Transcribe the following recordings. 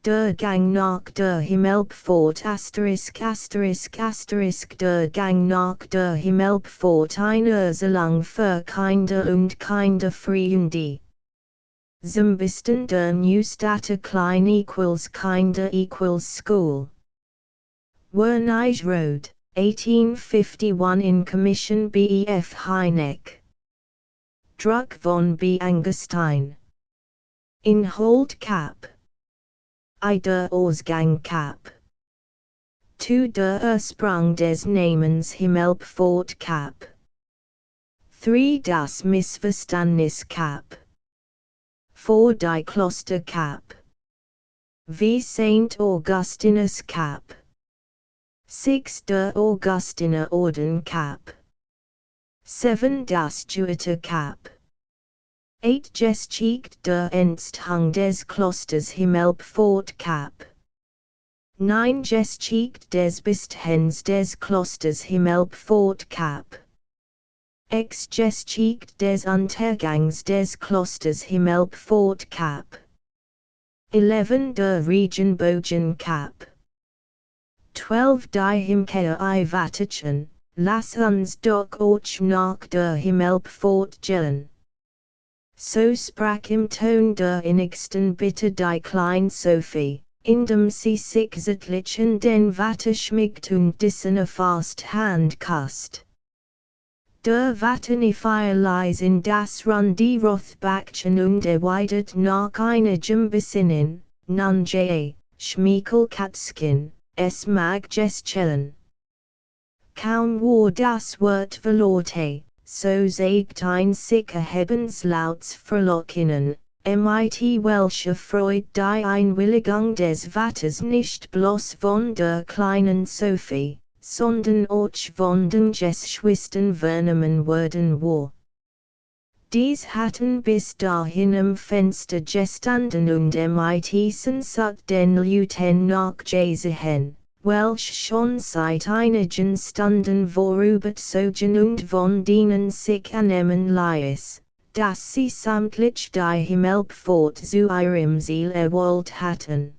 Der Gang nach der Himmelpforte der Gang nach der Himmelpforte eine Ursalang für Kinder und Kinderfreunde. Zum besten der Neustadt klein equals Kinder equals School. Wernige Road, 1851 in Commission Bef Heineck. Druck von B. Angerstein. In Hold Cap. I der Ausgang Cap. To der Ursprung des Namens Himmelpforte Cap. 3 das Missverständnis Cap. 4 die Kloster Cap. Wie St. Augustinus Cap. 6 der Augustiner Orden Cap. 7 das Jupiter Cap. 8 Geschichte der Entstehung des Klosters Himmelpforte Cap. 9 Geschichte des Bestehens des Klosters Himmelpforte Cap. X Geschichte des Untergangs des Klosters Himmelpforte Cap. 11 der Regenbogen Cap. 12 die Heimkehr I Vatican, lass uns doch auch nach der Himmelpforte gehen. So sprach im Ton der innigsten Bitte die kleine Sophie, indem sie sich sittlich in den Vater schmiegt und dessen fast Hand kasst. Der Vater feierlich in das Runde Rothbachchen und erwidert nach einigem Besinnen, nun Schmeichel Katzkin, es mag geschehen. Kaum war das Wort verlorte, so zeigt ein sicher Hebenslauts Verlockenen, mit welcher Freude die Einwilligung des Vaters nicht bloß von der kleinen Sophie, sondern auch von den Geschwistern vernommen worden war. Dies hatten bis dahin im Fenster gestanden und sensat den Leuten nachgesehen, welche schon seit einigen Stunden vorüberzogen und von denen sich annehmen ließ, dass sie samtlich die Himmelpforte zu ihrem Ziel erwählt hatten.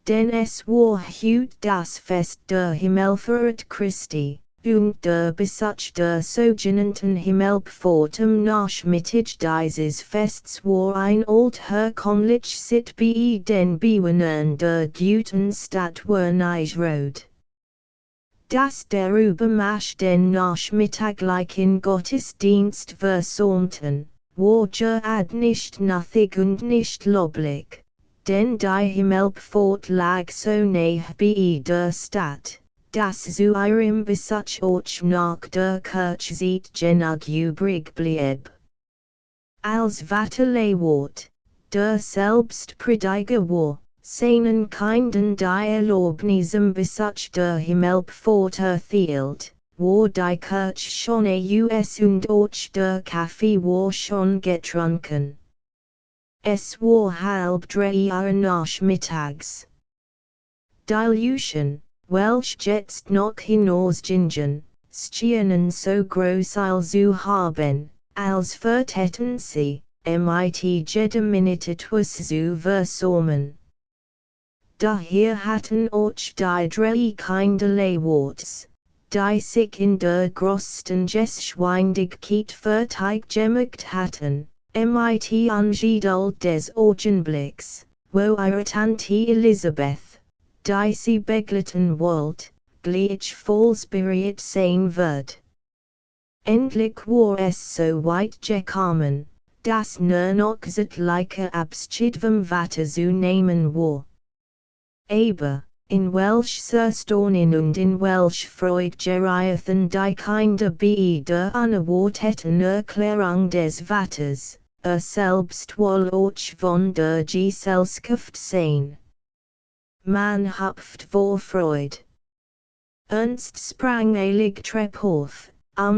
Denn es war heut das Fest der Himmelfahrt Christi, und der Besatz der sogenannten Himmelpforte am Nachmittag dieses Fests war ein altherkömmlich Sitt bei den Bewohnern der guten Stadt Wernige Road. Das darüber macht den nachmittaglichen Gottesdienst versäumten, war gerade nicht nötig und nicht loblich, denn die Himmelpforte lag so nahe bei der Stadt, dass zu ihrem Besatz auch nach der Kirchzeit genug übrig blieb. Als Vater Lewart, der selbst Prediger war, seinen Kindern die Erlaubnis im Besatz der Himmelpforte erhielt, war die Kirche schon aus und auch der Kaffee war schon getrunken. Es war 2:30 nachmittags. Dilution, welch jetzt noch hinausgingen, schienen so groß zu haben, als vertäten sie, mit jeder Minute etwas zu versäumen. Daher hatten auch die 3 Kinder Lewarts, die sich in der größten Geschwindigkeit verteidigt hatten, mit Angeduld des Augenblicks, wo ihre Tante Elisabeth, die sie begleiten wollt, gleichfalls bereit sein wird. Endlich war es so weit gekommen, dass nur noch zeitlicher Abschied vom Vater zu nehmen war. Aber, in welch Zerstaunen und in welch Freude gerieten die Kinder bei der unerwarteten Erklärung des Vaters, selbst wohl auch von der Gesellschaft sein. Man hüpft vor Freude. Ernst sprang eilig Treppe auf,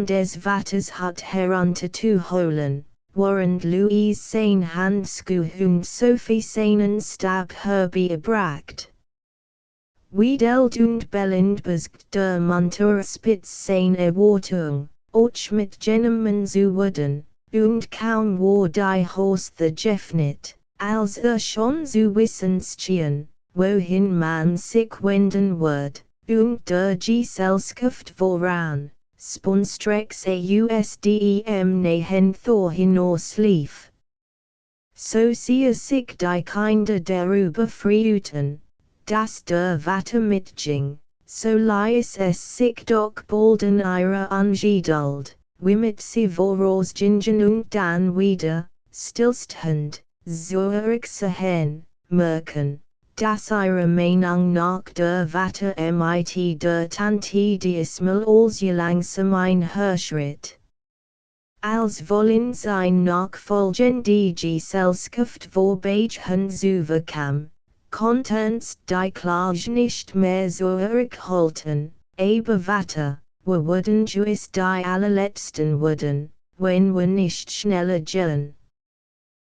des Vaters Hut herunterzuholen, während Louise sein Handschuh und Sophie seinen Stab herbeibracht. Wiedeld und bellend besagt der Monturspitz seine Erwartung, auch mit jenem Mann zu werden, und kaum war die Haustür geöffnet, als schon zu Wissenstien, wohin man sich wenden wird, der Gesellschaft voran, Spunstrex AUSDEM nahen Thor hinauslief. So sie sich die Kinder darüber freuten, dass der Vater mitging, so ließ es sich doch bald in ihrer Ungeduld, womit sie vorausgingen und dann wieder, stillstehend, zurücksehen, merken, dass ihre Meinung nach der Vater mit der Tante diesmal als je langsam einherschritt. Als wollen sein Nachfolgen die Gesellschaft vorbeichen zurückkam, konnten's die Klage nicht mehr zurückhalten, aber Vater, wir würden just die allerletzten werden, wenn wir nicht schneller gehen.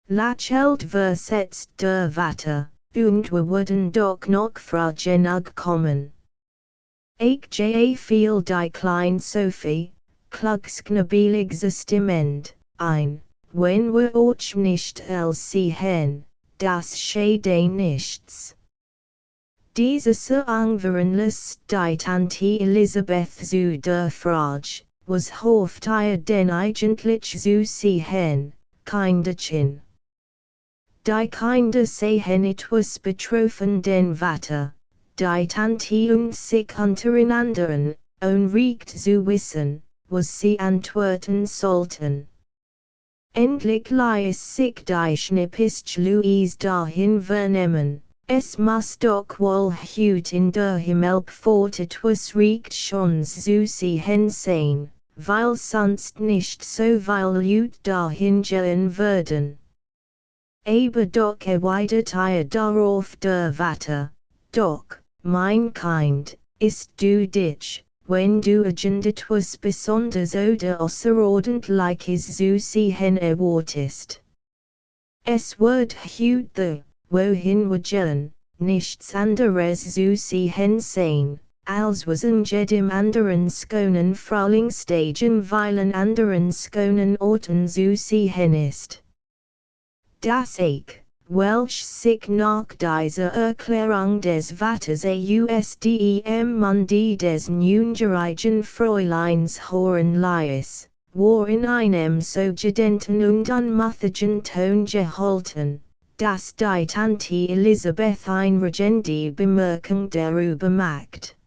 Lächelt versetzt der Vater, und wir würden doch noch früh genug kommen. Ich gehe viel die klein Sophie, Klugsknabelig Systement, ein, wenn wir euch nicht sehen, das schade nichts. Diese Sagen waren lässt die Tante Elisabeth zu der Frage, was hofft ihr denn eigentlich zu sehen, Kinderchen? Die Kinder sehen etwas betroffen den Vater, die Tante und sich untereinander, recht zu wissen, was sie antworten sollten. Endlich ließ sich die Schnippische Louise dahin vernehmen, es muss doch wohl heut in der Himmelpforte etwas recht schönes zu sehen sein, weil sonst nicht so viel Leute dahin gehen würden. Aber doch erwidert ihr darauf der Vater, doch, mein Kind, ist du dich, wenn du etwas Besonderes oder Außerordentliches zu sehen erwartest. Es wird heute, wohin wir gehen, nichts anderes zu sehen sein, als was in jedem anderen schönen Frühlingstagen vielen anderen schönen Orten zu sehen ist. Das ich, welch sich nach dieser Erklärung des Vaters ausdem Mundi des nunjährigen Fräuleins hören ließ, war in einem so gedenten und anmuthigen Ton gehalten, dass die Tante Elisabeth einregende Bemerkung darüber macht.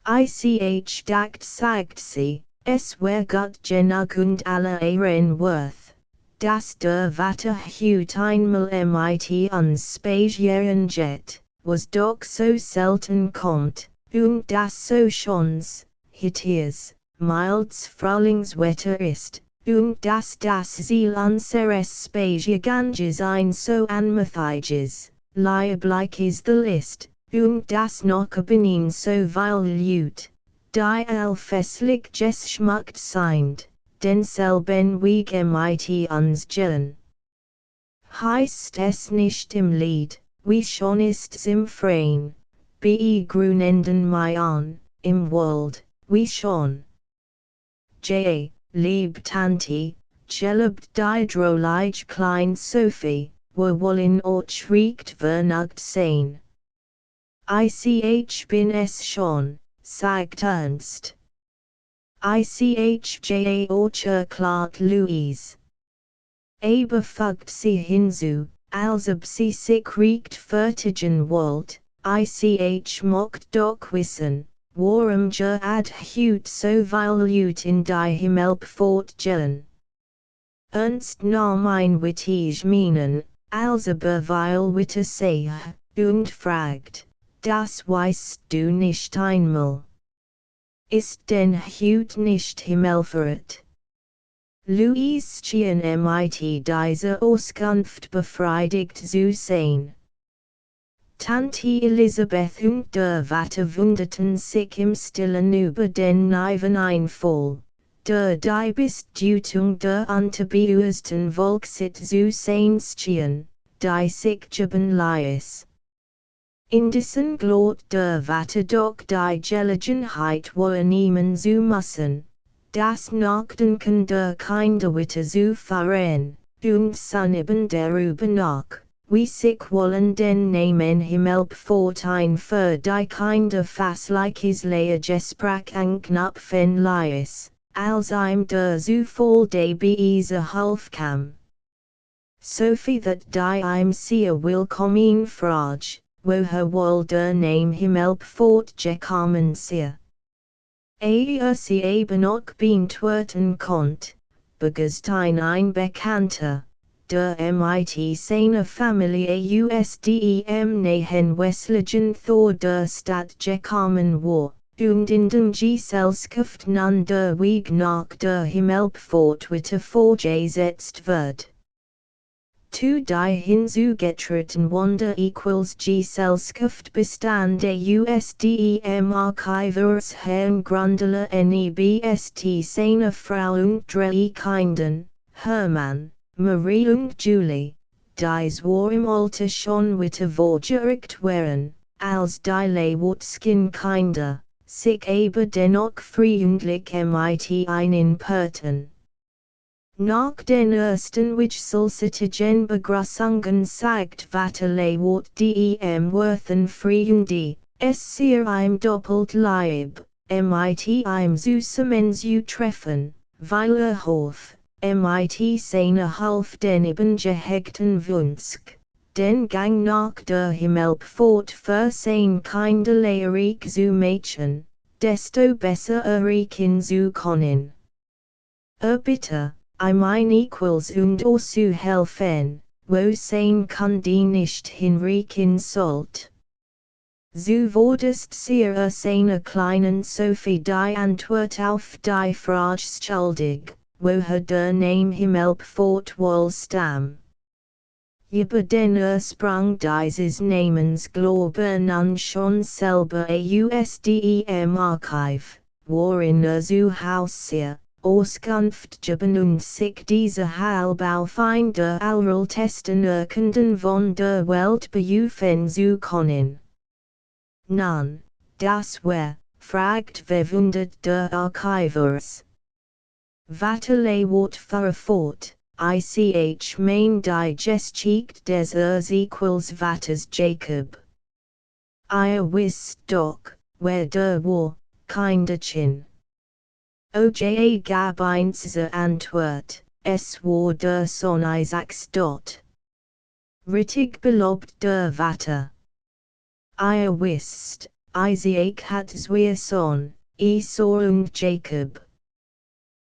Ich dacht sagt sie, es wär Gott genug und alle Ehren worth, dass der Vater heut einmal mit uns spazieren geht, was doch so selten kommt, und das so schönes, hittiges, mildes Frühlingswetter ist, und dass das Ziel unseres Spazierganges ein so anmuthiges, liebliches ist, und das noch eben so viel Leute, die festlich geschmückt sind, denselben Weg mit uns gehen. Heißt es nicht im Lied, wie schön ist's im Freien, begrünenden Mayan, im Wald, wie schön. Lieb Tante, geliebt die drollige klein Sophie, wir wollen euch recht vernünftig sein. Ich bin es schon, sagt Ernst. Ich erklärt Louise. Aber fügt sie hinzu, als ob sie sich recht vertigen wollt, ich mocht doch wissen, warum ad heut so viel Leute in die Himmelpforte gehen. Ernst nahm ein wittige Mienen, als weil Witte sehe, und fragt, das weißt du nicht einmal. Ist denn heut nicht Himmelfahrt? Louise schien mit dieser Auskunft befriedigt zu sein. Tante Elisabeth und der Vater wunderten sich im Stillen über den naiven Einfall, der die Bestutung der unterbeursten Volksit zu sein schien, die sich geben ließ. Indessen glaubt der Vater doch die Gelegenheit wahrnehmen zu müssen, das Nachdenken der Kinderwitte zu fahren, und Sunniben darüber nach, wie sich wollen den Namen Himmelpforte ein für die Kinder fassliches Lehrgesprach anknüpfen ließ, als ihm der Zufall der Beise half kam. Sophie that die im sehr willkommen Frage, woher wohl der Name Himmelpforte gekommen sei. Sie eben auch beantworten konnt, begestein ein Bekannter, der mit seiner Familie USDEM nahen westlichen Thor der Stadt gekommen war, und in den Gesellschaft nun der Weg nach der Himmelpforte weiter fortgesetzt wird. To die hinzugetreten Wander equals Gesellschaft bestand der USDEM Archivers Herrn Grundler nebst seiner Frau und drei Kindern, Hermann, Marie und Julie, dies war im Alter schon weiter vorgerückt waren, als die Lewatskin Kinder, sich aber dennoch freundlich mit einperten. Nach den ersten wechselseitigen Begrüßungen sagt Vaterlewort dem Worthen Freunde, es sehr im doppelt Leib, mit im süßen zu treffen, weil hoff, mit seine half den eben gehegten Wunsch, den Gang nach der Himmelpforte für sein kinderlehrig zu Mädchen, desto besser erreichen zu können. Bitte. I mein equals und zu helfen, wo sein kann die nicht hinreichen sollt. Du wurdest sehr seiner kleinen Sophie die Antwort auf die Frage schuldig, woher der Name Himmelpforte wohl stamm. Über den Ursprung dieses Namens glaube nun schon selber USDEM Archive, worin zu Hause Auskunft geben und sich diese halb auf ein der alltesten Urkunden von der Welt berufen zu können. Nun, das war, fragt verwundert der Archivers. Vaterlewort fort, ich mein die Geschichte des equals Vaters Jacob. Wisst doch, wer der war, Kinderchen. Oja gab einzige Antwort, es war der Sohn Isaacs dort. Richtig belobt der Vater. Wisst, Isaac hat zwei Sohn, Esau und Jacob.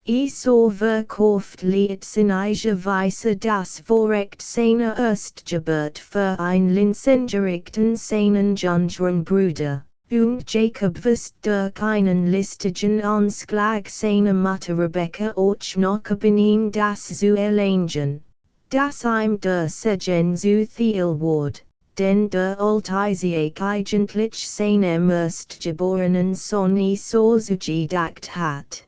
Esau verkauft letztendlicherweise das Vorrecht seiner Erstgeburt für ein Linsengerichten seinen jüngeren Bruder. Und Jacob wusste durch einen listigen Anschlag seiner Mutter Rebecca auch noch ihn das zu erlangen, das ihm der Segen zu viel ward, denn der alte Isaac eigentlich seinem erstgeborenen Sohn Esau zugedacht hat.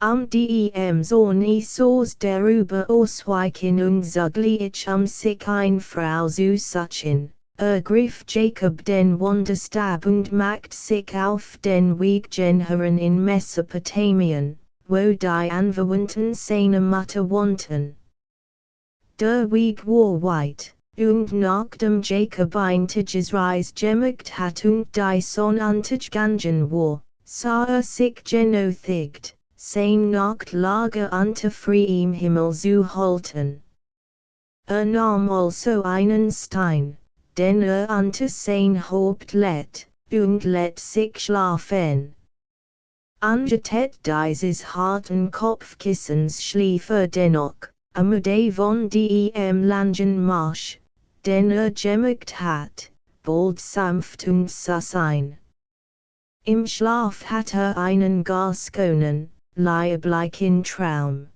Dem Sohn Esau's darüber ausweichen und zugleich sich eine Frau zu suchen. Ergriff Jacob den Wanderstab und macht sich auf den Weg gen Haran in Mesopotamien, wo die Anverwandten seiner Mutter wohnten. Der Weg war weit, und nachdem Jacob eintiges Reis gemacht hat und die Sonne untergegangen war, sah sich genötigt, sein Nachtlager unter freiem Himmel zu halten. Nahm also einen Stein, den unter sein Haupt lädt, und lädt sich schlafen. Angetet dieses harten Kopfkissens schlief dennoch, amüde von dem langen Marsch, den gemacht hat, bald sanft und sussein. Im Schlaf hat einen gaskonen, lieblichen Traum.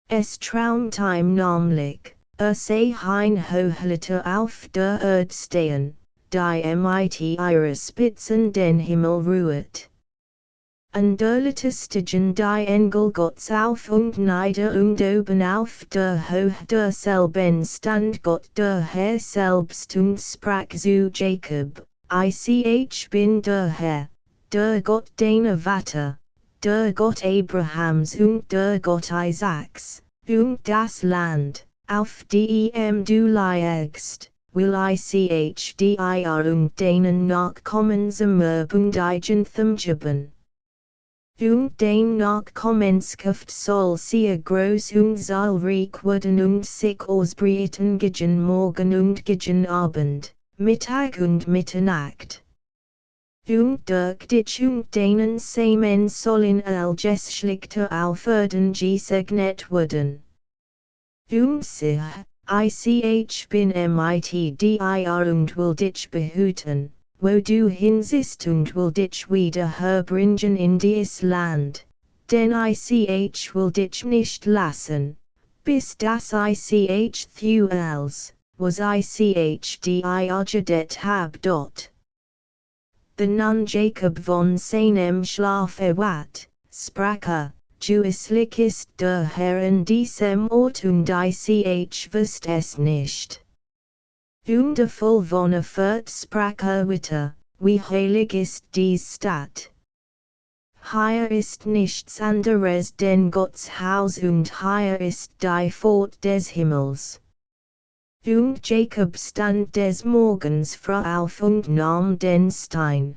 Es traumt ihm nämlich, sei ein Hochlichter auf der Erde stehen, die mit ihre Spitzen den Himmel ruht. An der Littestigen die Engel Gottes auf und nieder und oben auf der Hoch derselben stand Gott der Herr selbst und sprach zu Jacob, ich bin der Herr, der Gott deiner Vater, der Gott Abrahams und der Gott Isaaks. Das Land, auf dem du liegst, will ich dir und deinen Nachkommen zum und Eigentum geben. Den Nachkommenschaft soll sehr groß und zahlreich werden und sich ausbreiten gegen Morgen und gegen Abend, Mittag und Mitternacht. Durch dich und deinen Samen sollen all Geschlechter auf Erden gesegnet werden. Siehe, ich bin mit dir und will dich behüten, wo du hinsist und will dich wieder herbringen in dies Land, denn ich will dich nicht lassen, bis das ich thu als, was ich dir gedet hab dort. The nun Jacob von seinem Schlaf erwacht, sprach Duislich ist der Herr in diesem Ort und ich wusste es nicht. Voll von Erfurt sprach weiter, wie heilig ist dies Stadt. Hier ist nichts anderes denn Gottes Haus und hier ist die Pforte des Himmels. Jacob stand des Morgens früh auf und nahm den Stein,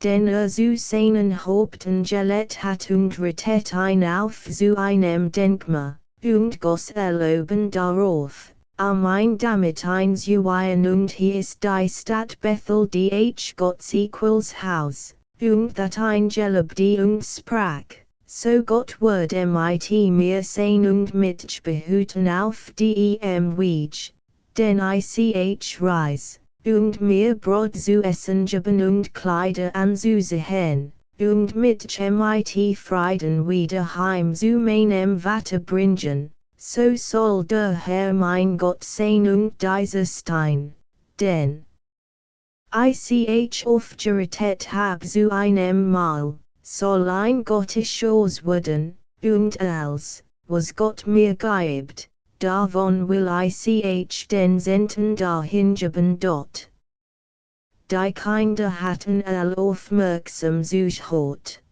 den zu seinen Häupten gelegt hat und richtete ihn auf zu einem Denkmal, und goss oben darauf, damit einzuweihen und hier ist die Stadt Bethel die Gottes Haus, und that gelobte und sprach, so Gott wird mit mir sein und mich behüten auf dem Weg. Denn ich reis, und mir Brot zu essen geben und Kleider anzuziehen, und mit mit Frieden wieder heim zu meinem Vater bringen, so soll der Herr mein Gott sein und dieser Stein, denn ich aufgerichtet hab zu einem Mal, soll ein Gotteshaus werden, und als, was Gott mir gibt. Davon will ich den Zehnten dahin geben dort. Die Kinder hatten all aufmerksam zugehört.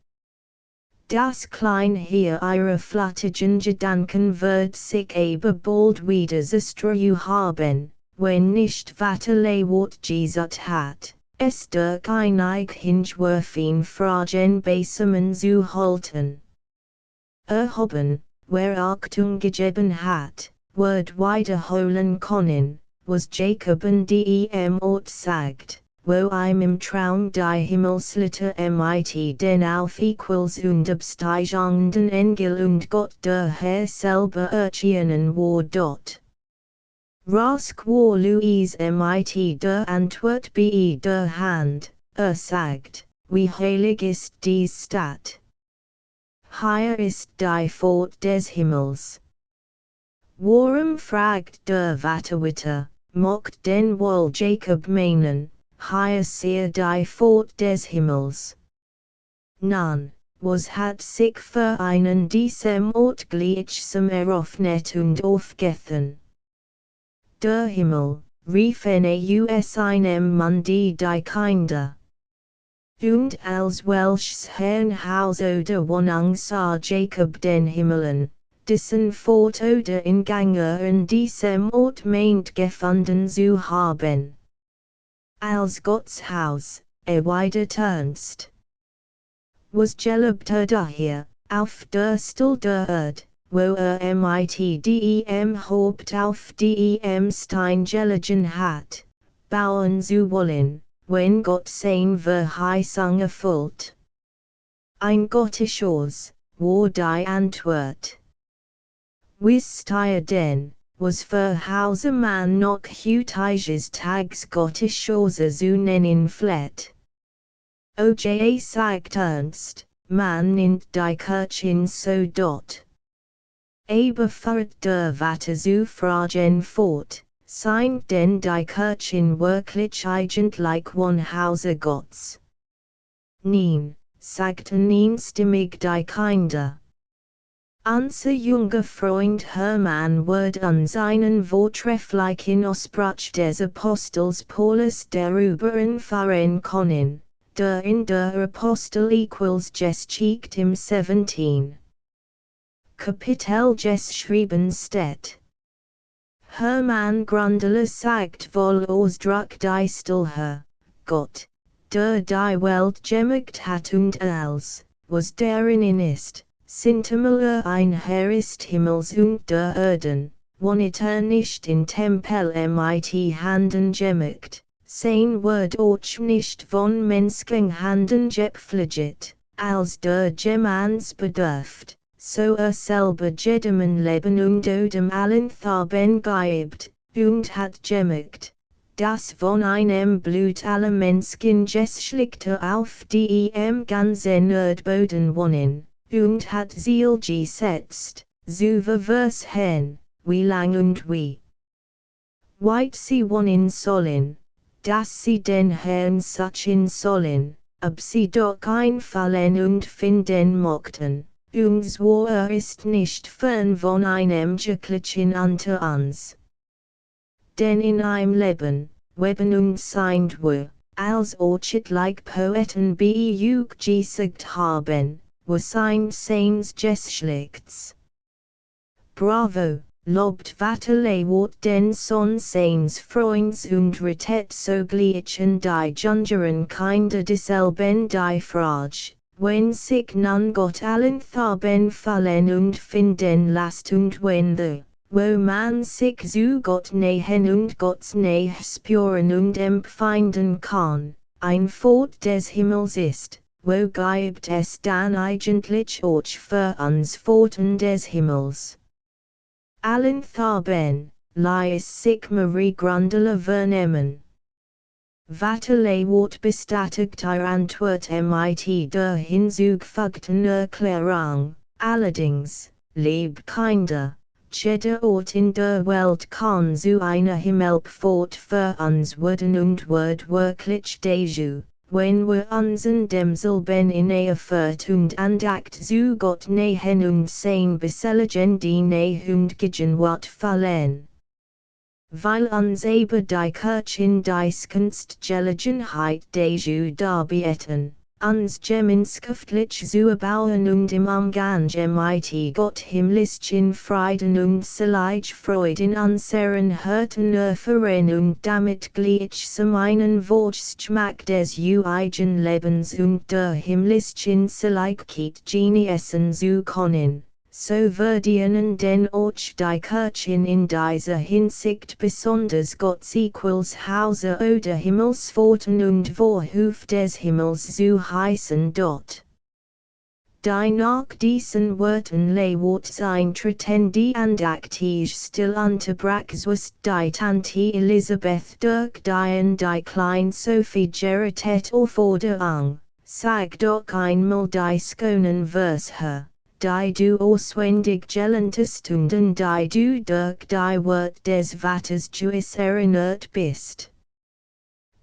Das klein hier ihre flattigen Gedanken wird sich aber bald wieder zerstreut haben, wenn nicht weiterle Wort gesagt hat, es durch einig hingeworfen Fragen beisammen zu halten. Haben, wer Achtung gegeben hat, wird wiederholen können, was Jacob in dem Ort sagt, wo im Traum die Himmelslitter mit den auf und absteigenden Engel und Gott der Herr selber erscheinen war dort. Rask war Louise mit der Antwort bei der Hand, sagt, wie heilig ist dies Stadt. Hier ist die Pforte des Himmels. Warum fragt der Vater weiter, mocht denn wohl Jacob meinen, hier sei die Pforte des Himmels. Nun, was hat sich für einen diesem Ort gleichsam eröffnet und aufgetan? Der Himmel, riefen aus einem Mann die Kinder. Und als welches Herrenhaus oder Wohnung sah Jacob den Himmelen, dessen Fort oder Inganger in diesem Ort meint gefunden zu haben. Als Gottes Haus, erwidert Ernst. Was gelobte daher, auf der Stuhl der Erd, wo mit dem Haupt auf dem Stein gelegen hat, bauen zu wollen. Wenn Gott sein Verheißung erfüllt. Ein Gotteshaus, war die Antwort. Wisst ihr denn, was für Hause man noch heutiges Tags Gotteshäuser zu nennen pflegt? O.J. sagt Ernst, man nennt die Kirchen so dort. Aber fährt der Vater zu fragen fort. Sind denn die Kirchen wirklich eigentlich Wohnhäuser Gottes? Nein, sagten einstimmig die Kinder. Unser junger Freund Hermann wird an seinen vortrefflichen Ausspruch des Apostels Paulus darüber erfahren können, der in der Apostel equals gestiegt im 17. Kapitel geschrieben steht. Hermann Grundler sagt wohl Ausdruck die Stille, Gott, der die Welt gemacht hat und alles, was darin ist, sind immer ein Herr ist Himmels und der Erden, wonit nicht in Tempel mit Handen gemacht, sein Wort auch nicht von Menschen Handen gepflegt, als der Gemans bedürft. So selber jedem Leben und Odem allen Farben gibt, und hat gemacht, das von einem Blut aller Menschen geschlickte auf die im ganzen Erdboden wohnen, und hat Ziel gesetzt, so vers hen, wie lang und wie weit sie wohnen sollen, dass sie den Herrn suchen sollen, ob sie doch einfallen und finden mochten. So ist nicht fern von einem Glücklichen unter uns. Denn in einem Leben, weben und sind wir, als like Poeten beug gesagt haben, wir sind seins Geschlechts. Bravo, lobt Vatterle wort den Son seins Freunds und rettet soglichen die Jungeren Kinder dieselben die Frage. Wenn sich nun Gott allen Farben fallen und finden lasst und wenn wo man sich zu Gott nähen und Gottes Nähe spüren und empfinden kann, ein Fort des Himmels ist, wo gibt es dann eigentlich auch für uns Pforten des Himmels? Allen Farben, ließ sich Marie Grundler vernehmen. Vatterle wort bestätigt Antwort mit der hinzugefügten Erklärung, allerdings, lieb Kinder, jeder Ort in der Welt kann zu einer Himmelpforte für uns werden und wird wirklich dazu, wenn wir uns in demselben in Ehrfurcht und Andacht zu Gott nähen und sein Beselligen die Nähe und Gegenwart fallen. Weil uns eben die Kirche in dies Kunstgelegenheit dazu darbieten, uns gemeinschaftlich zu bauen und im Umgang mit Gott himmlischen Frieden und selig Freude in unseren Herzen erfahren und damit gleichsam einen Wortschmack des eigen Lebens und der himmlischen Seligkeit genießen zu können. So verdienen denn auch die Kirchen in dieser Hinsicht besonders Gottes Hause oder Himmelspforten und Vorhof des Himmels zu heißen dort. Die nach diesen Worten wort sein Treten die andaktig still unterbrach was die Tante Elisabeth durch die klein Sophie gerettet Aufforderung, sag doch einmal die schönen Vers her. Die du auswendig gelentest und die du durch die Wort des Vaters Jews erinnert bist.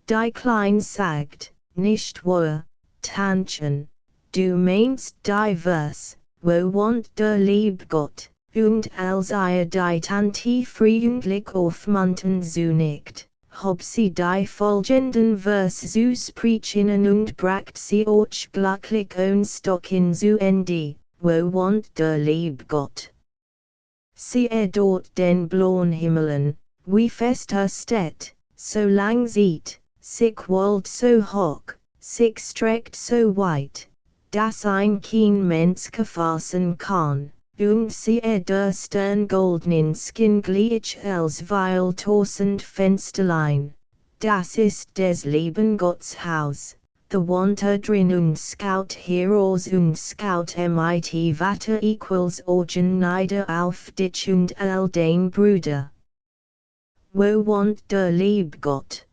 Die Klein sagt, nicht wahr, Tantchen, du meinst die Vers, wo wohnt der lieb Gott, und als die Tante freundlich aufmuntern nicht, hab sie die folgenden Vers zu sprechen und bracht sie auch glücklich und stocken zu Ende. Wo wohnt der lieb Gott? Siehe dort den blauen Himmelen, wie fest er steht, so lang sieht, sich wollt so hoch, sich streckt so weit, dass ein kein Mensch fassen kann, und siehe der Stern goldnen Skin gleich als weil tausend Fensterlein, das ist des lieben Gottes Haus. The Wanta drin und Scout Heroes und Scout mit Vater equals Orgen nieder auf dich und all den Brüder. Wo wohnt der lieb Gott?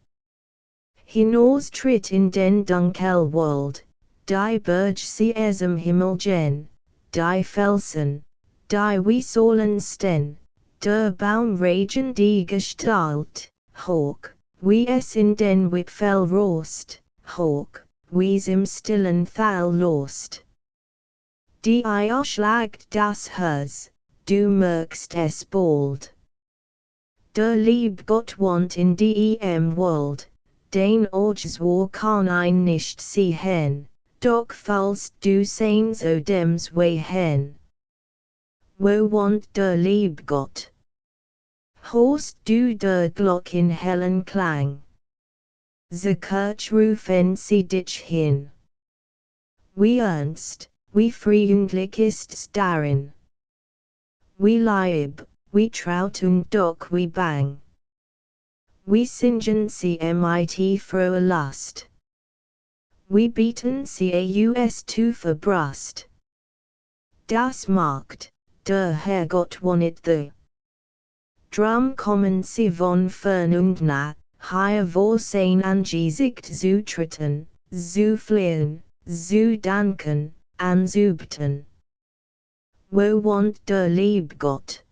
Hinaus tritt in den dunkel Wald, die Berg sie es im Himmel gen, die Felsen, die wie sollen stehen, der Baum regen die Gestalt, hoch, wie es in den Wipfel rost, hoch. Wie's im stillen Thal lost. Die schlagt das Herz, du merkst es bald. Der lieb Gott wohnt in die Wald, den Orgswar kann ein nicht sehen, doch fallst du seins Odems way hen. wo want der Lieb Gott? Horst du der Glock in hellen Klang? Ze Kirch rufen sie dich hin. Wie ernst, wie freundlich ist's darin? Wie lieb, wie traut und doch wie bang. Wie singen sie mit frohe Lust. Wie bieten sie aus tiefer Brust. Das macht, der Herrgott wannet the. Drum kommen sie von fern und nah, hier vor sein Angesicht zu treten, zu flehen, zu danken, anzubeten. Wo want der lieb Gott?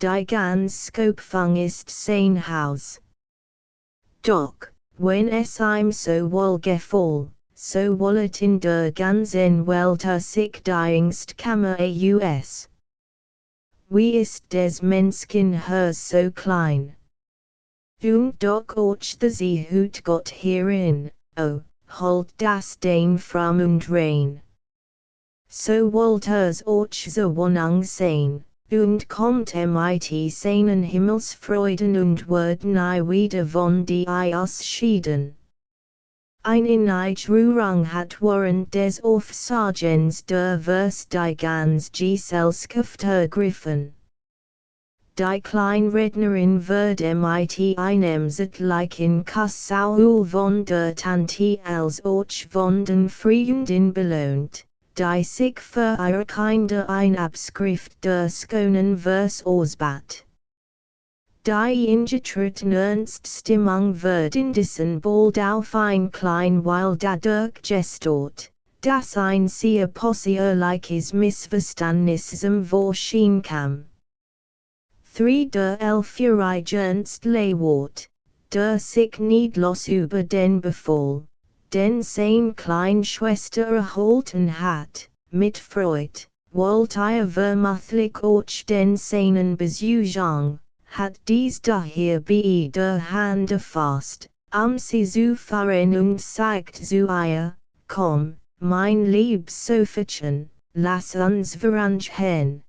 Die ganz Skopfung ist sein Haus. Doch, wenn es ihm so wohl gefall, so wollet in der ganzen Welt sich die Angstkammer aus. Wie ist des Menschen Herz so klein? Und doch orchte sie hut Gott hierin, oh, holt das den fromm und rein. So wollt och so Wohnung sein, und kommt mit seinen Himmelsfreuden und werden wieder von die ausschieden. Eine Niedrung hat während des Aufsagens der Vers die ganz Gesellschaft ergriffen. Die Kleinrednerin wird mit einem Zeitlichen Kassaul von der Tante als och von den Freunden belohnt, die sich für ihre Kinder eine Abschrift der schönen Vers ausbat. Die ingetreten Ernststimmung wird indessen bald auf ein klein Weil dadurch gestört, dass ein sehr possierliches Missverständnis zum Vorschein kam. 3. Der elfjährige Ernst Lewort, der sich neidlos über den Befall, den sein Kleinschwester erhalten hat, mit Freud, wollt vermutlich auch den seinen Besuchung, hat dies daher bei der Hand erfasst, sie zu fahren und sagt zu ihr, komm, mein liebes Sophiechen, lass uns verangehen.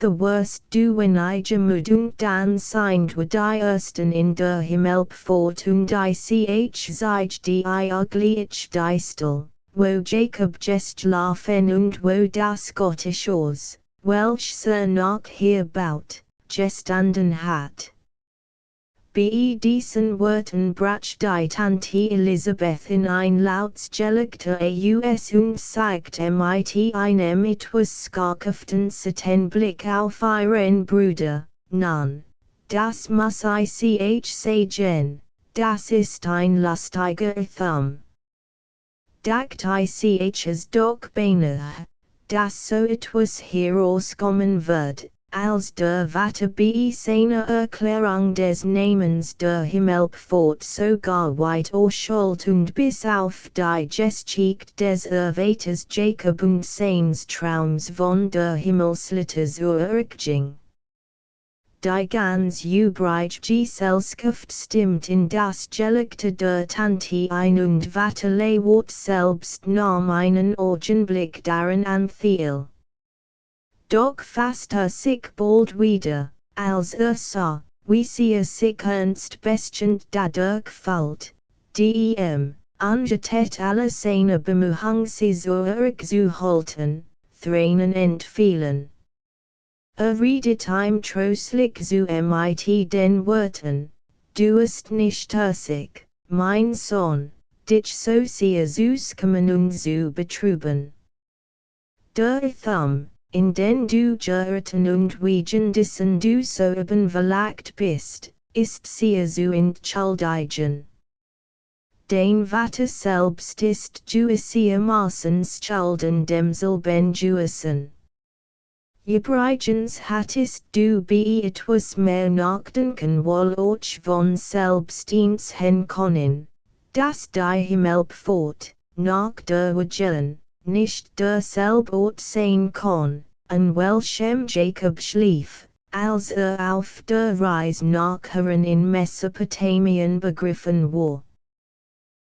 The worst du wenn Mut und dann sind wir die Ersten in der Himmelpforte und ich zeig die uglich die Stille, wo Jacob gest laufen und wo das Gotteshaus, welch nachher baut, gestanden hat. Bei diesen Worten brach die Tante Elisabeth in ein lautes Gelächter aus und zeigte mit einem etwas skakhaften Blick auf ihren Bruder, Nun, das muss ich sagen, das ist ein lustiger Thumb. Dacht ich es doch beinahe, dass so etwas herauskommen wird. Als der Vater bei seiner Erklärung des Namens der Himmelpforte sogar weit ausholt und bis auf die Geschichte des Erwähters Jacob und seines Traums von der Himmelsliteratur zurückging. Die ganz übrige Gesellschaft stimmt in das Gelächter der Tante ein und Vater Lewort selbst nahm einen Augenblick daran an Thiel. Doch fasst sich bald wieder, als sah, wie sie sich ernst bestechend dadurch fällt, dem, angetet alle seine Bemühungen sie zurückzuhalten, Tränen entfielen. Redet ihm tröstlich zu mit den Worten, du ist nicht herzig, mein Sohn, dich so sehr zu kümmern und zu betrüben. Der Thumb, in den du geraten und wegen dessen du so verlagt bist, ist sehr zu entschuldigen. Den Vater selbst ist gewissermaßen schulden demselben Gewissen. Übrigens hattest du bei etwas mehr nachdenken wohl auch von selbstdienst können, dass die Himmelpforte, nach der Wagen, nicht derselbe Ort sein kann, an welchem Jacob schlief, als auf der Reise nach Haran in Mesopotamien begriffen war.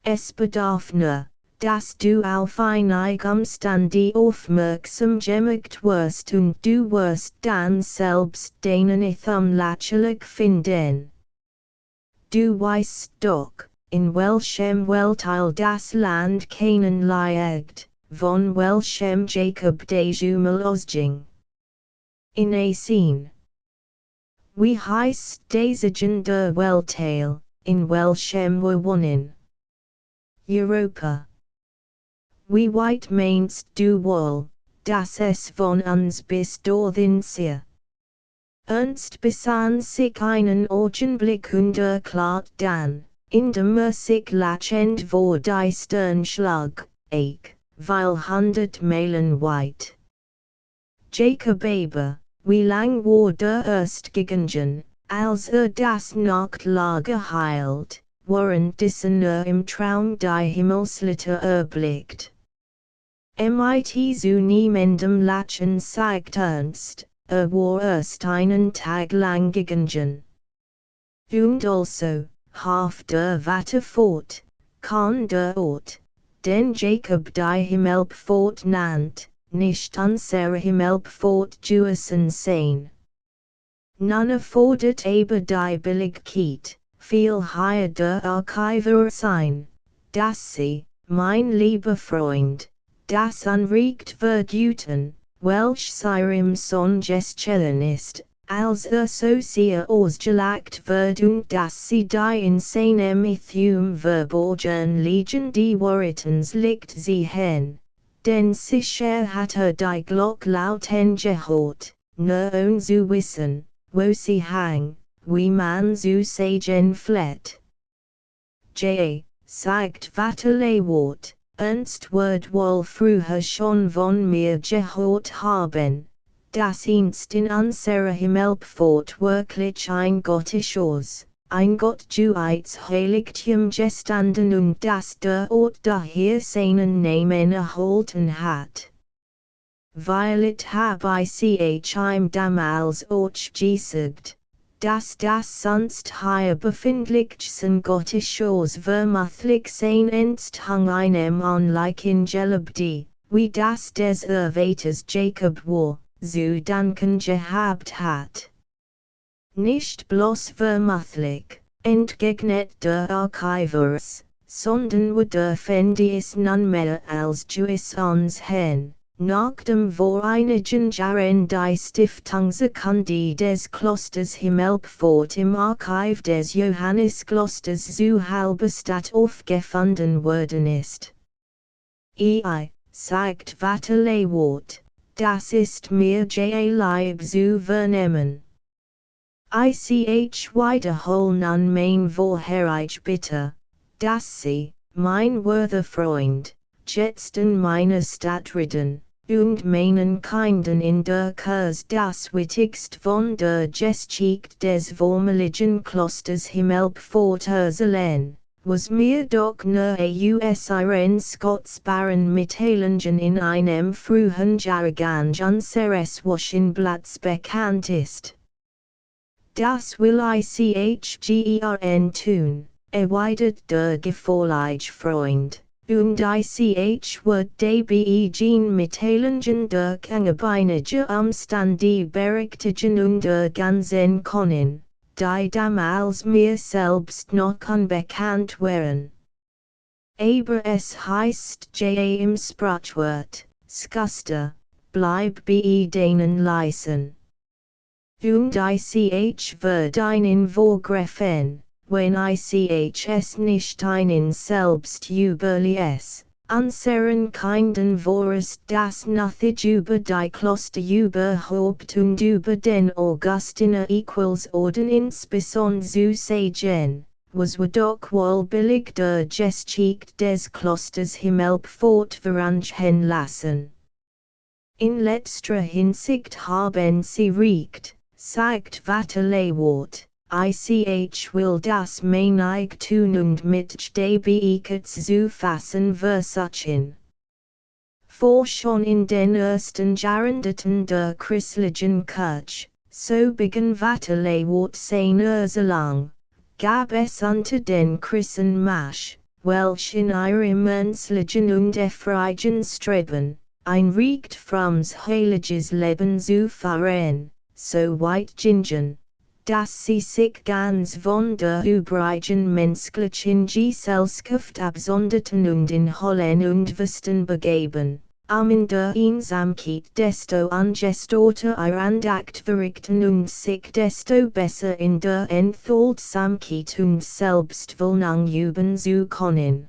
Es bedarf nur, das du auf einigem Standi aufmerksam gemacht wirst und du wirst dann selbst deinen Itham lächerlich finden. Du weißt doch, in welchem Weltteil das Land Canaan liegt, von welchem Jacob des Umel ausging. In Asien. Wie heißt dieser der Weltteil, in welchem wir wohnen? Europa. Wie weit meinst du wohl, dass es von uns bis dorthin sei? Ernst besann sich einen Augenblick und erklärt dann, indem sich lachend vor die Stirn schlug, weil 100 Meilen weit. Jacob aber, wie lang war der erst gegangen, als das Nachtlager heilt, währenddessen im Traum die Himmelslichter erblickt. Mit zu niemandem lachen sagt Ernst, war erst einen Tag lang gegangen. Und also, half der Vater fort, kann der Ort, den Jacob die Himmelpforte nannt, nicht unsere Himmelpforte Jewesen sein. None fordert aber die Billigkeit, viel higher der Archiver sein, dass sie, mein lieber Freund, das anregt vergüten, welch seinem Sohn gestellen ist, als so sehr ausgelagt wird und dass sie die in seinem Ithum verborgen liegen die Wahrheitens legt sie hin, denn sicher hat die Glock lauten gehört, nur zu wissen, wo sie hang, wie man zu sagen flet. Sagt Vaterlewort. Ernst wird wohl früher schon von mir gehört haben, dass einst in unserer Himmelpforte wirklich ein Gotteshaus, ein Gottjuheitsheiligtum gestanden und dass der Ort daher seinen Namen erhalten hat. Weil hab ich ihm damals auch gesagt, dass das sonst hier befindlichsten Gotteshaus vermutlich sein einst hang einem anleichen gelobte, wie das des Erwäters Jacob war, zu danken gehabt hat. Nicht bloß vermutlich, entgegnet der Archivers, sondern wir dürfen dies nun mehr als Jews uns hin. Nach dem vor einigen Jahren die Stiftungsurkunde des Klosters Himmelpforte im Archiv des Johannesklosters zu Halberstadt aufgefunden worden ist. Sagt Vaterlewort, das ist mir leib zu vernehmen. Ich wiederhol nun mein Vorher ich bitte, dass Sie, mein werter Freund, jetzt in meine Stadt reden. Und meinen Kindern in der Kurs das Wichtigst von der Geschichte des vormaligen Klosters Himmelpforte erzählen, was mir doch nur unseren Scotsbaren Mitteilungen in einem frühen Jargon unseres Wochenblatts bekannt ist. Das will ich tun, erwidert der gefährliche Freund. Und ich wird debegen Mitteilungen durch angebeinige Umstände berichtigen und ergänzen können, die damals mir selbst noch unbekannt waren. Aber es heißt im Sprachwort, Schuster, bleib bei denen leisen. Und ich wird einen vorgreifen. Wenn es nicht einen selbst überließ, unseren Kindern vorerst das Nachricht über die Kloster überhaupt und über den Augustiner Orden insbesondere zu sagen, was wir doch wohl billig der Geschichte des Klosters Himmelpforte veranschen lassen. In letzter Hinsicht haben sie recht, sagt Vaterlewort. Ich will das meinig tun und mit Dabeikeit zu fassen versuchen. Vor schon in den ersten Jahrhunderten der christlichen Kirche, so begann Vaterlewort seine Erzählung, gab es unter den Christen Masch, Welsh in ihre Münzlichen und Efreigen Streben, einriegt frums Heiliges Leben zu fahren, so weit gingen, dass sie sich ganz von der übrigen menschlichen Gesellschaft absonderten und in Holland und Westen begeben. In der Einsamkeit desto angestörter ihr Andacht verrichten und sich desto besser in der Enthaltsamkeit und Selbstwohnung üben zu können.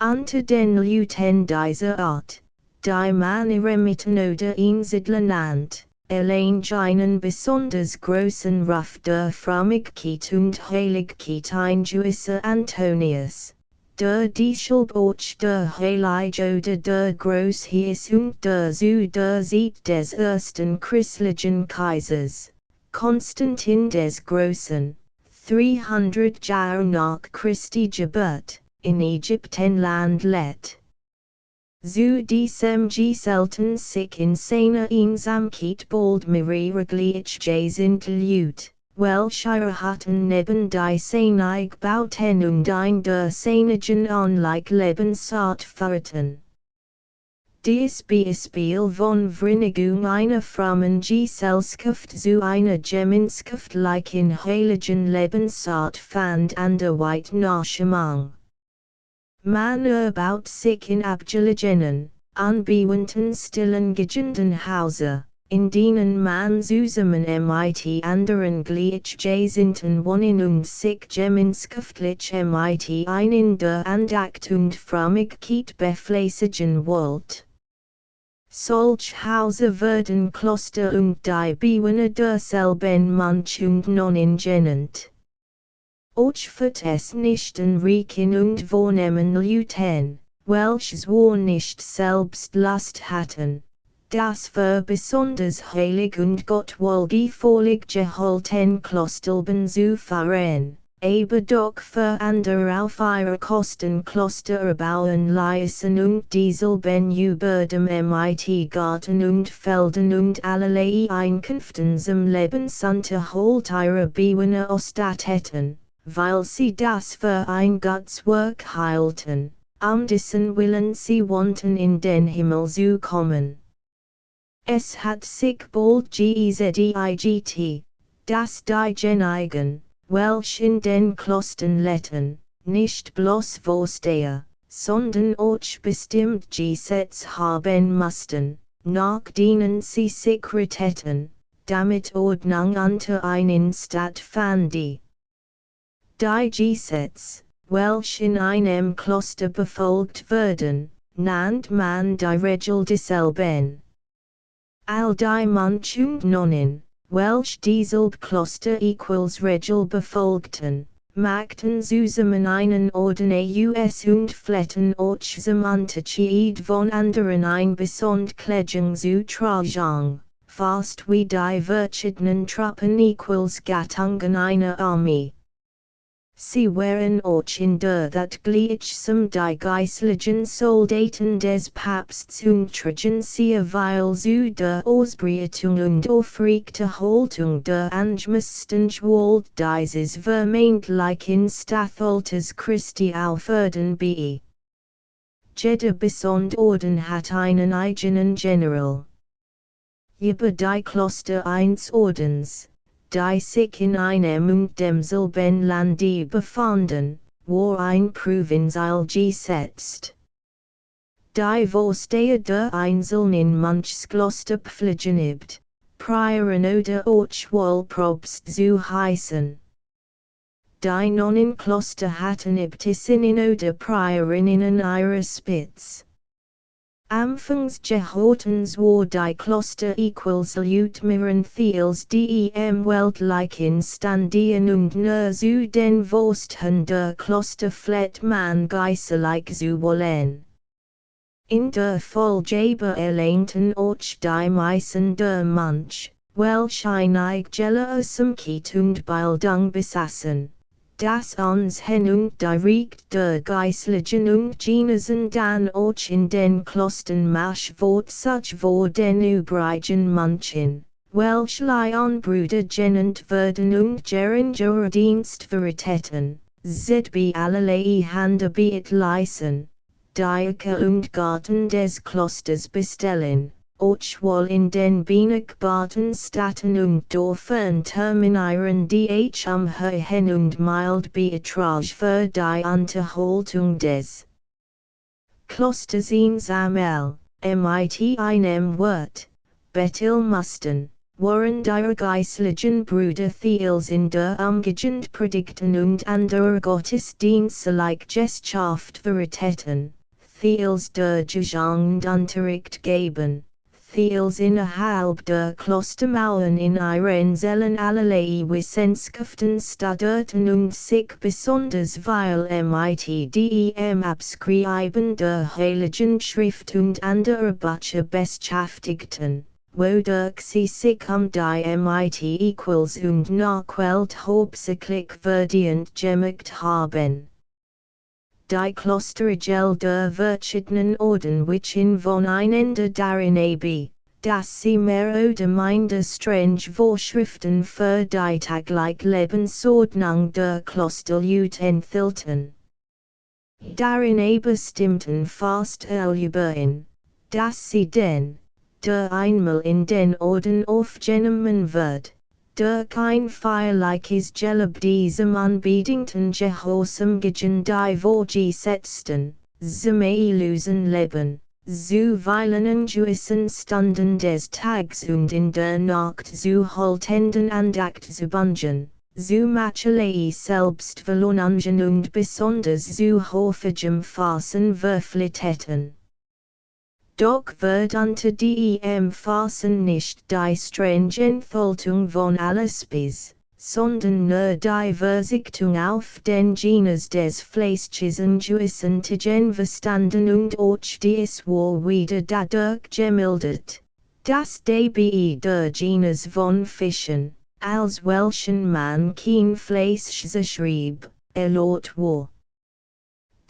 Unter den Leuten dieser Art, die man Eremiten oder Einsiedler nannt, allein einen besonders großen Ruf der Frömmigkeit und Heiligkeit ein gewisser Antonius, der Dieselboch der Heilig oder der Großhies und der zu der Zeit des ersten christlichen Kaisers, Konstantin des Großen, 300 Jahre nach Christi Geburt, in Ägyptenland let. Zu diesem Gesellten sich in seiner Einsamkeit bald mehrere Gleichgesinnte, welche hatten neben die Senig bauten und ein der Senigen Anleik Lebensart führten. Dies Beispiel von Vernigung einer frommen Gesellschaft zu einer Gemeinschaft in heiligen Lebensart fand anderweit Nachahmung. Man erbaut sich in abgelegenen, unbewohnten stillen Gegenden Häuser, in denen man zusammen mit anderen Gleichgesinnten wohnen und sich gemeinschaftlich mit in der Andacht und Frömmigkeit befleißigen wollt. Solch Häuser werden Kloster und die Bewohner derselben Mönch und Nonnen genannt. Och wird es nicht Rieken und Vornehmen Leuten, welche so nicht selbst Lust hatten, das war besonders heilig und Gott wohlgefällig gehalten Klostelben zu fahren, aber doch für andere auf ihre Kosten Kloster erbauen ließen und dieselben über dem mit Garten und Feldern und allerlei Einkünften zum Lebensunterhalt ihrer Bewohner ausstatteten, weil sie das für ein Gotteswerk hielten, dessen Willen sie wohnten in den Himmel zu kommen. Es hat sich bald gezeigt, dass die Genigen, welche in den Klostern letten, nicht bloß Vorsteher, sondern auch bestimmt Gesetz haben mussten, nach denen sie sich richteten, damit Ordnung unter ihnen stattfand. Die Gesetz, welche in einem Kloster befolgt werden, nannt man die Regel desselben. All die Mönch und Nonnen, welche dieselbe Kloster-Regel befolgten, machten zusammen einen Orden aus und fletten auch zum Unterschied von anderen ein Besondkleidung zu tragen, fast wie die verschiedenen Truppen Gattungen einer Armee. Sie waren auch in der That gleichsam die geistlichen Soldaten des Papsts und trugen sie weil zu der Ausbreitung und Aufrechterhaltung der angemessen Gewalt dieses vermeintlichen Statthalters Christi auf Erden bei. Jeder Besondorden hat einen eigenen General. Über die Kloster eines Ordens, die sich in einem und demselben Lande befanden, war ein Provinzial gesetzt. Die Vorsteher der einzelnen Mönchskloster pflegen ibt, Prioren oder auch wohl Propst zu heißen. Die Nonnenkloster hatten Äbtissinnen oder Priorinnen ihrer Spitze. Anfangs gehortens war die Kloster Salutmiren Thiels dem weltlichen Standien und nur zu den Vorsten der Kloster flet man geistlich zu wollen. In der Folge erlernten auch die meisten der Mönch, welche eine Gelehrsamkeit und Bildung besaßen, das Ansehen und direkt der geistlichen und Genesen dann auch in den Klostern Marschwort such vor den übrigen Mönchen, welche Leonbrüder genannt werden und deren Dienst verrichteten, ZB allerlei Hande beitleisen, Dieke und Garten des Klosters bestellen, Ochwol in den benachbarten Städten und Dörfern terminieren die Umhöhen und mild Betrag für die Unterhaltung des Klosters in Samel, mit einem Wort, Betilmusten, waren die geistlichen Brüder Thiels in der Umgegend Predigten und andere Gottesdienste like Geschaft vertreten, Thiels der Gegend Unterricht geben, Thiels innerhalb der Klostermauern in ihren Zellen allerlei Wissenschaften studierten und sich besonders weil mit dem Abschreiben der Heiligen Schrift und anderer Bücher beschäftigten, wodurch sie sich die mit und Nachwelt hauptsächlich verdient gemacht haben. Die Klosterregel der verschiedenen Orden which voneinander darin ab, dass sie mehr oder minder strenge Vorschriften für die tagliche Lebensordnung der Klosterleute enthielten. Darin bestimmten fast überein, dass sie den, der einmal in den Orden aufgenommen wird, durch ein feierliches Gelübde diesem unbedingten Gehorsam gegen die Vorgesetzten, zum ewigen Leben, zuweilen in gewissen Stunden des Tags und in der Nacht zu haltenden Andacht zu bungen, zu mancherlei Selbstverleugnung und besonders zu häufigem Fasten verpflichteten. Doch wird unter dem Fasten nicht die strenge Enthaltung von alles bis, sondern nur die Verzichtung auf den Genuss des Fleischs und Gewissen verstanden und auch dies war wieder dadurch gemildert, dass DBE der Genuss von Fischen, als welchen man kein Fleisch schrieb, erlaubt war.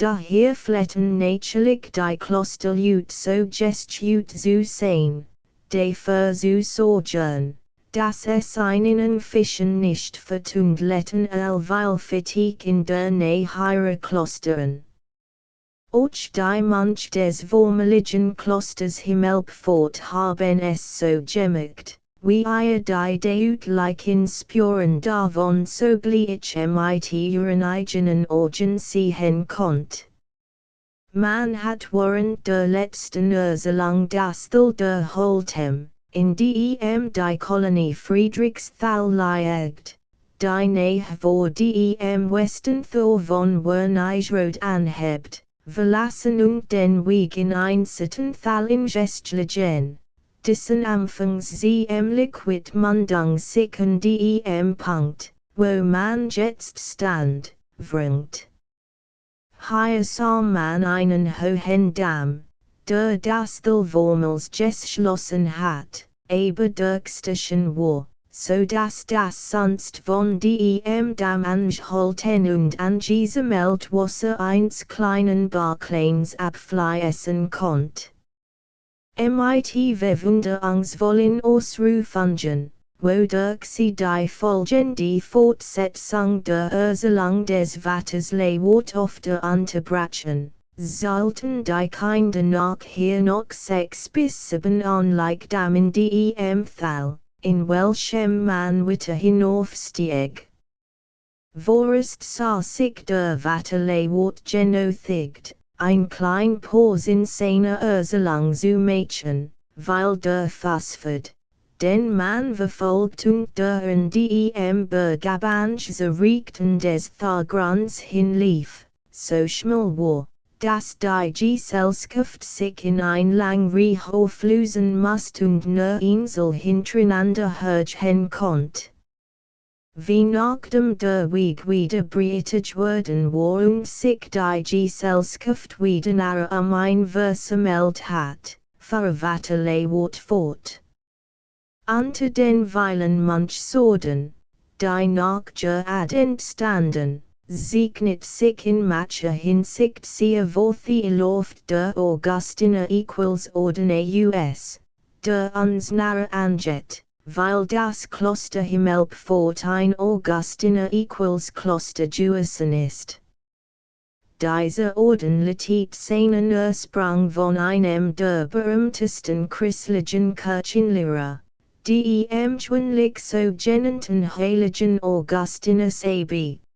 Daher fletten natürlich die Klosterleute so gestut zu sein, dafür zu sorgen, dass es ihnen Fischen nicht vertun letten weil Fatigue in der Nähe ihrer Klostern. Auch die manch des vormaligen Klosters Himmelpforte haben es so gemacht, wie ihr die deutlichen Spuren davon sogleich mit ihren eigenen Augen sehen konnt. Man hat während der letzten Jahre so lang das Ziel der Holtem, in dem die Kolonie Friedrichs liegt, die Nähe vor dem Westen von Wernigerode anhebt, verlassen und den Weg in einzelnen Fällen gestlichen. Dessen Anfangs liquid Mundung sich an dem Punkt, wo man jetzt stand, bringt. Hier sah man einen hohen Damm, der das Ziel vormals geschlossen hat, aber durchstechen war, so dass das sonst von dem Damm angehalten und an diesem Meldwasser eins kleinen Barkleins abfließen konnte. Mit Verwunderungsvollen Ausrufungen, wodurch sie die folgende Fortsetzung der Ursache des Watters Leewart oft unterbrechen, sollten die Kinder nachher noch 6 bis 7 anlegt in dem Fall, in welchem man weiter hinaufstieg. Vorerst sah sich der Watter Leewart genötigt, ein klein Pause in seiner Ursache zu machen, weil der Phosphid, den man Verfolgung der in dem Bergabansch Richten des Thagrunds hinlief, so schmal war, dass die Gesellschaft sich in ein langere auflösen musste und nur Insel hintereinander herrschen konnte. Wie nachdem der Weg wieder breitig worden war und sich die Gesellschaft wieder nahe ein versammelt hat, fuhr Watter Leewart fort. Unter den Weilen manch Sorden, die nachher entstanden, segnet sich in mancher Hinsicht sehr wohl die Luft der Augustiner Ordene US, der uns nahe angeht, weil das Kloster Himmelpforte ein Augustiner Kloster gewesen ist. Dieser Orden liegt seinen Ursprung von einem der berühmtesten christlichen Kirchenlehrer, dem gewöhnlich so genannten Heiligen Augustinus ab,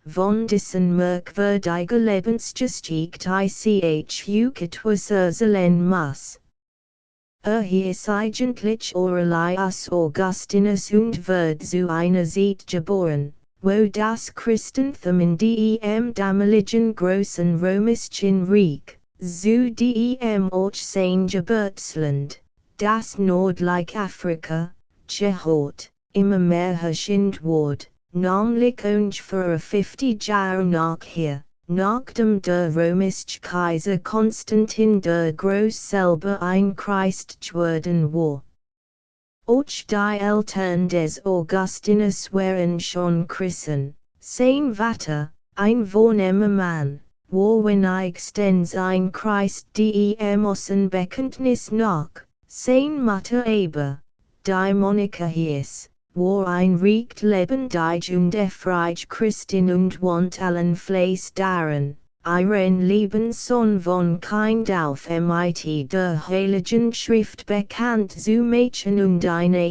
von dessen merkwürdiger Lebensgeschichte ich etwas erzählen muss. Hieß eigentlich Aurelius Augustinus und wird zu einer Zeit geboren, wo das Christentum in dem damaligen großen römischen Reich, zu dem auch sein Geburtsland, das nördliche Afrika, gehört, immer mehr herrschend wurde, nämlich ungefähr 50 Jahre nachher, nachdem der römische Kaiser Konstantin der Große selber ein Christ geworden war. Auch die Eltern des Augustinus waren schon Christen, sein Vater, ein vornehmer Mann, war wenigstens ein Christ dem Bekenntnis nach, sein Mutter aber, die Monika hieß, war ein recht lebendig und erfreut Christin und want allen Fleiß daran, ihren Lebenssohn von Kind auf mit der Heiligen Schrift bekannt zu machen und eine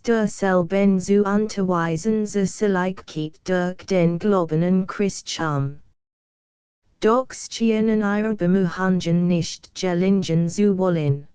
derselben zu unterweisen Sicherlichkeit durch den Glauben an Christum. Doch schienen ihre Bemühungen nicht gelingen zu wollen.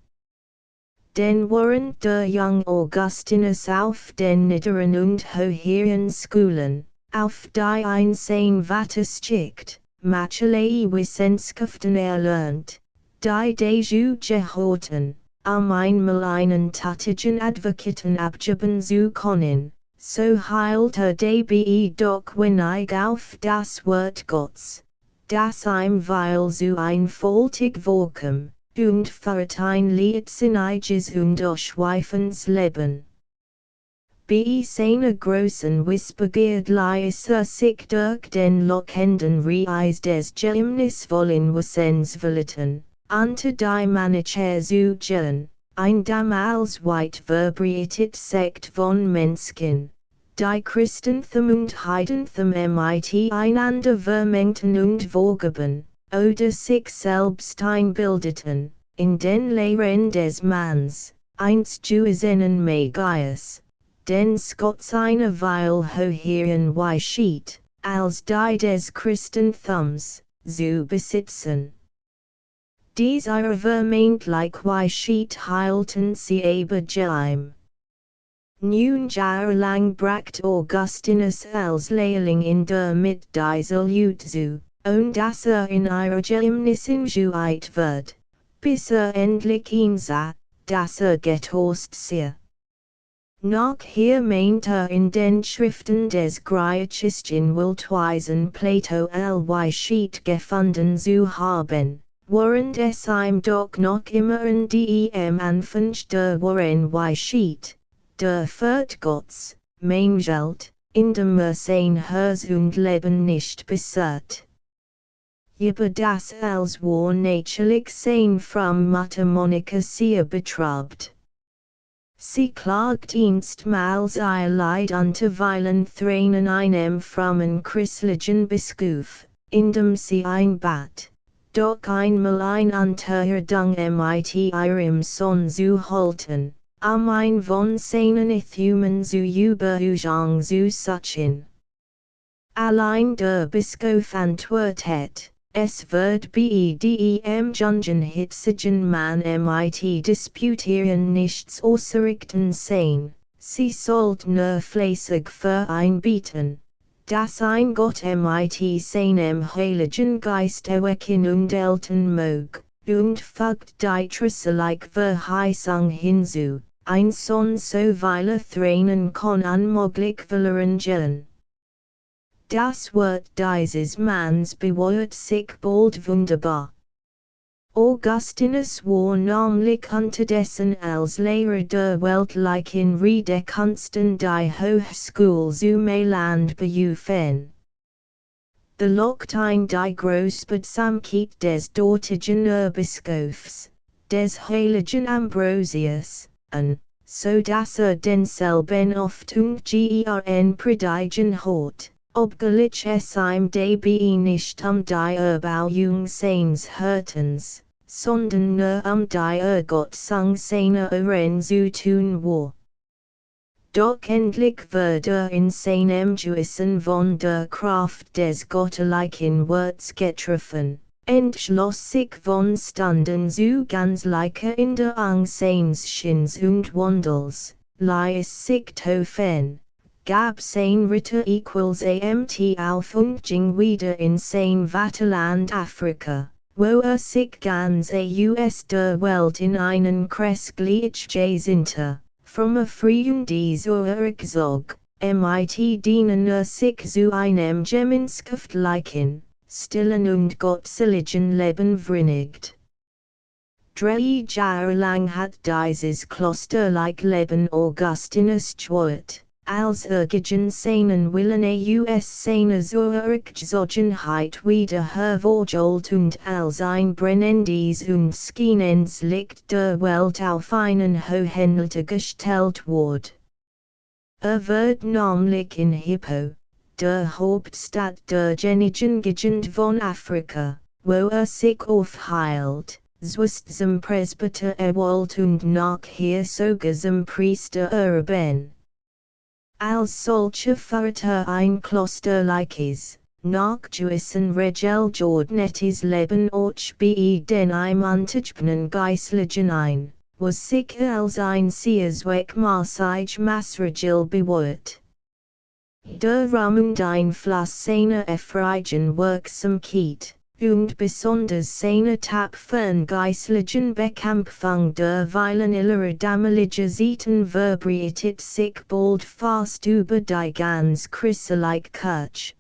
Denn während der junge Augustinus auf den niederen und höheren Schulen, auf die ein sein Vater schickt, mancherlei Wissenschaften erlernt, die dazu gehörten, einmal einen tätigen Advokaten abgeben zu können, so hielt dabei doch wenig auf das Wort Gottes, das ihm weil zu einfältig vorkam, und führt ein leidsinniges und ausschweifendes Leben. Bei seiner großen Wissbegierde ließ sich durch den lockenden Reis des Geheimnis wollen Wissens verleiten, unter die Mancher zu gehen, ein damals weit verbreitet Sekt von Menschen, die Christentum und Heidentum miteinander vermengten und vorgaben, oder sich selbst einbildeten, in den Lehren des Manns, einst zu erkennen Magias, den Gott seine Weil höheren Weisheit, als die des Christentums, zu besitzen. Dies ihre vermeintlich Weisheit hielten sie aber geheim. Nun jahrelang bracht Augustinus als Lehrling in der Mitte dieser Leute zu, und dass in ihrer Geheimnissen geübt wird, bis endlich einsah, dass getäuscht sei. Nachher meint in den Schriften des Griechischen Weltweisen Plato Weisheit gefunden zu haben, während es ihm doch noch immer in dem Anfang der wahren Weisheit, der Furt Gottes, mangelt, in dem sein Herz und Leben nicht besitzt. Aber das als war natürlich sein from Mutter Monika sehr betrübt. Sie klagt einstmals ihr Leid unterweilen Tränen einem frommen christlichen Bischof, indem sie einbat, doch einmal ein Unterherdung mit ihrem Sohn zu halten, ein von seinen Ithümen zu überhauchen zu suchen. Allein der Bischof antwortet, es wird bei dem Jungen hitzigen Mann mit disputieren nichts ausrichten sein, sie sollt nur fleißig vereinbeten, dass ein Gott mit seinem Heiligen Geist erwecken und elten mög, und fügt die tröstliche Verheißung hinzu, ein Sohn so viele Tränen kann unmöglich verloren gehen. Das Wort dieses Manns bewährt sich bald wunderbar. Augustinus war nämlich unterdessen als Lehrer der weltlichen Redekunsten die Hochschule zu Mailand berufen. Belocht die Großbeamtheit des dortigen Erzbischofs, des heiligen Ambrosius, an, so dass den selben oft und gern predigen hort, obgleich es ihm dabei nicht die Erbauung seines Hörtens, sondern nur die Gottsang seiner Ohren zu tun war. Doch endlich wurde in seinem Gewissen von der Kraft des gottlichen Worts getroffen, entschloss sich von Stunden zu ganz Leiche in der Angst seines Schins und Wandels, ließ sich taufen, gab sein Ritter amt auf und ging wieder in sein Vaterland Afrika, wo sich ganz aus der Welt in einen christlich Gesinnter, fromme Freunde zurückzog, mit denen sich zu einem gemeinschaftlichen, stillen und gottseligen Leben vereinigt. 3 Jahre lang hat dieses klosterlich Leben Augustinus geführt, als gegen seinen Willen aus seiner Zurückgezogenheit wieder hervorgeholt und als ein brennendes und schienendes Licht der Welt auf einen hohen Altar gestellt wurde. Wird nämlich in Hippo, der Hauptstadt der genigen Gegend von Afrika, wo sich aufhielt, zum Presbyter erwählt und nachher sogar zum Priester erhoben. Als solcher führte ein klosterliches, nachgewiesen regelgeordnetes Leben auch bei den ihm angegebenen Geistlichen ein, was sich als ein sehr zweckmäßig Maßregel bewährt. Der Raum und Einfluss seiner erfreulichen Wirksamkeit, und besonders seine tapferen geistlichen Bekämpfung derweilen ihrer damaligen Sitten verbreitet sich bald fast über die ganz christliche Kirche.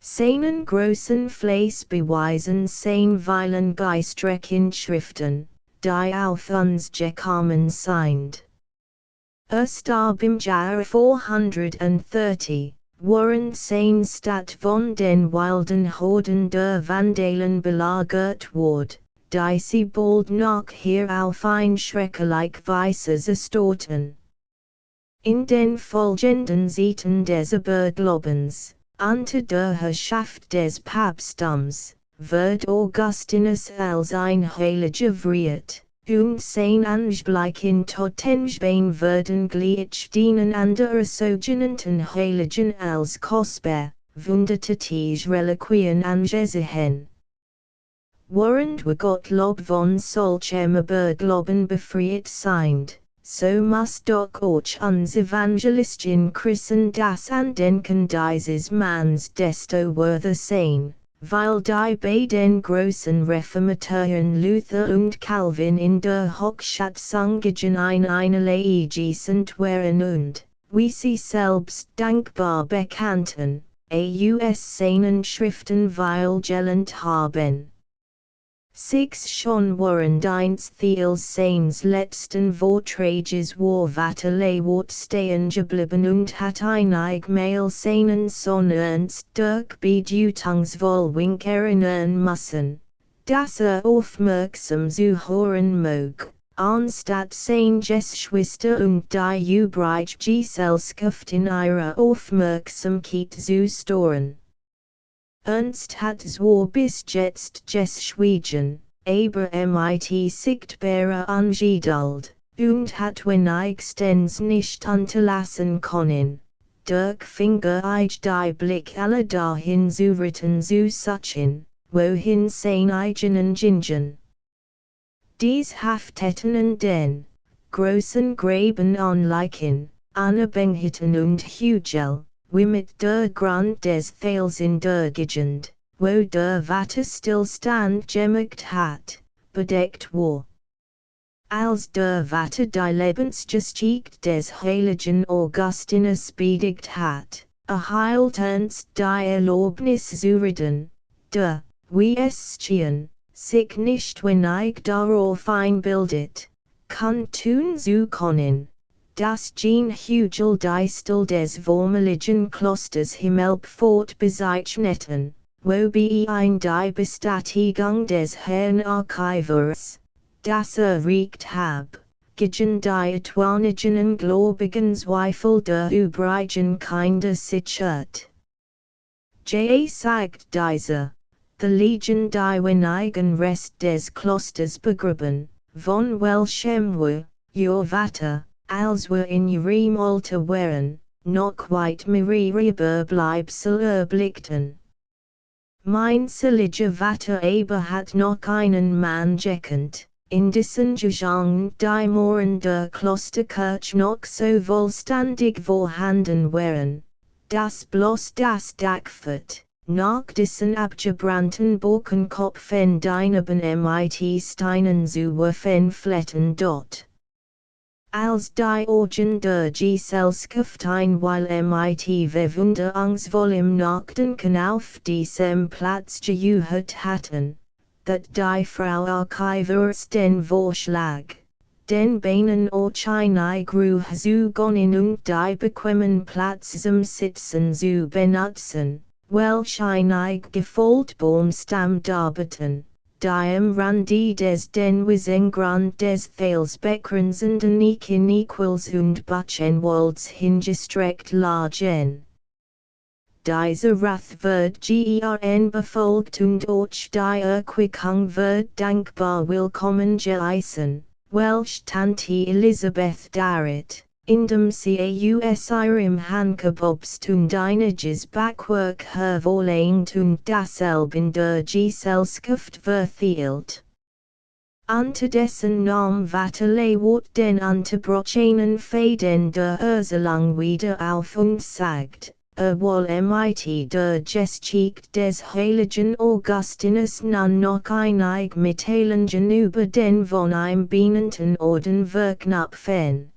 Seinen großen Fleiß beweisen seinweilen geistreichen Schriften, die auf uns gekommen sind. Starb im Jahre 430, während sein Stadt von den wilden Horden der Vandalen belagert wurde, die sie bald nachher auf ein schrecklich Weise zerstörten. In den folgenden Zeiten des Aberglaubens, unter der Herrschaft des Papsttums, wird Augustinus als ein Heiliger verehrt, und sein Angeblichen Totenbein werden gleich denen anderer sogenannten Heiligen als kostbar, wundertätige Reliquien angesehen. Während wir Gottlob von solchem Aberglauben befreit sind, so muss doch auch uns evangelistischen Christen das Andenken dieses Manns desto worthier sein, weil die beiden großen Reformatoren Luther und Calvin in der Hochschatzung gegen einerlei sind waren und, wie sie selbst dankbar bekannten, aus seinen Schriften weil gelernt haben. Six schon während eins Thiels seines letzten Vortrages war Vaterlewort stehen geblieben und hat einig Mail seinen Sohn Ernst durch Bedeutungsvollwink erinnern müssen, dass aufmerksam zuhören mag, anstatt sein Geschwister und die übrige Gesellschaft in ihrer Aufmerksamkeit zu stören. Ernst hat zwar bis jetzt geschwiegen, aber mit sichtbarer Ungeduld, und hat wenigstens nicht unterlassen können, durch fingerig die Blick alle dahin zu richten zu suchen, wohin sein eigenen gingen. Dies hafteten an den großen Gräben anleichen, Anabänghitten und Hügel, wie mit der Grund des Thales in der Gegend, wo der Wasserstillstand gemacht hat, bedeckt war. Als der Vater die Lebensgeschichte des heiligen Augustinus bedigt hat, erhielt Ernst die Erlaubnis zu reden, der, wie es schien, sich nicht wenig darauf einbildet, kann tun zu können, das Gene Hügel die Stil des vormaligen Klosters Himmelpforte bezeichneten, wobei ein die Bestattigung des Herrn Archivers, das erregt hab, Gigen die etwanigen Gläubigen Zweifel der übrigen Kinder sichert. Ja sagt dieser, the Legion die wenigen Rest des Klosters begraben, von welchem your Vater, als wir in ihrem Alter waren, noch weit mehrere Bleibsel erblickten. Mein seliger Vater aber hat noch einen Mann gekannt, in dessen Gegend die Mohren der Klosterkirche noch so vollständig vorhanden waren, dass bloß das Dachfort, nach dessen abgebrannten Borkenkopfen dieneben mit Steinen zu werfen fletten dort. Als die Orgen der Gesellschaft einweil mit Verwunderungsvollem Nachdenken auf diesem Platz gehört hatten, that die Frau Archivers den Vorschlag, den Beinen eine Gruhe zu gönnen und die bequemen Platz zum Sitzen zu benutzen, welch eine Gefoltbaum Stamm darbeten. Die am Rande des den Wiesengrund des Thales begrenzenden Equals und Buchenwalds hingestreckt lagen. Dieser Rath wird gern befolgt und durch die Erquickung wird dankbar willkommen geheißen, welch Tante Elisabeth darit, indem sie aus ihrem Handkebobst und einiges Backwerk hervorlehnt und dasselbe in der Gesellschaft verteilt. Unterdessen nahm Vaterlewort den unterbrochenen Faden der Erzählung wieder auf und sagt, wohl mit der Geschichte des heiligen Augustinus nun noch einig Mitteilungen über den von ihm benannten Orden verknüpfen.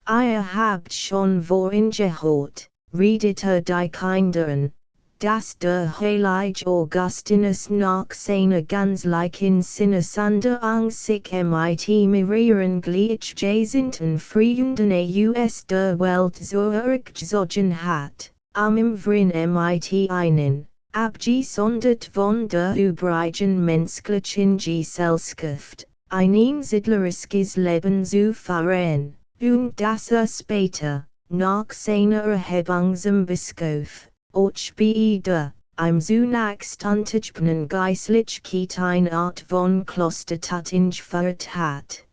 Ihr habt schon vorhin gehört, redet die Kindern, dass der heilige Augustinus nach seiner ganzlichen Sinnesänderung sich mit mehreren gleichgesinnten Freunden aus der Welt zurückgezogen hat, im Wrin mit einen, abgesondert von der übrigen menschlichen Gesellschaft, ein einsiedlerisches Leben zu führen. Und dass später, nach seiner Erhebung zum Bischof, auch beide, im zunächst untergebenen Geistlichkeit eine Art von Klostertat geführt hat.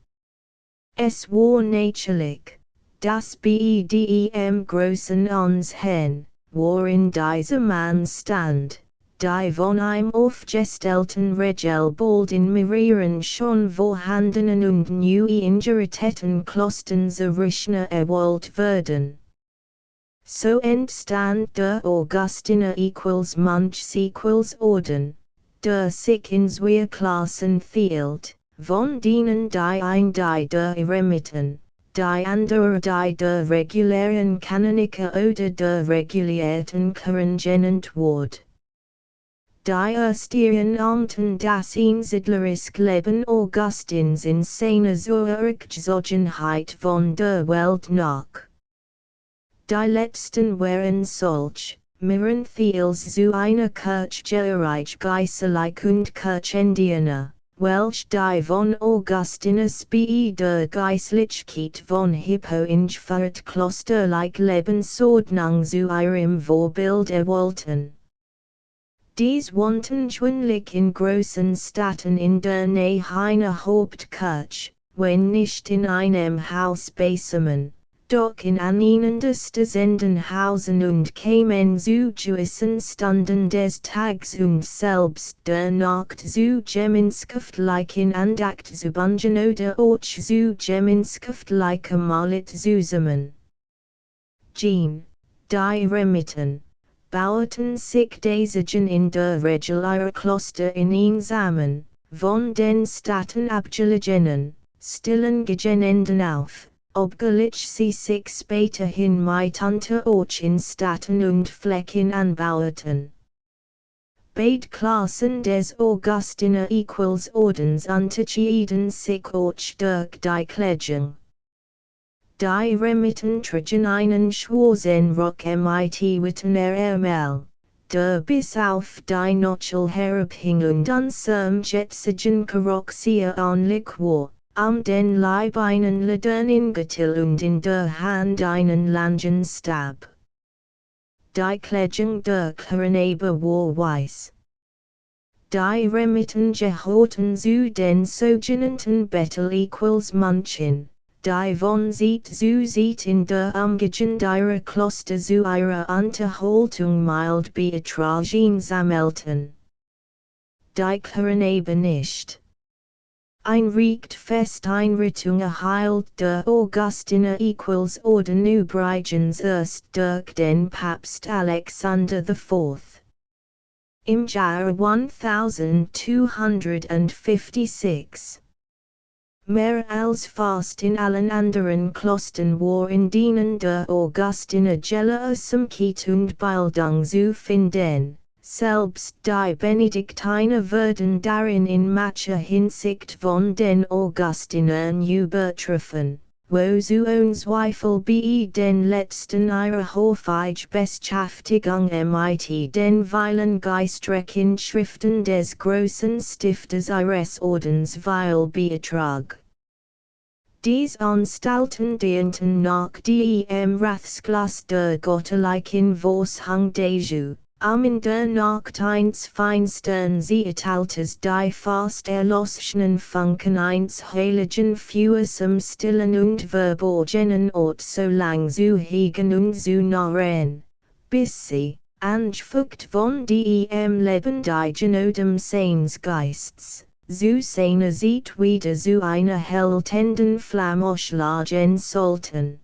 Es war natürlich, dass beide im Großen Ansehen, worin dieser Mann stand, die von ihm aufgestellten Regel bald in mehreren schon vorhandenen und neu eingerichteten Klostern zerrichten wollt werden. So entstand der Augustiner manch Orden, der sich in zwei Klassen teilt, von denen die ein die der Eremiten, die andere die der regulären Kanoniker oder der regulierten Kirchen genannt wird. Die ersteren ahmten das einsiedlerisch Leben Augustins in seiner Zurückgezogenheit von der Welt nach. Die letzten waren solch, mirren Thiels zu einer Kirchgereich geistlich und Kirchendiener, welch die von Augustinus bei der Geistlichkeit von Hippo ingeführt klosterlich Lebensordnung zu ihrem Vorbild wollten. Dies wanten gewöhnlich in großen Städten in der Nähe einer Hauptkirche, wenn nicht in einem Haus beisammen, doch in aneinanderstehenden Hausen und kämen zu gewissen Stunden des Tags und selbst der Nacht zu gemeinschaftlichen Andacht zu bungen oder auch zu gemeinschaftlicher Mahlzeit zusammen. Die Remiten bauten sich deswegen in der Regel ihre Kloster in einsamen, von den Städten abgelegenen, stillen Gegenden auf, obgleich sie sich späterhin mit unterortschen Städten und Flecken anbauten. Beide Klassen des Augustiner Ordens unterschieden sich auch durch die Kleidung. Die Remiten trugen einen schwarzen Rock mit witten Ärmel, der bis auf die Knöchel herabhing und an zum jetzigen Charakter ähnlich war, Den Leibeinen Ledern Getil und in der Hand einen Langen Stab. Die Kledung der Karaneber war weiß. Die Remitten gehoten zu den sogenannten Bettel equals Munchin. Die von sieht in der Umgegend ihrer Kloster zu ihrer Unterhaltung mild Betragen sammelten. Die Karaneber nicht. Einricht fest Einrichtung erhielt der Augustiner equals Orden übrigens erst durch den Papst Alexander IV. Im Jahre 1256. Mehr als fast in allen anderen Klostern war in denen der Augustiner Gelehrsamkeit und Bildung zu finden. Selbst die Benediktiner würden darin in mancher Hinsicht von den Augustinern übertreffen, wo zu unzweifelhaft den letzten ihrer Hofeige Beschäftigung mit den vielen geistreichen Schriften des großen Stifters ihres Ordens viel beitrug. Dies Anstalten dienten nach dem Rathsglas der Göttlichen Vorsehung Jesu. In der Nacht eines feinsten Zeitalters die fast erloschenen Funken eines heiligen Feuers im stillen und verborgenen Ort so lang zu hegen und zu nahren, bis sie, angefuckt von dem lebendigen Odem seines Geists, zu seiner Zeit wieder zu einer helltenden Flamme ausschlagen sollten.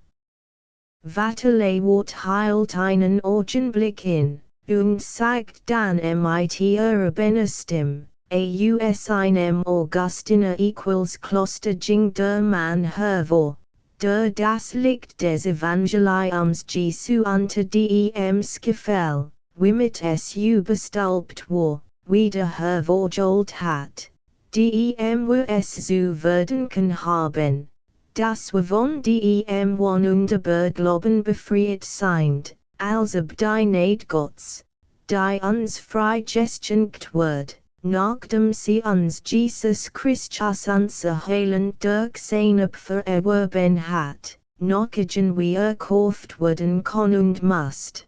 Vatterley Wort heilt einen Augenblick in. Und sagt dann mit urbaner Stimme, aus einem Augustiner equals Kloster ging der Mann hervor, der das Licht des Evangeliums Jesu unter dem Gefäll, womit es überstülpt war, wieder hervorgeholt hat, dem wir es zu würdigen haben, das wir von dem wunderbar Glauben befreit sind. Als ob die Neid Gottes, die uns freigeschenkt wird, nachdem sie uns Jesus Christus unser Heiland durch sein Opfer erworben hat, noch irgendwie erkauft werden kann und muss.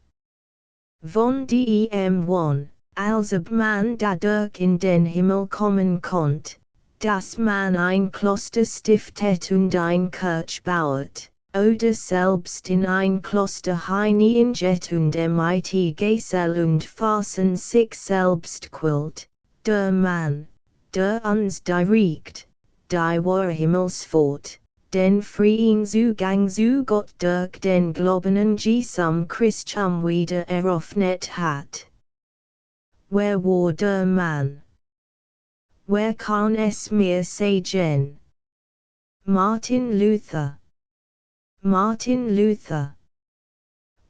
Von dem One, als ob man dadurch in den Himmel kommen konnt, dass man ein Kloster stiftet und ein Kirch baut. Oder selbst in ein Kloster hineingeht und mit Gesell und fassen sich selbst quält, der Mann, der uns direkt, die wahre Himmelsfahrt, den freien Zugang zu Gott durch den Glauben an Jesum Christum wieder eröffnet hat. Wer war der Mann? Wer kann es mir sagen? Martin Luther. Martin Luther.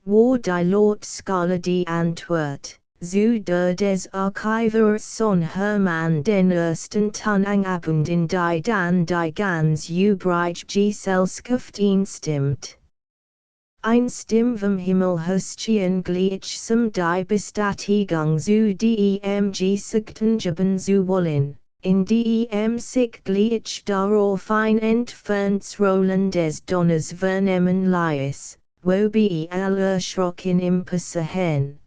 War die Lotskala die Antwort, zu der des Archivers son Hermann den ersten Tanningabend in die dann die ganz übrige Gesellschaft einstimmt. Einstim vom Himmel höchstchen gleichsam die Bestätigung zu dem Gesagten geben zu wollen. In dem sich gleich darauf ein entferntes Rollen des Donners vernehmen ließ, wobei alle erschrocken im Passe hin.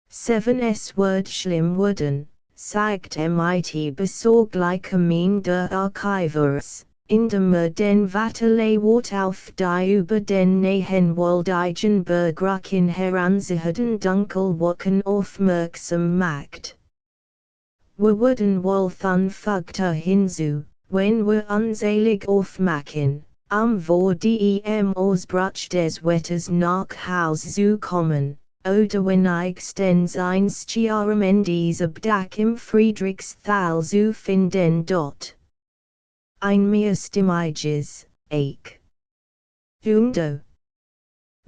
7 Es wird schlimm werden, sagt mit besorglicher Mien der Archivers, indem den Vatterley Wort auf die über den Nehenwoldigen Bergrücken heranziehenden Dunkelwolken aufmerksam macht. Wir würden wohl fügte hinzu, wenn wir unselig aufmachen, vor dem Ausbruch des Wetters nach Haus zu kommen, oder wenn stens einst Jahren dies Abdach im Friedrichsthal zu finden dort. Ein mehr Stimmiges, ich. Hundo.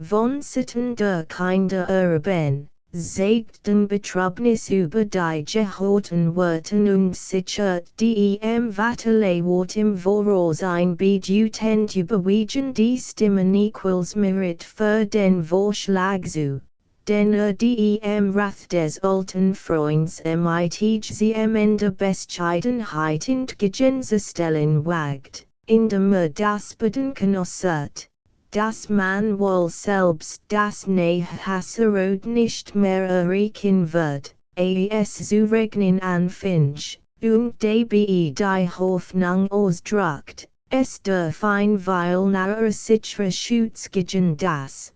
Von Sitten der Kinder erben. Zeigten Betrubnis über die gehoten Worten und sichert dem Vatterley Wort im Voraus ein Bedeutung überwiegen die Stimmen equals Merit für den Vorschlag zu, den dem Rath des alten Freunds mit zm Ende Bescheidenheit entgegenstellen wagt, indem das Bedenken äußert, dass man wohl selbst das Nähhasserot nicht mehr erreichen wird, es zu regnen anfängt, und dabei die Hoffnung ausdrückt, es darf ein weil nahe sicherer Schutz gegen das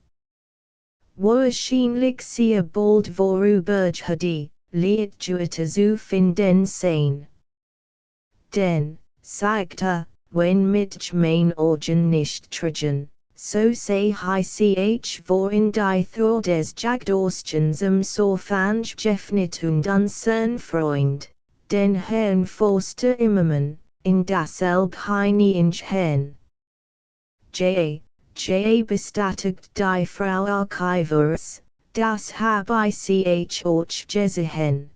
wahrscheinlich sehr bald vorübergehende Literatur zu finden sein. Denn, sagt wenn mit mein Augen nicht tragen, so sei ich worin die Thor des Jagdostchens so fange geöffnet und unsern Freund, den Herrn Forster Immermann, in dasselb hineinchen. J. bestätigt die Frau Archivers, das habe ich auch gesehen.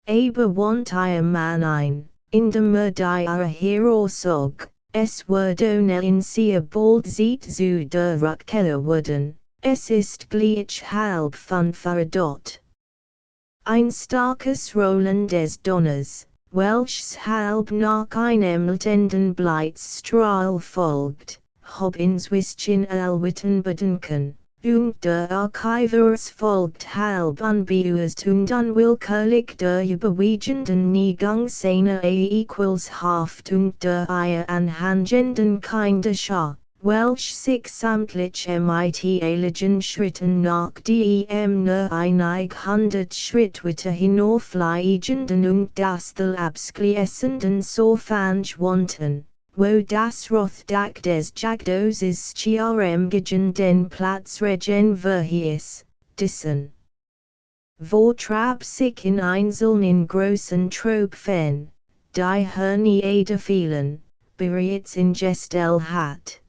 Aber want ihr Mann ein, indem die Hero sog, es würde in sehr bald Zeit zu der Rückkehr werden, es ist gleich halb verdott. Ein starkes Rollen des Donners, welches halb nach einem leitenden Blitzstrahl folgt, hob inzwischen Elwitten bedenken, und der Archivers folgt halb unbeurst und unwillkürlich der überwiegenden Neigung seiner equals und der ihr anhangenden Kinderschar, welch sich samtlich mit eiligen Schritten nach dem einig 100 Schritt weiter hinaufliegenden und das Ziel abschließenden so fange wanten, wo das Rothdach des Jagdos ist gegen den Platz regen verhies, dissen. Wo trab sich in einzelnen großen Tropfen, die Herniede fielen, bereits in Gestel hat.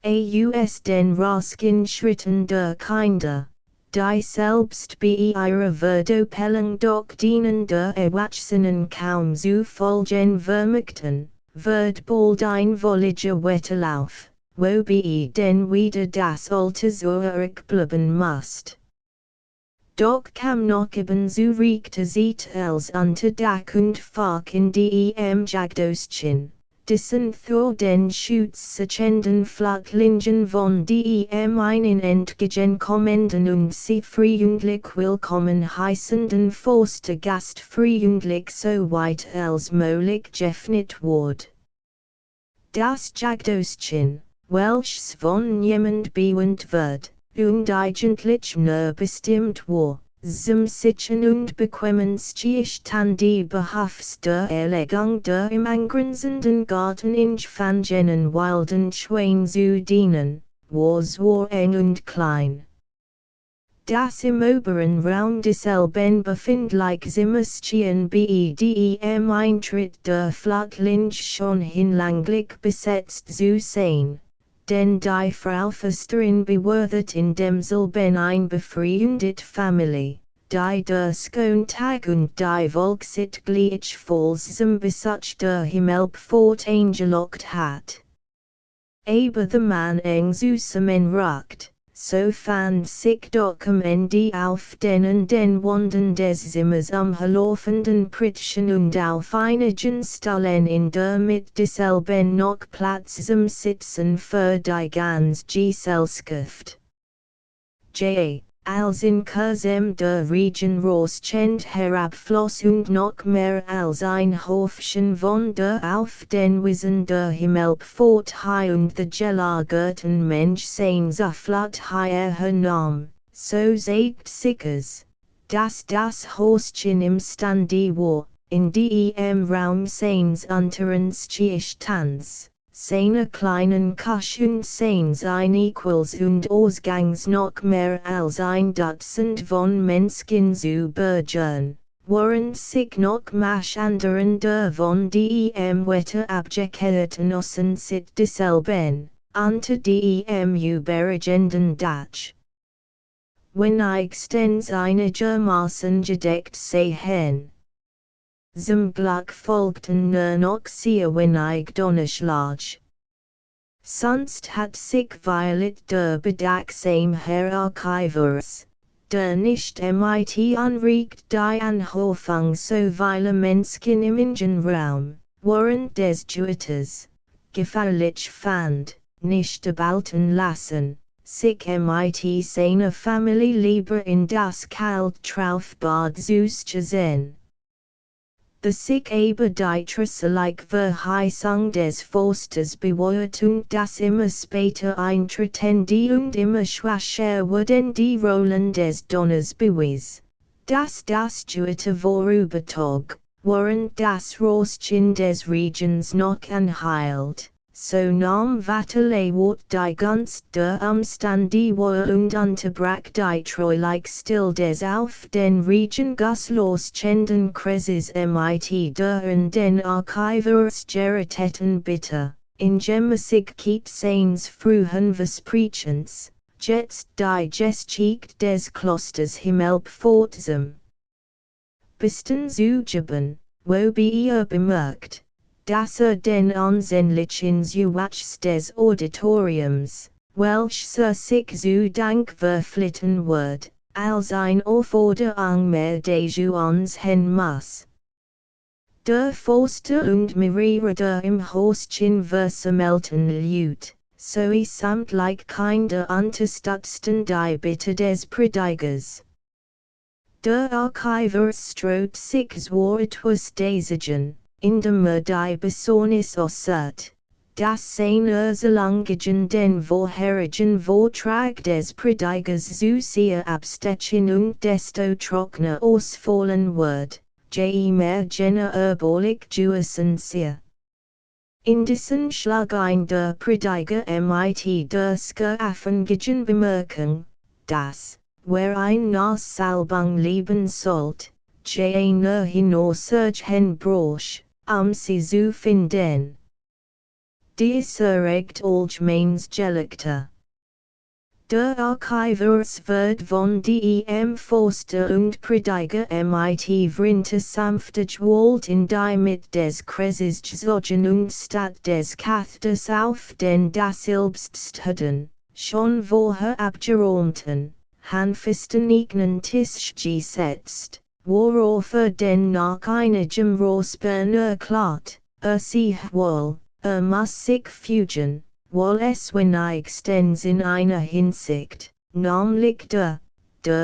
Aus den rasken Schritten der Kinder, die selbst bei ihrer Verdopelung doch dienen der Erwachsenen kaum zu folgen vermöchten, wird bald ein wolliger Wetterlauf, wobei denn wieder das alte zurückbleiben muss. Doch kam noch eben so rechte Zeit als unter Dach und Fach in dem Jagdostchen, dessen Thor den Schutz sechenden Flachlinjen von dem einen entgegenkommenden und sie freundlich willkommen heißenden Forster Gast freundlich so weit als möglich geöffnet ward. Das Jagdostchen, welches von jemand bewohnt wird, und eigentlich nur bestimmt war, zum Sitzen und bequemen Zustand die behafste Erlegung der im angrenzenden Garten in fangenen wilden Schwein zu dienen, war so eng und klein. Das im oberen Raum desselben befindlich Zimmerchen bei dem Eintritt der Flachlinge schon hinlänglich besetzt zu sein. Denn die Frau Försterin bewirtet in demselben ein befreundet Familie, die der Skontag und die Volksit gleichfalls zum Besuch der Himmelpforte eingelockt hat. Aber der Mann eng zusammenrückt, so fand sich doch am Ende auf den Wänden des Zimmers umherlaufenden Pritschen und auf einigen Stellen in der mit desselben noch Platz zum Sitzen für die ganze Gesellschaft. Als in Kurzem der Regenroßchend herabfloss und noch mehr als ein Hofchen von der auf den Wiesen der Himmelpforte und der gelagerten Mensch sein sofort hernahm, so zeigt sich es, dass das Hostchen imstande war, in dem Raum seines unteren Zustands, seine kleinen Küche und seines Equals und Ausgangs noch mehr als ein Dutzend von Menschen zu bergen, während sich noch manch anderen der von dem Wetter abgekehrten Ossen sit desselben, unter dem überregenden Dach. Wenn ich stens einigermaßen gedeckt sehen. Zum Glück folgten nur noch sehr wenig Donnerschlag. Sonst hat sich violet der bedachsam Herr Archivers, der nicht mit anregt die Anhofung so viele Menschen im Raum, während des Juiters, gefährlich fand, nicht behalten lassen, sich mit seiner Familie lieber in das kalt Traufbad zu sehen. The sich aber die trüsselig Verheißung des Forsters bewährt und das immer später eintreten und immer schwächer wurden die Rollen des Donners bewies, dass das Juite vorübertog, während das Rostchen des Regens noch anhielt. So nahm Vatterlewort die Gunst der Umstände und unterbrach die treulich still des auf den Regen losgehenden Kreises mit der in den Archivers Geritäten bitte, indem sich Keat seines frühen Versprechens, jetzt die Geschichte des Klosters Himmelpforte Bisten zugeben, wobei bemerkt, dass den ansehnlichen Zuwachs des Auditoriums, welcher sich zu Dank verflitten wird, als ein Aufforderung mehr uns hin muss. Der Forster und mehrere im Hostchen versammelten Leute, so samtlich Kinder unterstützten die Bitte des Predigers. Der Archiver strot sich so etwas dagegen, indem die Besorgnis äußert, dass seine Erlangen den vorherigen Vortrag des Predigers zu sehr abstechen und desto trockener ausfallen wird, je mehr jener erbaulich juissen sehr. Indessen schlug ein der Prediger mit der scheraffigen Bemerkung, dass, wer ein nas Salbung lieben sollt, je nur hinaussurgen brosch, sie zu finden. Dies erregt allgemeins Gelächter. Der Archivers wird von dem Forster und Prediger mit Vrinte sanftig Wald in die mit des Kreises gesogen und statt des Kathers auf den dasselbst schon vorher abgeräumten, handfesten Ignen Tisch gesetzt, worauf den nach einigem Räuspern erklärt, sich wohl, muss sich fügen, weil es wenigstens in einer Hinsicht, namentlich der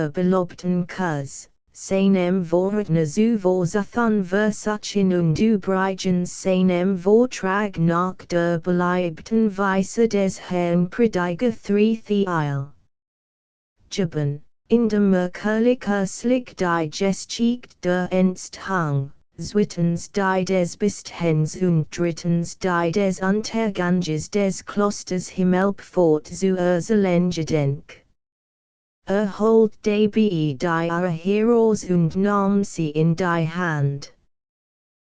belobten Kuss, seinem Vorredner zu Vorsathan versachen und übrigens seinem Vortrag nach der beliebten Weise des Herrn Prediger Thiel. Geben, in dem Merkurlich die Geschichte der Entstehung, zweitens die des Bistens und drittens die des Unterganges des Klosters Himmelpforte zu erzählen gedenk. Holt dabei die Heroes und nahm sie in die Hand.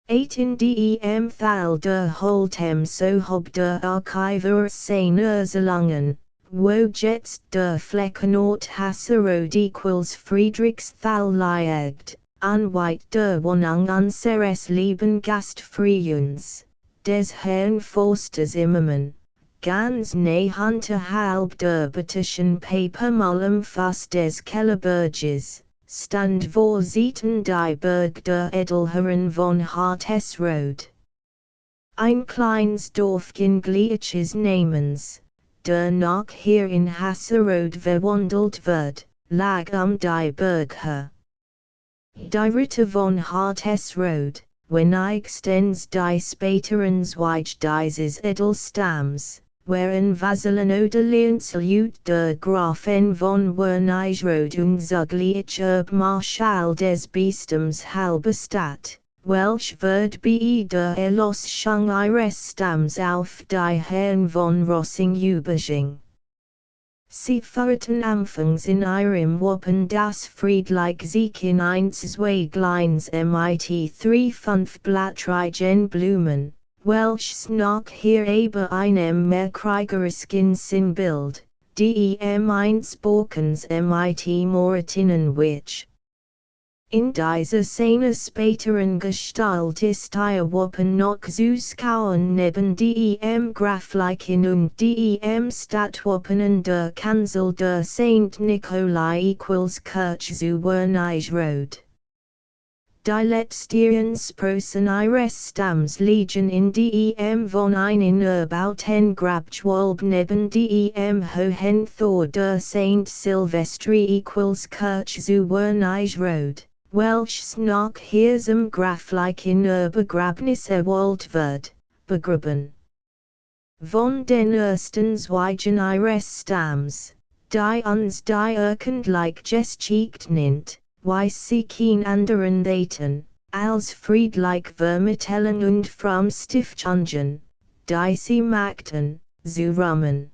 In dem Fall der Holtem so hob der Archiver seine Erlangen, wo jetzt der Fleckenort Hasserod equals Friedrichs Thal liegt, anweit der Wohnung unseres lieben Gastfriedens, des Herrn Forsters Immermann, ganz nahe unterhalb der Petition Paper Malm fast des Kellerberges, stand vorsiten die Burg der Edelherren von Hartesrode. Ein kleines Dorfchen gleiches Namens, der noch hier in Hasserode verwandelt wird, lag die Burg her. Die Ritter von Hartesrode, wenigstens die späteren Zweig dieses Edelstamms, waren Vasallen oder Lehnsalut der Grafen von Wernigerode und zugleich Erbmarschall des Bistums Halberstadt, welch wird bei der Erlöschung ihres Stamms auf die Herren von Rossing überging. Sie führten anfangs in ihrem Wappen das friedlich sich in Zweigleins mit 3-5 blattrigen Blumen, welches noch hier aber einem mehr kriegerischen Sinnbild, dem eins Borkens mit Moratinnen wich. In dieser Szene späteren Gestalt ist Wappen noch Zuschauern neben dem Grafleichen und dem Stadtwappen an der Kanzel der St. Nikolai equals Kirche zu Wernigerode. Die letzteren Sprossen ihres Stamms liegen in dem von einen erbauten Grabgewölbe neben dem hohen Tor der St. Silvestri equals Kirche zu Wernigerode, welches nach diesem graflichen Begräbnis erwählt wird, begraben. Von den ersten Zweigen ihres Stamms, die uns die öffentlich geschicht nennt, weiß sie kein anderen Daten, als friedlich vermitteln und from Stiftungen, die sie machten, zu rammen.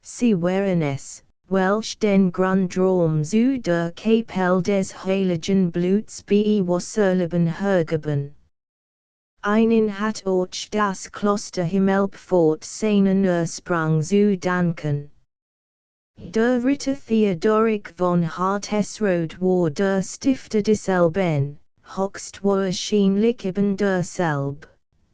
Sie waren es, welch den Grundraum zu der Kapelle des Heiligen Bluts bewasserleben hergeben. Einen hat euch das Kloster Himmelpforte seinen Ursprung zu danken. Der Ritter Theodoric von Hartesrode war der Stifter desselben, höchstwahrscheinlich eben derselbe,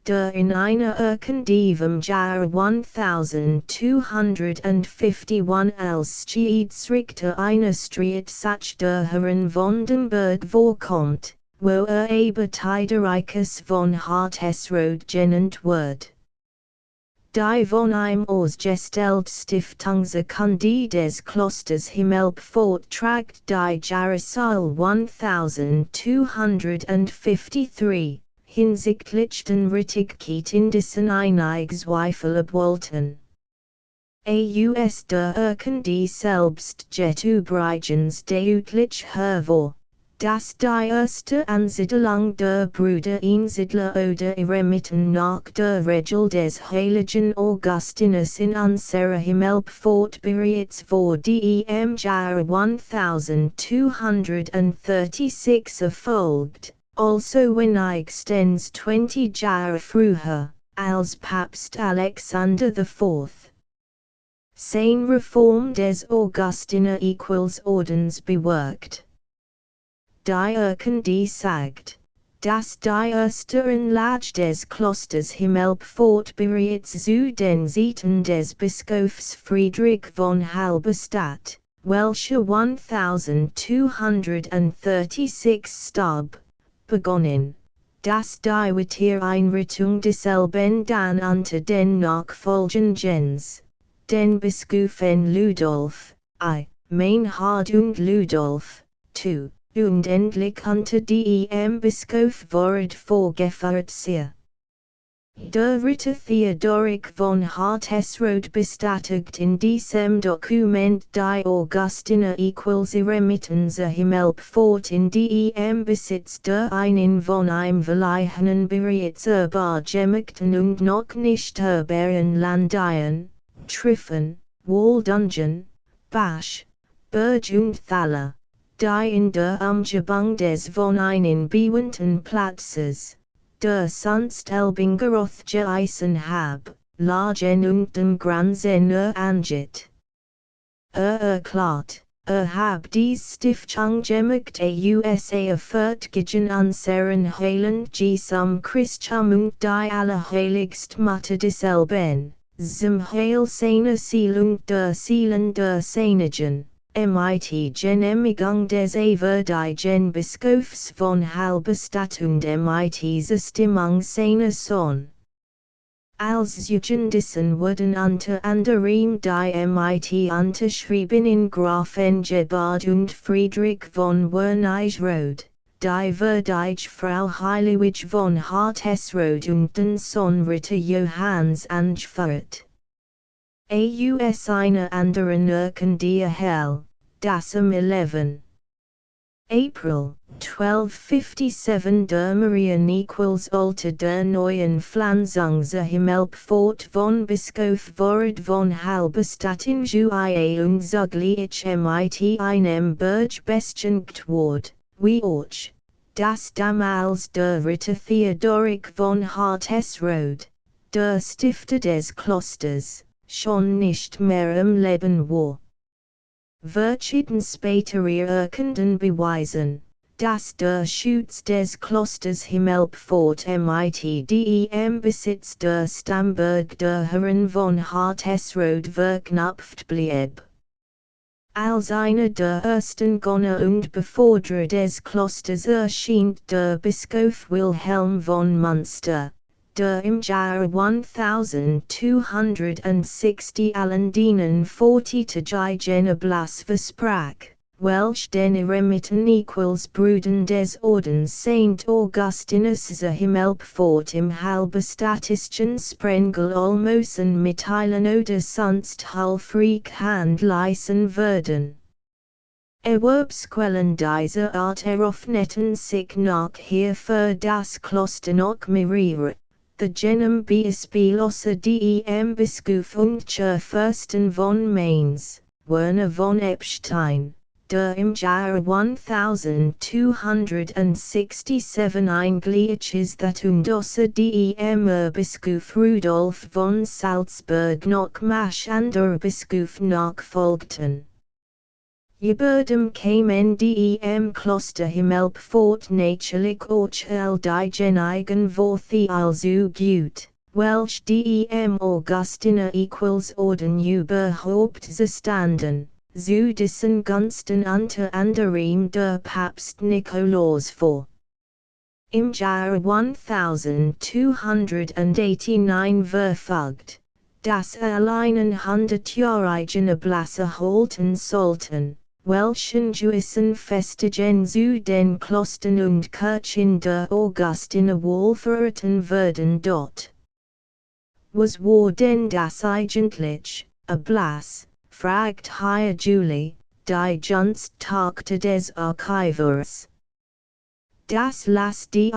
der in einer Urkunde vom Jahr 1251 als Schiedsrichter einer Streitsache der Herren von den Burg vorkommt, wo eben Theodoricus von Hartesrode genannt wird. Die von ihm ausgestellte Stiftungsurkunde des Klosters Himmelpforte trägt die Jahreszahl 1253, hinsichtlich den Richtigkeit dessen einige Zweifel obwalten. Aus der Urkunde selbst geht übrigens deutlich hervor, dass die erste Ansiedelung der Brüder Einsiedler oder Eremiten nach der Regel des Heiligen Augustinus in unserer Himmelpforte bereits vor dem Jahr 1236 erfolgt, also wenigstens 20 Jahre früher, als Papst Alexander IV. Seine Reform des Augustiner equals Ordens bewirkt. Die Urkunde sagt, dass die erste Anlage des Klosters Himmelpforte bereits zu den Zeiten des Bischofs Friedrich von Halberstadt, welcher 1236 starb, begonnen, dass die Wiedereinrichtung desselben dann unter den Nachfolgenden, den Bischöfen Ludolf I, Meinhard und Ludolf II, und endlich unter dem Bischof Ward fortgeführt sie. Der Ritter Theodoric von Hartesrode bestätigt in diesem Dokument die Augustiner equals Eremitenser Himmelpforte in dem Besitz der einen von ihm verliehenen bereits übergemachten und noch nicht erbaren Landeien, Triffen, Waldungen, Basch, Berg und Thaler, die in der Umgebung des von einen bewohnten Platzes, der sonst Elbingerothge Eisen hab, lagen und den Granzen angeht. Erklärt, hab dies Stiftung gemacht USA erfurt gegen unseren Heiland Jesum Christum und die allerheiligst Mutter desselben, zum Heil seiner Seele und der Seelen der Seinigen. Mit Genehmigung des Everdigen Bischofs von Halberstadt und mit Stimmung seiner Sohn. Als Jugendlichen wurden unter anderem die mit unterschriebenen Grafen Gebhard und Friedrich von Wernigerode, die würdige Frau Heiligwig von Hartesrode und den Sohn Ritter Johanns angeführt. Aus einer anderen Urkunde erhält, das am 11. April 1257 der Marian equals Alter der neuen Pflanzungs Himmelpforte von Bischof Ward von Halberstadt in Juiä und zugleich mit einem Burg beschenkt ward, wie auch, dass damals der Ritter Theodoric von Hartesrode, der Stifter des Klosters, schon nicht mehr am Leben war. Verschieden spätere Urkunden beweisen, Das der Schutz des Klosters Himmelpforte mit dem Besitz der Stamburg der Herren von Hartesrode verknüpft blieb. Als einer der ersten Gönner und Beförderer des Klosters erschien der Bischof Wilhelm von Münster, der im Jahre 1260 allen Dienern 40 Tage Blas versprach, welch den Eremiten equals Brüdern des Ordens St. Augustinus zur Himmelpforte im halbstatistischen Sprengel almosen mitteilen oder sonst hilfreich handleisen würden. Erwerbsquellen dieser Art eröffneten sich nachher für das Kloster noch mehrere. The Genem Beispielose dem Bischof und Fürsten von Mainz, Werner von Epstein, der im Jahre 1267 eingliedches that und außer dem Bischof Rudolf von Salzburg noch Masch an der Bischof nachfolgten. Geberdem kämen dem Kloster Himmelpforte natürlich auch all die Eigenworte also gut, welch dem Augustiner equals Orden überhaupt zustanden, zu dessen Gunsten unter anderem der Papst Nikolaus vor. Im Jahre 1289 verfügt, dass allein 100-jährige Blas erhalten sollten, welchen Jewissen Festigen zu den Klostern und Kirchen der Augustiner wohlverrichten würden dort. Was war denn das eigentlich, Blas, fragt Herr Juli, die Junsttagte des Archivers. Das las die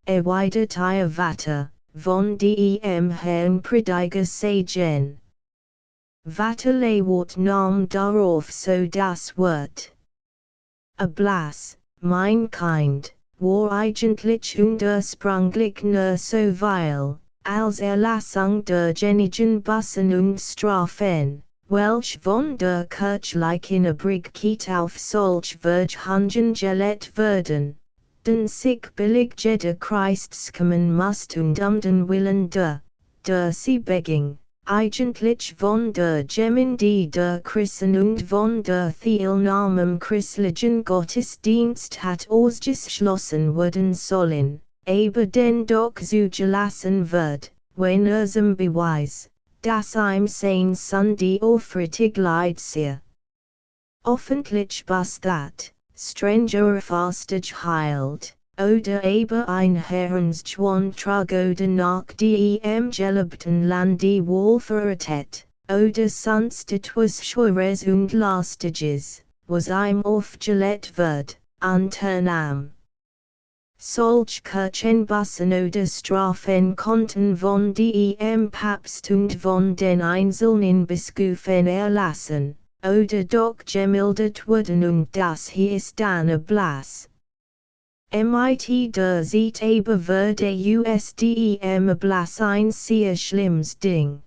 erwidert ihr weiter, von dem Herrn Prediger sagen. Vaterlewort nahm darauf so das Wort. Blas, mein Kind, war eigentlich ursprünglich nur so weil, als Erlassung der genigen Bussen und Strafen, welch von der kirchlichen Obrigkeit auf solch Verhandlungen gelegt würden, den sich billig jeder Christs kommen musst und den Willen der sie beging. Eigentlich von der Gemeinde der Christen und von der Teilnahme am christlichen Gottesdienst hat ausgeschlossen werden sollen, aber den doch zugelassen wird, wenn zum Beweis, dass sein Sunday aufrichtig leid sei. Öffentlich was that, stranger fastig heilt, oder aber ein Herrensschwan trug oder nach dem gelobten Lande wohlverritet, oder sonst etwas Schweres und Lastiges, was ihm aufgelegt wird, unternahm. Solch Kirchenbussen oder Strafen konnten von dem Papst und von den einzelnen Bischöfen erlassen, oder doch gemildert wurden und das hieß dann Blas. Mit der Zeit aber wurde Blas ein sehr schlimmes Ding.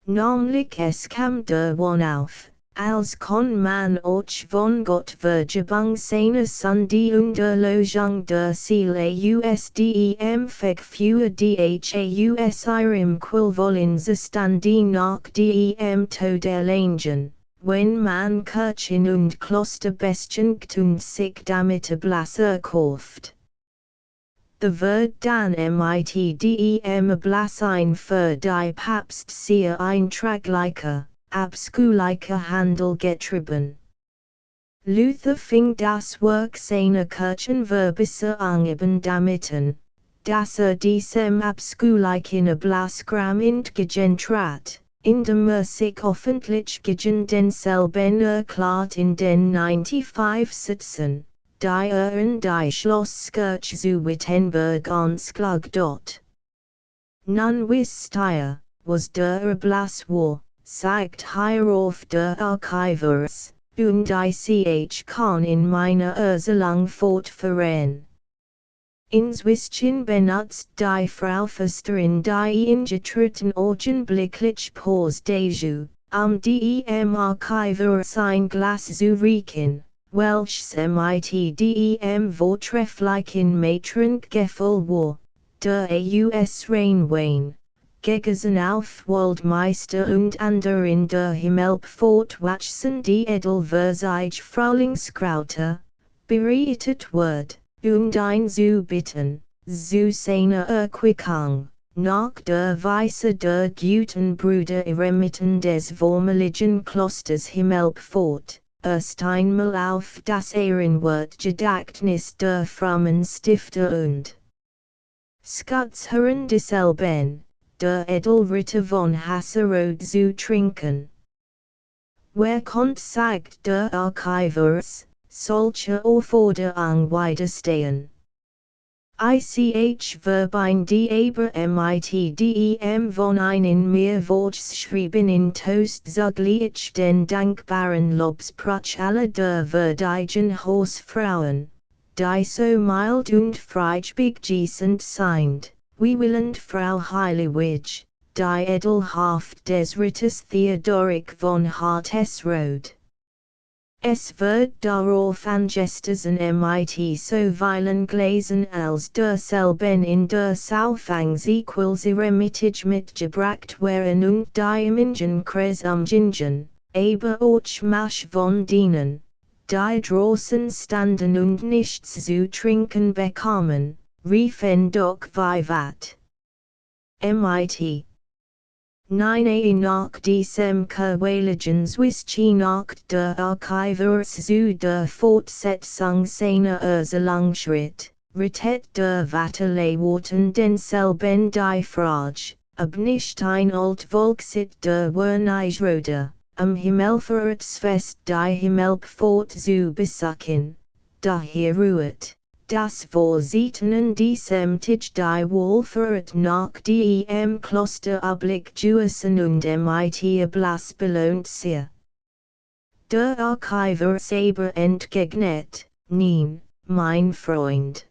Nämlich es kam davon auf, als kon man auch von Gott Vergebung seiner Sünde und Erlösung der Seele für DHAUS ihrem Quellwollen zustande nach dem Tod erlängen. Wenn man Kirchen und Kloster beschenkt und sich damit Blas erkauft. The wird dann mit dem Blas ein für die Papst sehr eintraglicher, abschulicher Handel getrieben. Luther fing das Werk seiner Kirchenverbisse angeben damit, dass diesem abschulichen Blasgram entgegentrat. Indem sich öffentlich gegen denselben erklärt in den 95 Sitzen, die in die Schlosskirche zu Wittenberg anschlug dort. Nun wisst ihr, was der Blas war, sagt hierauf der Archivers, und ich kann in meiner Erzählung fortfahren. Inzwischen benutzt die Frau Försterin die ingetreten augenblicklich Pause Deju, dem Archiver sein Glas zu riechen, Welsh mitdem voortreffelijk in matronk geval war, der Aus Reinwein, Gegesen auf Waldmeister und ander in der Himmelpforte wachsen die Edelversige Frühlingskraute, bereitet word, ein zu bitten, zu seiner Erquickung, nach der Weise der guten Brüder Eremiten des Vormaligen Klosters Himmelpforte. Erst einmal auf das Ehrenwort Gedächtnis der frommen Stifter und Schutzherren desselben, der Edelritter von Hasserode zu trinken. Wer kommt sagt der Archivers, solche Aufforderung widerstehen. Ich verbinde die mitdem von in mir fortgeschrieben in Toast zugleich den dankbaren Lobsprach aller der würdigen Hausfrauen, die so mild und freigießend sind, wie willend Frau Heiligwig, die Edelhaft des Ritters Theodoric von Hartesrode. Es wird darauf angestesen mit so vielen Gläsern als derselben in der Saufangs equals eremitig mitgebracht wären und die Imingen Kresumgingen, aber auch Masch von denen, die draußen standen und nichts zu trinken bekamen, riefen doch vivat. Mit. Nein nach diesem Quäligens Whisky nach der Archivers zu der Fortsetzung seiner Erselangschritt, rettet der Vaterleworten denselben die Frage, ob nicht ein Altvolksit der Wernigerode, Himmelfahrtsfest die Himmelpforte zu besuchen, daher ruht. Das Vorsiten in diesem Tich die Wohlfahrt nach dem Kloster obliegt und mit Blas belohnt sie. Der Archiver aber entgegnet, nein, mein Freund.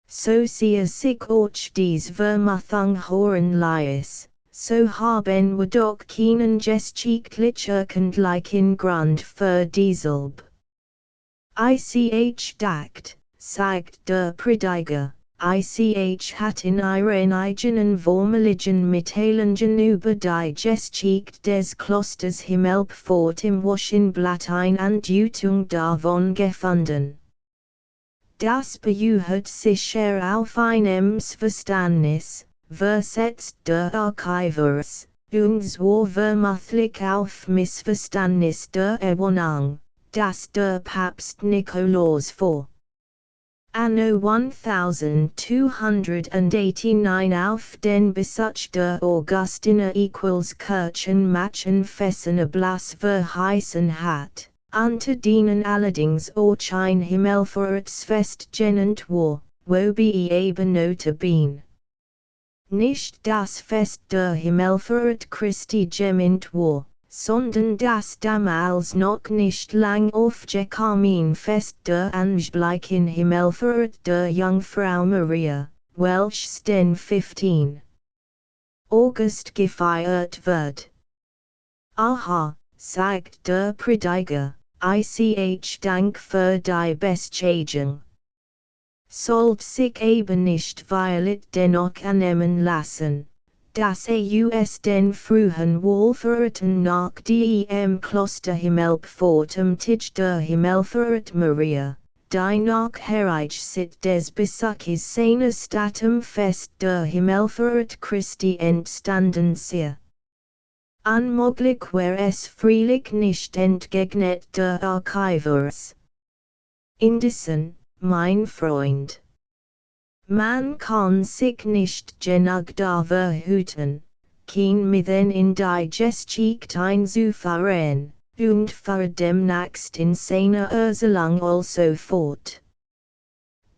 So sie sich auch dies Vermachung hören ließ, so haben wir doch keinen geschichtlichen Grund für dieselb. Ich dacht, sagt der Prediger, ich hat in ihren eigenen Vormaligen Mitteilungen über die Geschichte des Klosters Himmelpforte im Wochenblatt eine Andutung davon gefunden. Das beruht sicher auf einem Verständnis, versetzt der Archivers, und zwar vermutlich auf Missverständnis der Erwarnung, das der Papst Nikolaus vor Anno 1289 auf den Besuch der Augustiner equals Kirchenmachen Fessen Blas verheißen hat, unter denen allerdings auch ein Himmelfahrtsfest genannt war, wobei eben notabene nicht das Fest der Himmelfahrt Christi gemeint war, sondern das damals noch nicht lang aufgekommene Fest der angeblichen Himmelfahrt der Jungfrau Maria, welches den 15. August gefeiert wird. Aha, sagt der Prediger, ich dank für die Bestätigung. Sollt sich eben nicht violet dennoch annehmen lassen, dass aus den frühen Wohlfahrten nach dem Kloster Himmelpforte Tich der Himmelfahrt Maria, die nach Herrlichkeit des Besuches seiner Stadt Fest der Himmelfahrt Christi entstanden sei. Unmöglich wär es freilich nicht entgegnet der Archivers. Indessen, mein Freund. Man kann sich nicht genug davor hüten, kein Mithen in die Geschichte einzufahren, und für demnächst in seiner Erselung also fort.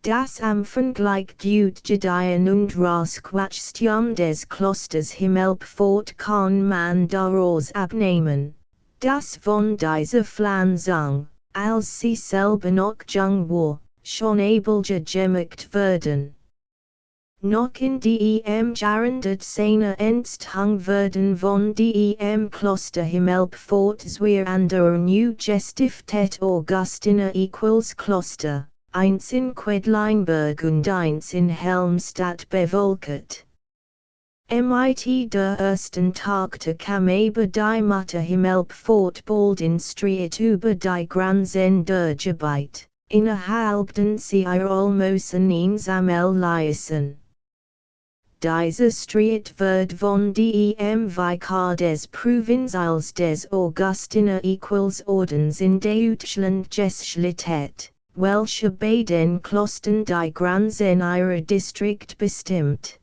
Das Anfänglich gut gedeihen und Rausquatschstium des Klosters Himmelpforte kann man daraus abnehmen, das von dieser Pflanzung, als sie selber noch jung war, schon able gemerkt werden. noch in dem Jahrhundert seiner Ensthang werden von dem Kloster Himmelpforte zwei andere new gestiftet Augustiner equals Kloster, eins in Quedlinburg und eins in Helmstadt bevolket. Mit der ersten Takte kam über die Mutter Himmelpforte bald in Street über die Grenzen der Gebiet, innerhalb den sie almost an einsam leisen. Diese Street wird von dem Vikar des Provinzials des Augustiner equals Ordens in Deutschland geschlitet, welche bei den Klostern die Grenzen ihrer Distrikt bestimmt.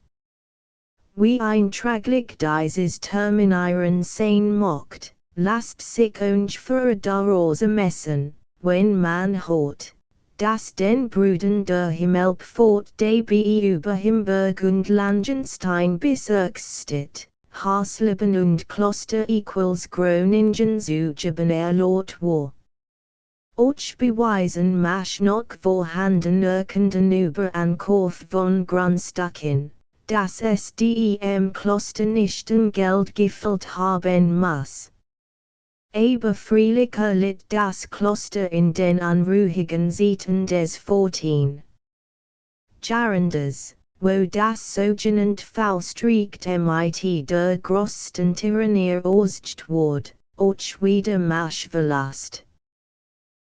Wie eintraglich dieses terminieren sein mocht, lasst sich ungefähr daraus messen, wenn man hört, dass den Brüdern der Himmelpforte die über Himburg und Langenstein Bezirksstadt, Hasleben und Kloster equals Groningen zugeben erlaubt war. Och beweisen mach noch vorhanden erkenden Überankauf von Grundstücken, dass es dem Kloster nicht in Geld gefällt haben muss. Aber freilich litt das Kloster in den anruhigen Zeiten des 14. Jahrhunderts, wo das sogenannte Fallstrikt mit der größten Tyrannie ausgeübt wurde, auch wieder mach verlasst.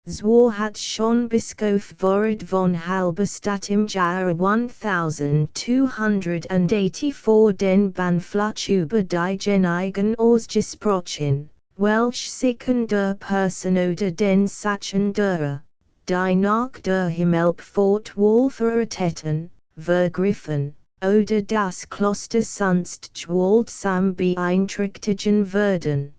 So hat schon Bischof Ward von Halberstadt im Jahre 1284 den Banfluch über die Genigen ausgesprochen, welch sich in der Person oder den Sachen derer, die nach der Himmelpforte wohl vertreten, vergriffen, oder das Kloster sonst gewaltsam beeinträchtigen würden.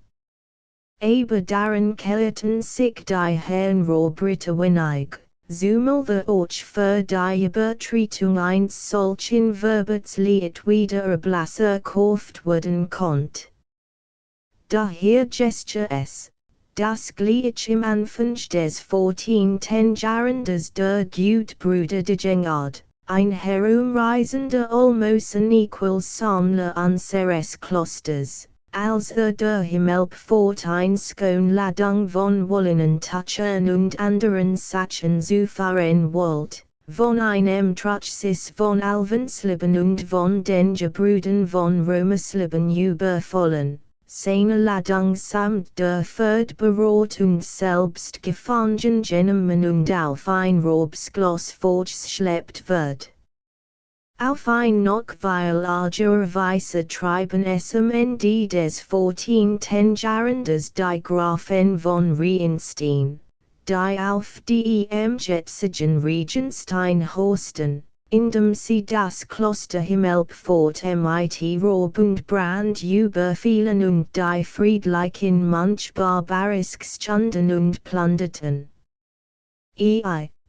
Aber daran kehrten sich die Herren Robritter wenig, zumal der auch für die Übertretung eines solchen Verbots wieder erblasser gekauft werden konnte. Daher gesture es, dass gleich im Anfang des 14. Jahrhunderts der Gutbruder de Gengard, ein herumreisender almost unequals Sammler unseres Klosters, als der Himmelpforte Ladung von Wollenen Tüchern und anderen Sachen zufahren wollt, von einem Truchsess von Alvensleben und von den Gebrüdern von Romersleben überfallen, seine Ladung samt der Fortberatung selbst gefangen genommen und auf ein Robsgloss fortgeschleppt wird. Auf ein noch viel largerer Weise treiben es am Ende des 14. Jahrhunderts die Grafen von Reinstein, die auf dem jetzigen Regenstein hosten, indem sie das Kloster Himmelpforte mit Raub und Brand überfielen und die friedlich in manch Barbariskstunden und plünderten.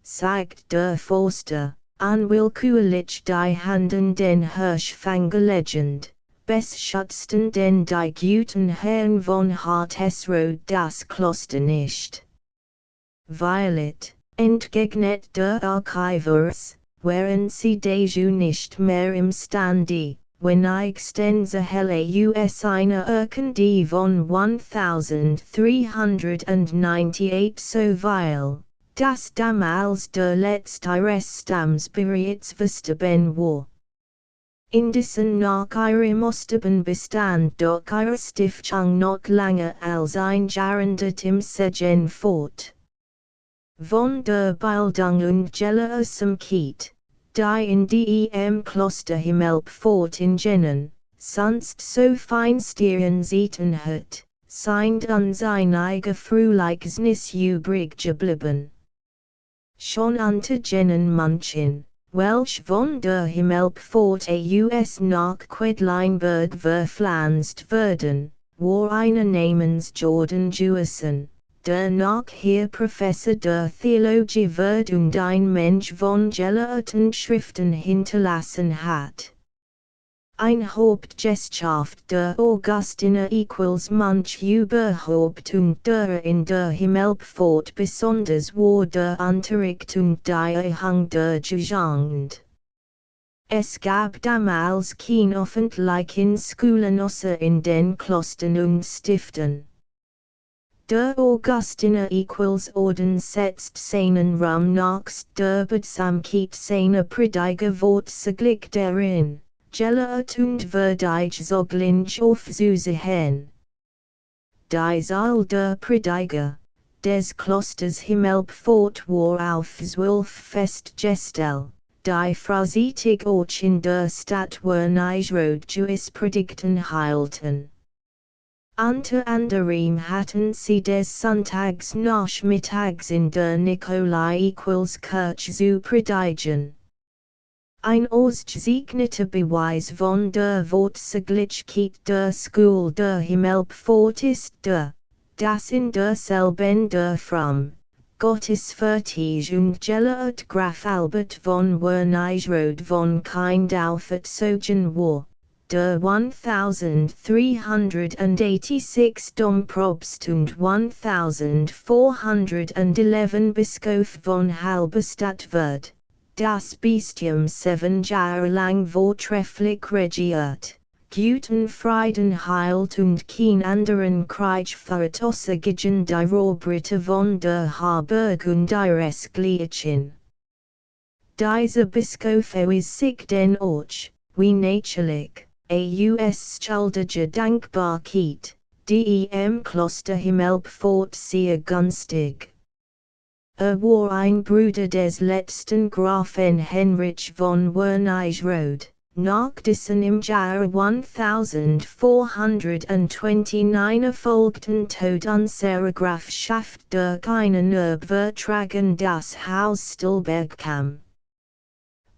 Sagt der Forster, unwillkürlich die Handen den Hirschfang gelegend, beschützten denn die guten Herren von Hartesrode das Kloster nicht. Violet, entgegnet der Archivers, wären sie dazu nicht mehr imstande, wenigstens helle US eine Urkunde von 1398 so weil, dass damals der letzte Rest am Spiritsversterben war. Indessen nach ihrem Osterben bestand doch ihre Stiftung noch länger als ein Jahrhundert im Segen fort. Von der Bildung und Gelehrsamkeit, die in dem Kloster Himmelpforte in Jenen, sonst so feinstieren Zeiten hat, sind uns einige Frühlichsnis übrig geblieben. Schon unter jenen manchen, welch von der Himmelpforte US nach Quedlinburg verpflanzt werden, war einer namens Jordan Jewison, der nachher Professor der Theologie wird und ein Mensch von gelehrten Schriften hinterlassen hat. Ein Hauptgesellschaft der Augustiner equals manch Überhauptung der in der Himmelpforte besonders war der Unterricht und die Erhang der Jugend. Es gab damals kein öffentlichen Schulen außer in den Klostern und Stiften. Der Augustiner Orden setzt seinen Raum nach der Besamkeit seiner Prediger wortsäglich darin, gelehrt und würdig sogleich aufzusehen. Die Zahl der Prediger des Klosters Himmelpforte war auf 12 festgestellt, die freizügig auch in der Stadt were Juis Predigten hielten. Unter anderem hatten sie des Sonntags nachmittags in der Nikolai-Kirche zu predigen. Ein ausgezeichneter Beweis von der Wortsäglichkeit der Schule der Himmelpforte ist dass in derselben der From Gottesfürchtig und gelehrt Graf Albert von Wernigerode von Kind aufgezogen war. Der 1386 Domprobst und 1411 Bischof von Halberstadt wird, das Bistum 7 Jahre lang vortrefflich regiert, guten Frieden heilt und kein anderen Krieg führt außer gegen die Rohbritte von der Harburg und ihres Gleichen. Dieser Bischof erwies sich den Ort, wie natürlich, schuldige Dankbarkeit, die im Kloster Himmelpforte sehr günstig. War ein Bruder des letzten Grafen Heinrich von Wernigerode, nach dessen im Jahre 1429 erfolgten Tod unserer Grafschaft durch einen Erbvertrag das Haus Stillberg kam.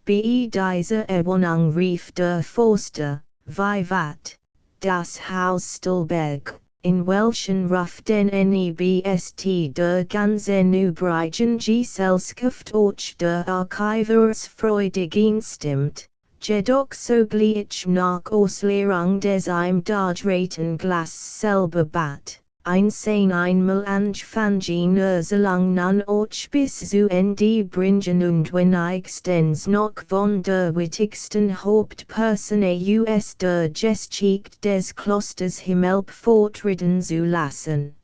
Bei dieser Erwohnung rief der Forster, Vivat, das Haus Stillberg, in welchen Ruf den Nebst der ganzen übrigen Gesellschaft auch der Archivers freudig einstimmt, jedoch sogleich nach Ausleerung des ihm dargebrachten Glas selber bat, einmal anfangen so lang nan auch bis zu Ende bringen und wenigstens noch von der wichtigsten Hauptperson der Geschichte des Klosters Himmelpforte reden zu lassen.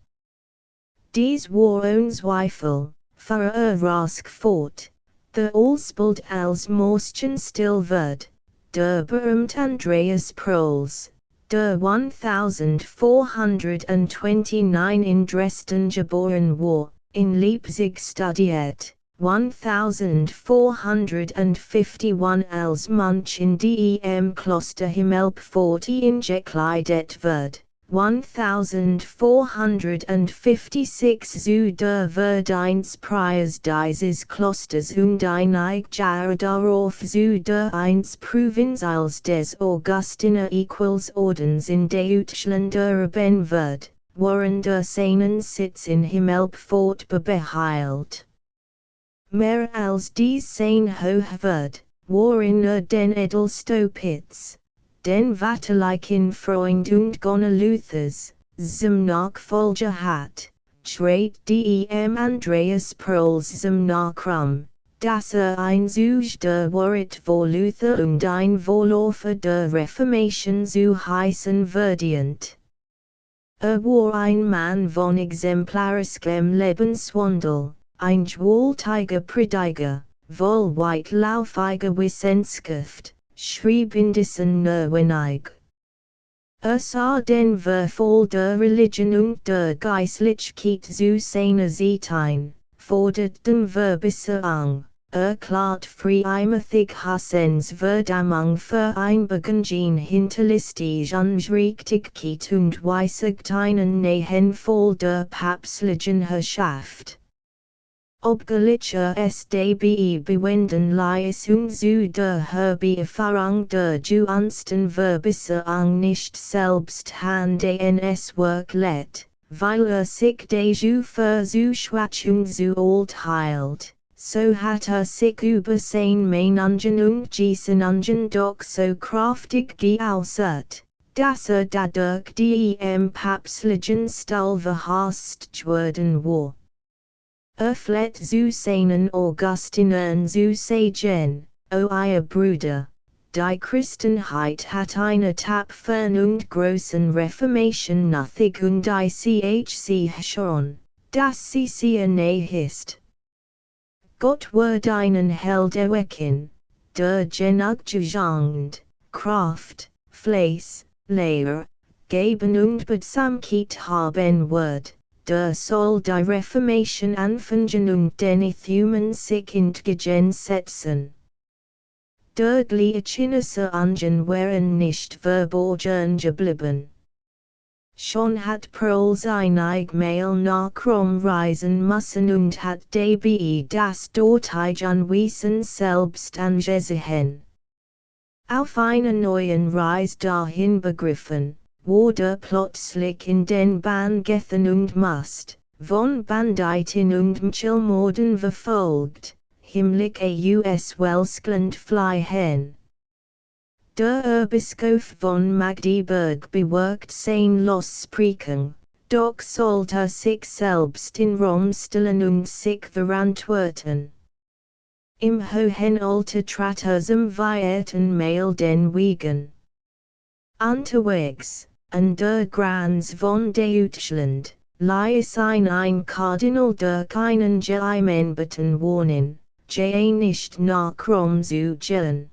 Dies war unzweifel, für rasch fort, der alsbald als Moschen still wird, der berühmte Andreas Proles, der 1429 in Dresden geboren war, in Leipzig studiert, 1451 als Mönch in dem Kloster Himmelpforte ingekleidet wird, 1456 zu der Verdienstpreis dieses Klosters und einige Jahre darauf zu der Provinzials des Augustiner Ordens in Deutschland erhoben wird, während seinen Sitz in Himmelpforte behielt. Mehr als dies sein hoch wird, waren den Edelstopitz, den vaterlichen Freund und Gönner Luthers, zum Nachfolger hat, trat dem Andreas Proles zum Nachrum, dass ein Zuchter ward vor Luther und ein Vorläufer der Reformation zu heißen verdient. War ein Mann von exemplarischem Lebenswandel, ein gewaltiger Prediger, voll weitlaufiger Wissenschaft, schrieb in dessen wenig. Sah den Verfall der Religion und der Geistlichkeit zu seiner Zeit ein, fordert den Verbisser an, erklärt freimütig Hassens Verdammung für Einbegingen hinterlistig Unrichtigkeit und weissagt einen Nähen voll der päpstlichen Herrschaft. Obgleich SDBE bewenden Lies und zu der Herbeiführung der juansten Verbisser an nicht selbst DNS Work lädt, weil sich deju für zu schwach und zu alt hielt, so hat sich über sein Meinungen und Gesinnungen doch so kraftig geäußert, dass dadurch die im päpstlichen Stall verhasst worden war. Flett zu seinen Augustinern zu sagen, o ihr Brüder, Die Christenheit hat eine tapfern und großen Reformation nothig und ich schon, dass sie sehr nahe ist. Gott wird einen Held erwecken, der genug Jugend, Kraft, Fleiß, Lehre, geben und Besamkeit haben wird, der soll die Reformation anfangen und den Ithümen sich entgegen setzen. Der Gliedernisse Angen waren nicht verborgen geblieben. Schon hat Pearl sein Mail nach Rom reisen müssen und hat dabei das Dortige anwesen selbst angesehen. Auf einer neuen Reise dahin begriffen, wurde plötzlich in den Bahn gethan und musst, von Banditen und Mchelmorden verfolgt, himmlich aus Welskland fliehen. Der Erzbischof von Magdeburg bewirkt sein Lossprechung, doch sollte sich selbst in Rom stellen und sich verantworten. Im hohen Alter trat zum weiten Mail den Wegen. Unterwegs, an der Grenze von Deutschland, ließ ein Kardinal der keinen Geheimbeamten warnen, nicht nach Rom zu gehen.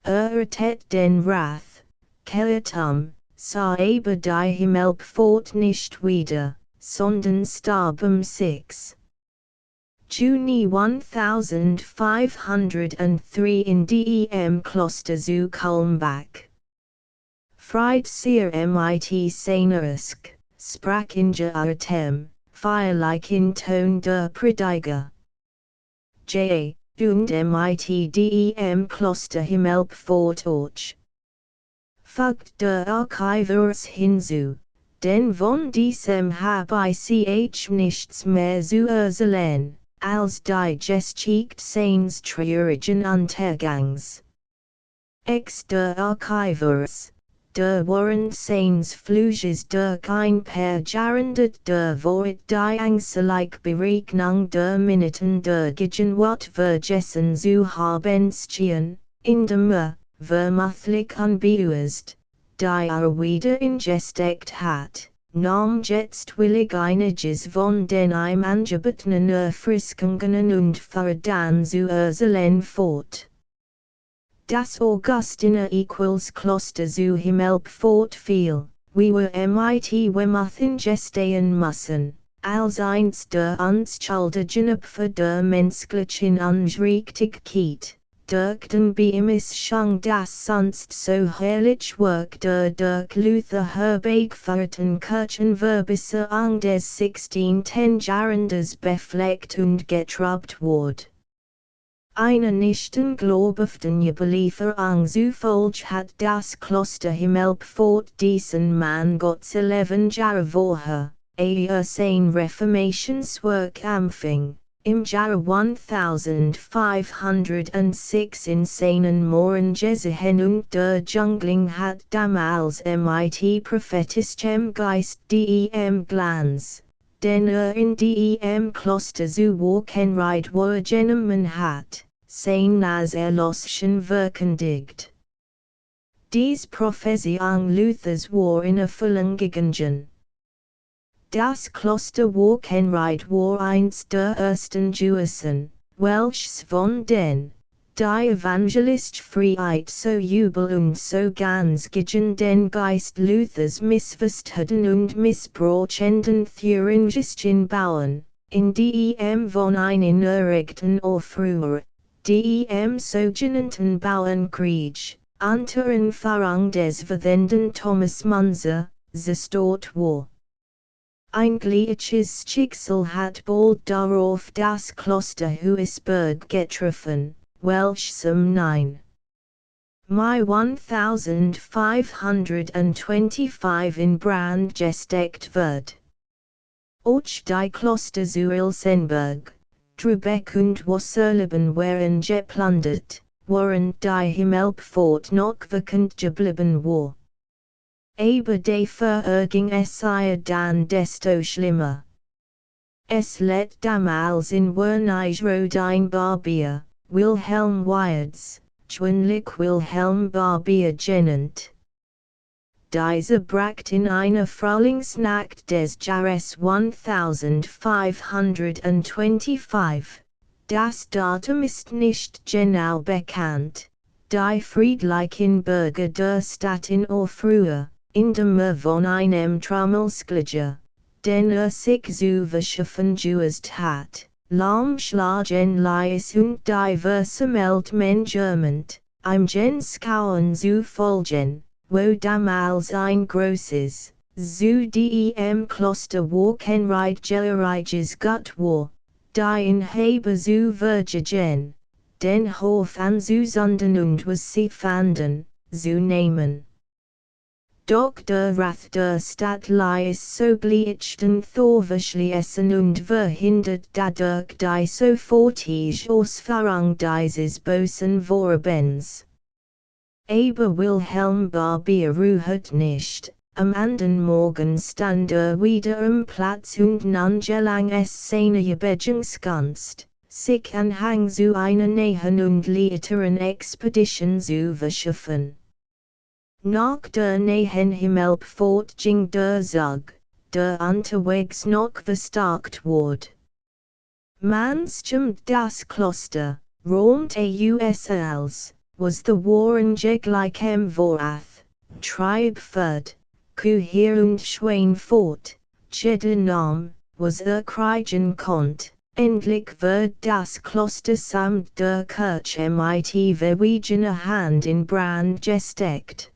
Ertet den Wrath, kehrt sah aber die Himmelpforte nicht wieder, sondern starb 6. Juni 1503 in dem Kloster zu Kulmbach. Friedseer mit Senerusk, sprach in Artem, feierlich in Ton der Prediger. J. Und mit dem Kloster Himmelpforte och. Fügt der Archivers hinzu, denn von diesem habe ich nichts mehr zu erzählen, als die Geschichte seines traurigen Untergangs. Der Archivers, der während seines Fluges durch ein paar Jahrhundert der Wort die einzige Beregnung der Minuten der Gegenwart vergessen zu haben schien, indem vermutlich unbeusst, die wieder ingesteckt hat, nahm jetzt willig einiges von den ihm angebotenen Erfriskungen und dann zu erzählen fort. Das Augustiner Kloster zu Himmelpforte fiel, wie wir mithin gestehen müssen, als eins der unschuldigen Opfer der menschlichen Ungerechtigkeit, durch den Beimischung das sonst so herrlich Werk der durch Luther herbeigeführten Kirchenverbesserung des 16. Jahrhunderts befleckt und getrübt wurde. Eine nicht unglaubhaften Überlieferung zufolge hat das Kloster Himmelpforte diesen Mann Gott 11 Jahre vorher, sein Reformationswerk anfing, im Jahre 1506 in seinen Mohren gesehen und der Jüngling hat damals mit prophetischem Geist dem Glanz, den in dem Kloster zu Wochenreit wahrgenommen hat, sein nas Erlöschen verkündigt. Dies Prophesiung Luthers war in Erfüllung gegangen. Das Kloster Wochenreit war eins der ersten Juden, welches von den, die Evangelist Freiheit so jubel und so ganz gegen den Geist Luthers missverstanden und missbrauchenden Thuringischen bauen, in dem von einen erregten Aufruhr, dem sogenannten Bauernkrieg, unter Anführung des werdenden Thomas Munzer, zerstört war. Ein gleiches Schicksal hat bald darauf das Kloster Huisberg getroffen, welches am 9. Mai 1525 in Brand gesteckt wird. Auch die Kloster zu Ilsenburg, Trübeck und Wasserleben waren geplündert, während die Himmelpforte noch vacant geblieben war. Aber die Verärgerung sei dann desto schlimmer. Es lädt damals in Wernigro ein Barbier, Wilhelm Wyards, Schwinlich Wilhelm Barbier genannt. Diese Bracht in einer Frühlingsnacht des Jahres 1525. Das Datum ist nicht genau bekannt. Die friedlichen Bürger der Stadt in Aufruhr, in dem von einem Trommelsklager, den sich zu verschaffen gewusst hat, Lahmschlagen Lies und diverse Meldmengerment, im Genskauen zu folgen, wo damals ein großes, zu dem Kloster Wochenreitgeriges Gut war, die Inhaber zu verjagen, den Hof anzusondern und was sie fanden, zu nehmen. Doch der Rat der Stadt ließ soglichten Thorverschließen und verhindert dadurch die sofortige Ausführung dieses bösen Vorhabens. Aber Wilhelm Barbier ruhte nicht, am anderen Morgen stand wieder am Platz und nahm gelang es seine Begegnungsgunst, sich Anhang zu einer näheren und leiteren Expedition zu verschaffen. Nach der nächsten Himmelpforte ging der Zug, der unterwegs noch verstärkt wurde. Man stürmt das Kloster, räumte als, was the Waren gleichem Vorath, trieb fort, hier und Schwein fort, jeder nahm, was kriegen konnt, endlich wird das Kloster samt der Kirche mit verwegener Hand in Brand gesteckt.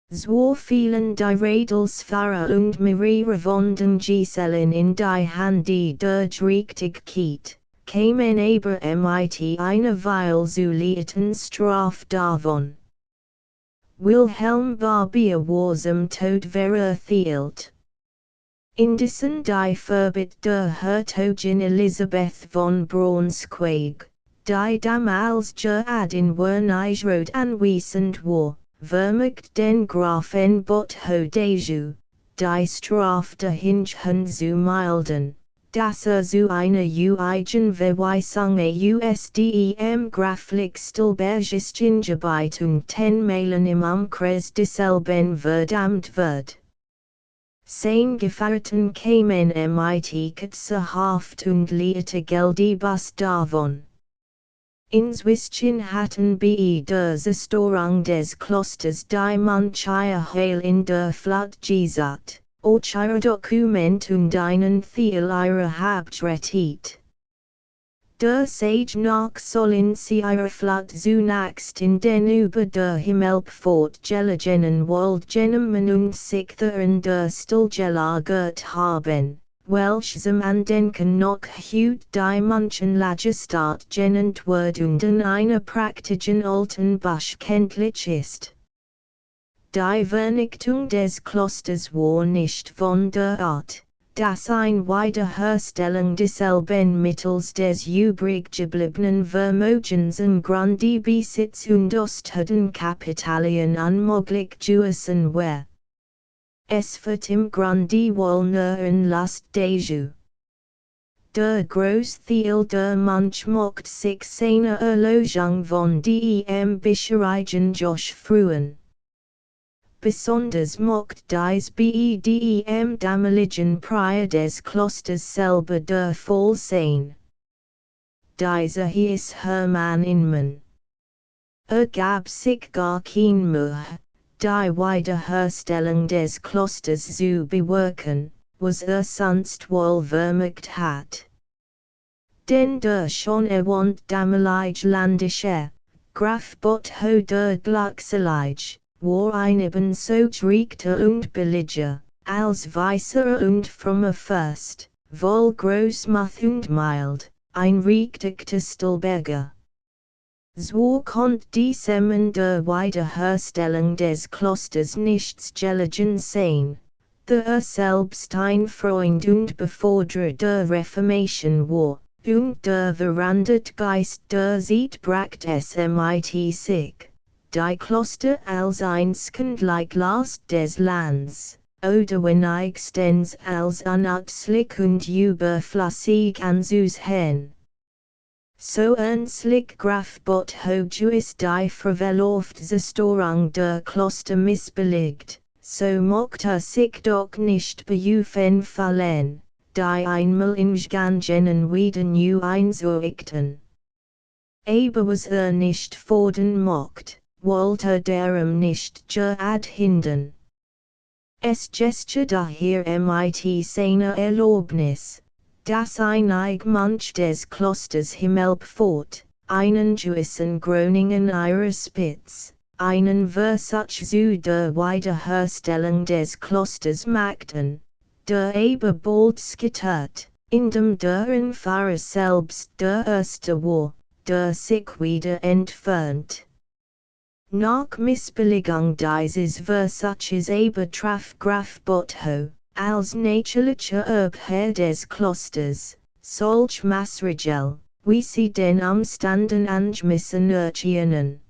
So fielen die Rädelsfahrer und mehrere von den Gesellen in die Hand der Gerechtigkeit, kämen aber mit einer Weile zu leiten Straf davon. Wilhelm Barbier was am Tod verurteilt. Indessen die Verbit der Herzogin Elisabeth von Braunschweig, die damals in Werneigrod anwesend war, vermagt den Grafen Botho-Deju, die Strafe hinchen zu milden, dass zu einer Verweisung ausdem Graflich Stilbergistingebeitung 10 Meilen im Umkreis desselben verdammt wird. Sein Gefährten kämen mit kurzer Haft und lehrte Geldebus davon. Inzwischen hatten der Zerstörung des Klosters die manche Heil in der Flut gesagt, auch ihre Dokument und einen Teil ihrer Hauptretreat. Der Sage nach sollen sie ihre Flut zunächst in den über der Himmelpforte gelegenen Wald genommen und sich darin der Stil gelagert haben, welchem Andenken noch heute die Mönchengestalt genannt wird und in einer praktischen alten Busch kenntlich ist. Die Vernichtung des Klosters war nicht von der Art, dass ein Wiederherstellung desselben mittels des übrig gebliebenen Vermögens und Grundbesitz und Osthudenkapitalien unmöglich gewesen war. Es wird im Grunde wohl nur in Last Deju. Der Großteil der Mönch mocht sich seine Erlösung von dem Bischerigen Josh freuen. Besonders mocht dies dem damaligen Prior des Klosters selber der Fall sein. Dieser hieß Hermann Inman. Gab sich gar kein Mühe, die Wiederherstellung des Klosters zu bewirken, was sonst wohl vermocht hat. Denn der schon erwähnte damalige Landesherr, Graf Botho der Glückselige, war ein ebenso gerechter und billiger, als weißer und frommer Fürst, wohl großmütig und mild, ein richtiger Stilberger. So konnte diesem in der Wiederherstellung des Klosters nichts gelegen sein, der selbst ein Freund und Befürworter der Reformation war, und der verwandte Geist der Zeit bracht es mit sich, die Kloster als einzig Last des Landes, oder wenigstens als unnützlich und überflüssig anzusehen. So ernstlich Graf Bot Hojuis die Verveloft Zerstörung der Kloster missbilligt, so mocht sich doch nicht beüfen fallen, die einmal in Gangen wieder new einzurichten. Aber was nicht fordern mocht, wollte darum nicht adhindern. Es gesture daher mit seiner Erlaubnis, dass einig Mönch des Klosters Himmelpforte, einen Gewissen Groningen ihrer Spitz, einen Versuch zu der Wiederherstellung des Klosters machten, der aber bald scheitert, indem der Pfarrer selbst der erste war, der sich wieder entfernt. Nach Missbilligung dieses Versuches aber traf Graf Botho, als natürlicher Erbherr des Klosters, solch Maßregel, wie sie den Umständen angemessen erscheinen.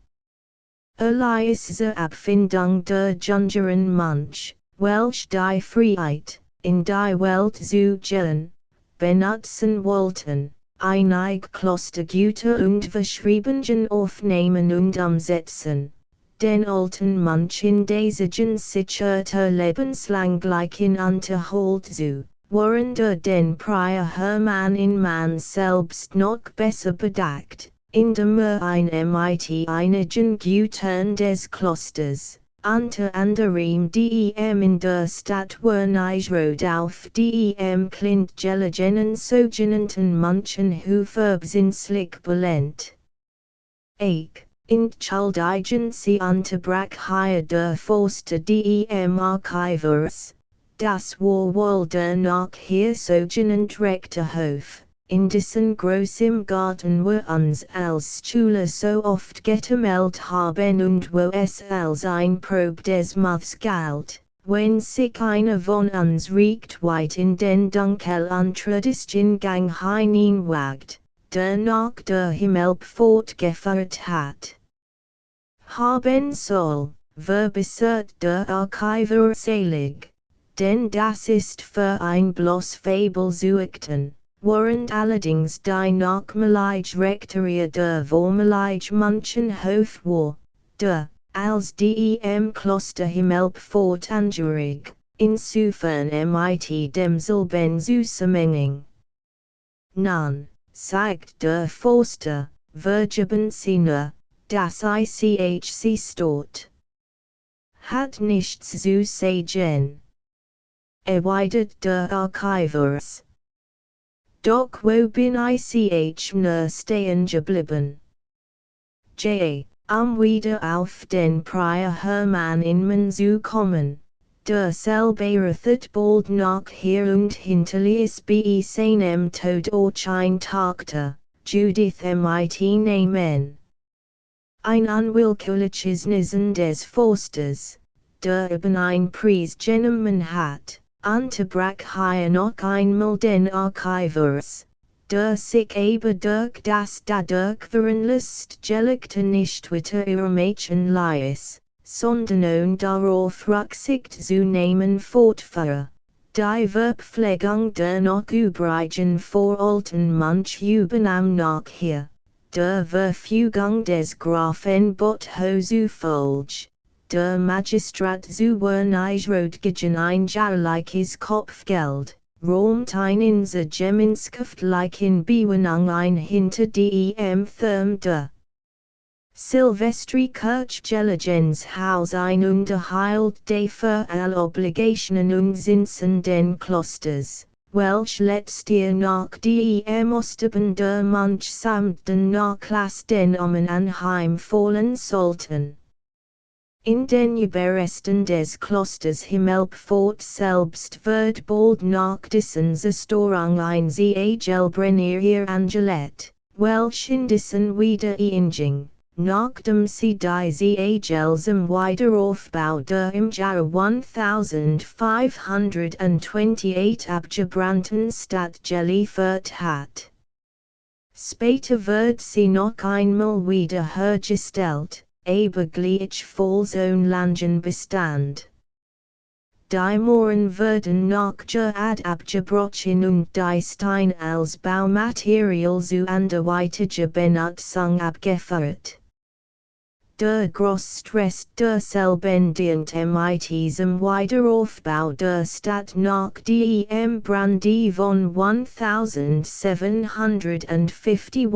Ließ zur Abfindung der jüngeren Mönch, welch die Freiheit, in die Welt zu gehen, benutzen wollten, einig Klostergüter und Verschreibungen aufnehmen und umsetzen, den alten Mönch in desigen sicherter lebenslänglichen Unterhalt zu, während den Prior Hermann in man selbst noch besser bedacht, indem ein mit einigen Gütern des Klosters, unter anderem dem in der Stadt Wernigerode auf dem Klintgelegenen sogenannten Mönchenhof zinslich belehnt. Entschuldigen Sie unterbrach hier der Forster dem Archivers, das war wohl der nach hier sogenannte rechte Hof, in dessen großem Garten wir uns als Schüler so oft gemeldet haben und wo es als ein Probe des Muths galt, wenn sich einer von uns recht weit in den Dunkel untradischen Gang hineinwagt, der nach der Himmelpforte geführt hat. Haben soll, verbessert der Archiver selig, denn das ist für ein bloß Fabel suchten, während allerdings die nachmalige Rektorie der vormalige Mönchenhof war, der, als dem Kloster Himmelpforte angehörig, insofern mit demselben Zusammenhang. Nun, sagt der Forster, vergeben Sie nur, das ICHC Stort hat nichts zu sagen, erwidert der Archivers. Doch wo bin ich nur stehen geblieben? Wieder auf den Prior Hermann in zu kommen, der selbe rethet bald nachher und hinterließ bei seinem Tod auch ein Tochter, Judith mit Namen. Ein unwillkürliches Nissen des Forsters, der eben ein Preis genommen hat, unterbrach hier noch einmal den Archivers, der sich aber durch das dadurch veranlasste nicht weiter übermächen ließ, sondern ohne darauf Rücksicht zu nehmen fortfuhr, die Verpflegung der noch übrigen veralten Mönch übernahm nachher, der Verfügung des Grafen Botho zufolge, der Magistrat zu Wernigerode gegen ein jährliches Kopfgeld, räumt ein in der gemeinschaftlichen Bewohnung ein hinter dem Thurm der Silvestri Kirchgelegens Haus ein unterheilt de für alle Obligationen und Zinsen den Klosters, welch letztier nach dem Osterben der Mönch samt den Nachlass den anheimfallen sollten. In den Überresten des Klosters Himmelpforte selbst wird bald nach dessen Zerstörung ein Ziegel angelegt, welch in dessen Wiedereinigung, nachdem sie die Ziegels im Wiederaufbau der im Jahre 1528 abgebrannten Stadt geliefert hat. Später wird sie noch einmal wiederhergestellt, aber gleichfalls ohne langen Bestand. die Mohren werden nach der Ad abgebrochen und die Steine als Baumaterial zu anderweitiger Benutzung abgeführt. Der Großstress derselben mit zum Wiederaufbau der Stadt nach dem Brand von 1751.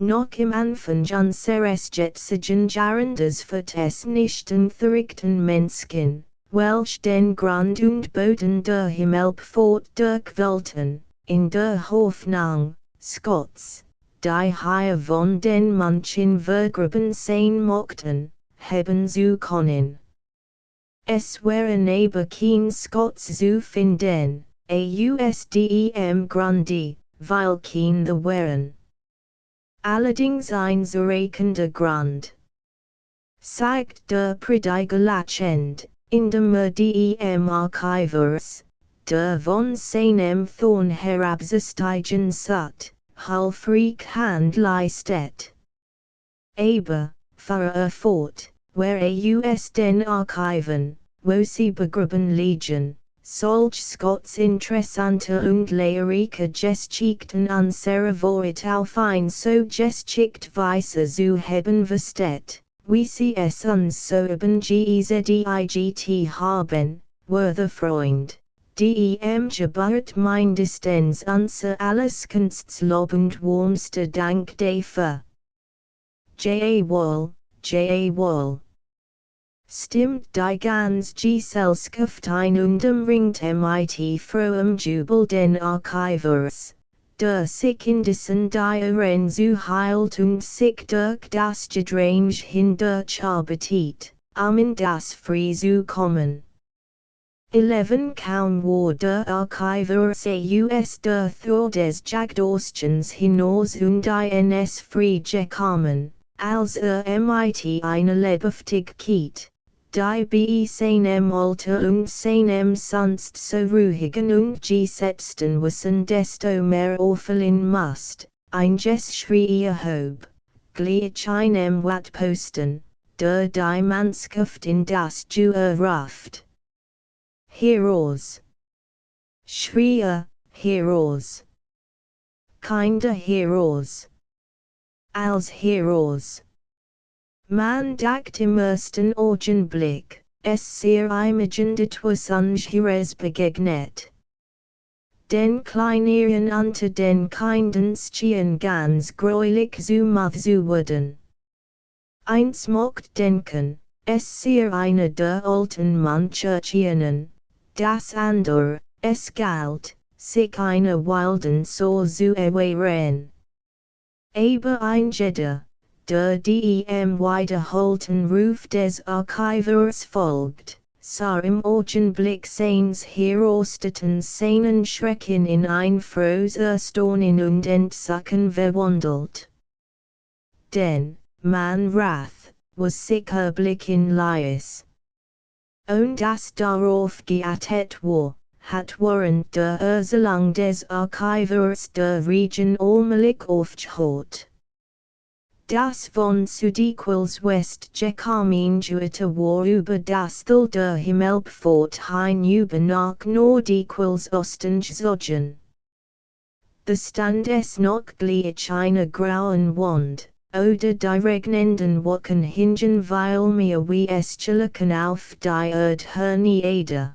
Noch im Anfang unseres jetzigen Jahrhunderts wird es nicht enthrichten Menschen, welch den Grund und Boden der Himmelpforte durchwollten, in der Hoffnung, Scots, die hier von den manchen vergraben sein mochten, haben zu können. Es waren aber kein Scots zu finden, ausdem Grunde, weil kein the waren. Allerdings ein zureichender Grund. Zeigt der Prediger Lachend, in dem dem Archivers, der von seinem Thorn herabzusteigen sucht, hilfreich Hand leistet. Aber, fahre fort, where aus den Archiven, wo sie begraben liegen, solch Scots interessante und lehrreiche Geschichten unserer Zeit auf ein so geschickte Weise zu haben versteht, wie sie es uns soeben gezeigt haben, worther Freund, dem Geburt mindestens unser alles Kunstlob und warmste Dank dafür. Jawohl, jawohl. Stimmt die ganz Gesellschaft ein und umringt mit frohem Jubel den Archivers, der sich in diesen Diaren zuheilt und sich durch das Gedränge hindurch arbeitet, in das Frei zu kommen. 11 Kaum war der Archivers aus der Thor des Jagdostchens hinaus und ins Frei gekommen, als mit eine Lebendigkeit, die bei seinem Alter und seinem sonst so ruhigen und gesetzten Wissen desto mehr auffallen musst, ein Geschrei erhob, gleich einem Wattposten, der die Mannschaft in das Jura ruft. Heroes. Schreie, Heroes. Kinder Heroes. Als Heroes. Man dacht im ersten Augenblick, es sehr imagend etwas Unheures begegnet. Den Kleineren unter den Kindern schien ganz greulich zu werden. Eins mocht denken, es sehr eine der alten Mannchurchienen, das andere, es galt, sich eine wilden so zu erwehren. Aber ein jeder, der dem wiederholten Ruf des Archivers folgt, sah im Augenblick seines Herosteten seinen Schrecken in ein frohes Erstaunen und Entsacken verwandelt. Denn, man Rath, was sicher blicken ließ. Und das darauf geachtet war, hat während der Erselung des Archivers der Region allmählich aufgehört. Das von Südquels West gekommen war über das Tal der Himmelpforte hinüber nach Nordquels Osten gezogen. Bestand es noch gleich einer grauen Wand, oder die regnenden Wochen hingen weil mir wie Escheliken auf die Erde.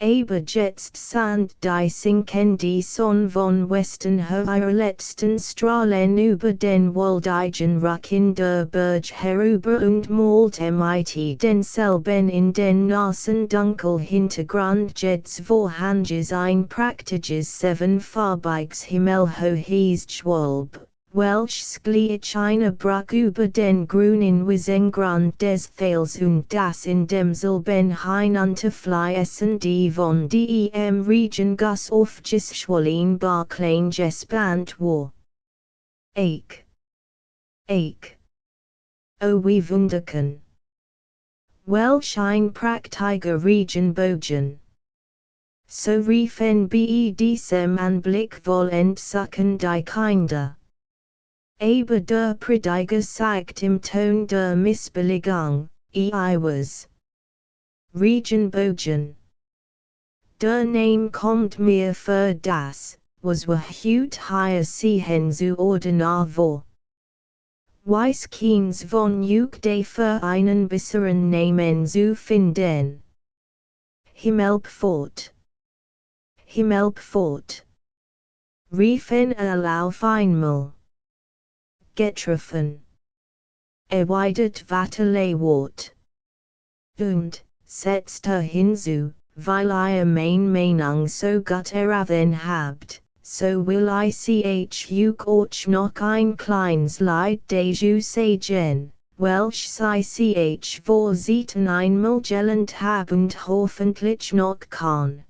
Aber jetzt sind die sinkende Sonne von Westen ihre letzten Strahlen über den waldigen Rücken der Berg herüber und malte mit denselben in den nassen Dunkel Hintergrund jetzt vorhanges ein praktisches siebenfarbiges himmelhohes Schwalb, welches gleich eine Brücke über den grünen Wiesengrund des Thales und das in demselben hinunterfließen die von dem Regenguss aufgeschwollen Barklein gespannt war. Eich. O wie wunderken. Welch ein praktiger Regenbogen. So riefen bei diesem Anblick voll Entsacken die Kinder. Aber der Prediger sagt im Ton der Missbilligung, I was. Regenbogen. Der Name kommt mir für das, was wir heute hier sehen zu ordnen vor. Weiss keins von juk de für einen besseren Namen zu finden. Himmelpforte. Himmelpforte. Riefen auf einmal. Getroffen. Erweitert Wort. Und, setzte hinzu, weil ihr mein Meinung so gut erraten habt, so will ich euch noch ein kleines Lied dazu sagen, welch sich vorsehen einmal gelernt hab und hoffentlich noch kann.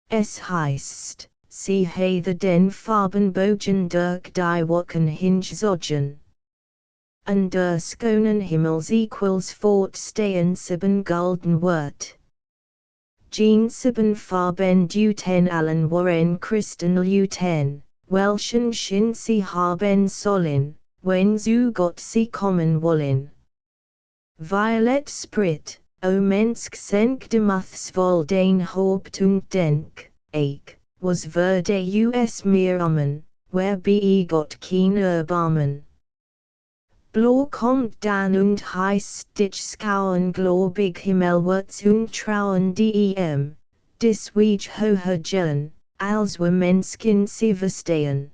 Es heißt, sie habe den Farbenbogen durch die Wolken hingezogen. An der schönen Himmels fortstehen 7 golden Wort. Jean 7 Farben duten allen waren Christen luten, welchen Sinn sie haben sollen, wenn zu Gott sie kommen wollen. Violet Sprit, o Mensch senk de Maths vol den Haupt und denk, ich, was würde us mir ammen, wer be Gott kein Erbarmen. Blau kommt dann und heißt dich schauen globig himmelwärts und trauen dem, dis wij hoher gellen, als wir Menschen sie verstehen.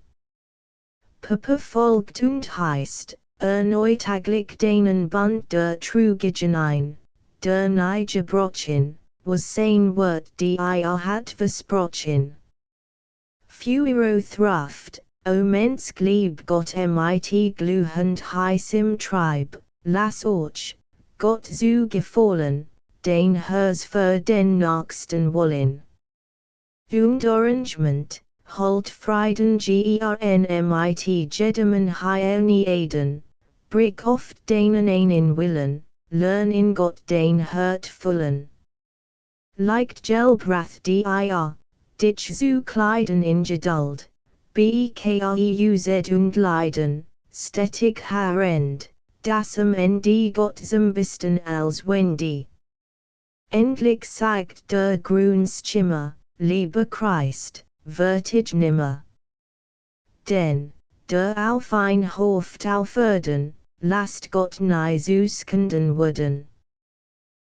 Papa folgt und heißt, erneutaglich denen Band der Trügigen ein, der Neigebrochen, was sein Wort die hat versprochen. Fuiro thruft, o Mensch lieb Gott mit gluhend heißem Treib, lass euch, Gott zu gefallen, den Herrs für den Nächsten wollen. Und Arrangement, halt Frieden gern mit jedem Heilni Eden, brick oft denen einen Willen, lern in Gott den Hurt füllen. Leicht Gelbrath dir, dich zu kleiden in Geduld, bekeuz und Leiden, stetig harrend, das am Ende Gott zum Besten als wendy. Endlich sagt der Grünschimmer, lieber Christ, wird ich nimmer. Denn, der auf ein Hoft auf Erden, lasst Gott nahe Süßkenden werden.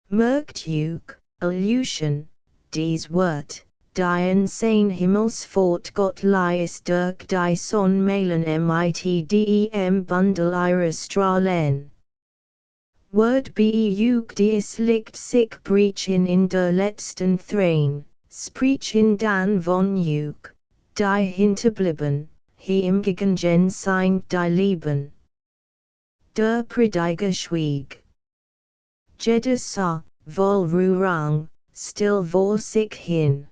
Merkt juk, Illusion, dies Wort. Dien sein Himmelsfort Gott lies durch die Sonnenmalen mit dem Bundel ihrer Strahlen. Word beug dies Licht sich brechen in der letzten Thräne, sprechen dann von juk, die hinterblieben, im Gegengen sein die Lieben. Der Prediger schwieg. Jeder sah, voll Ruhrang, still vor sich hin.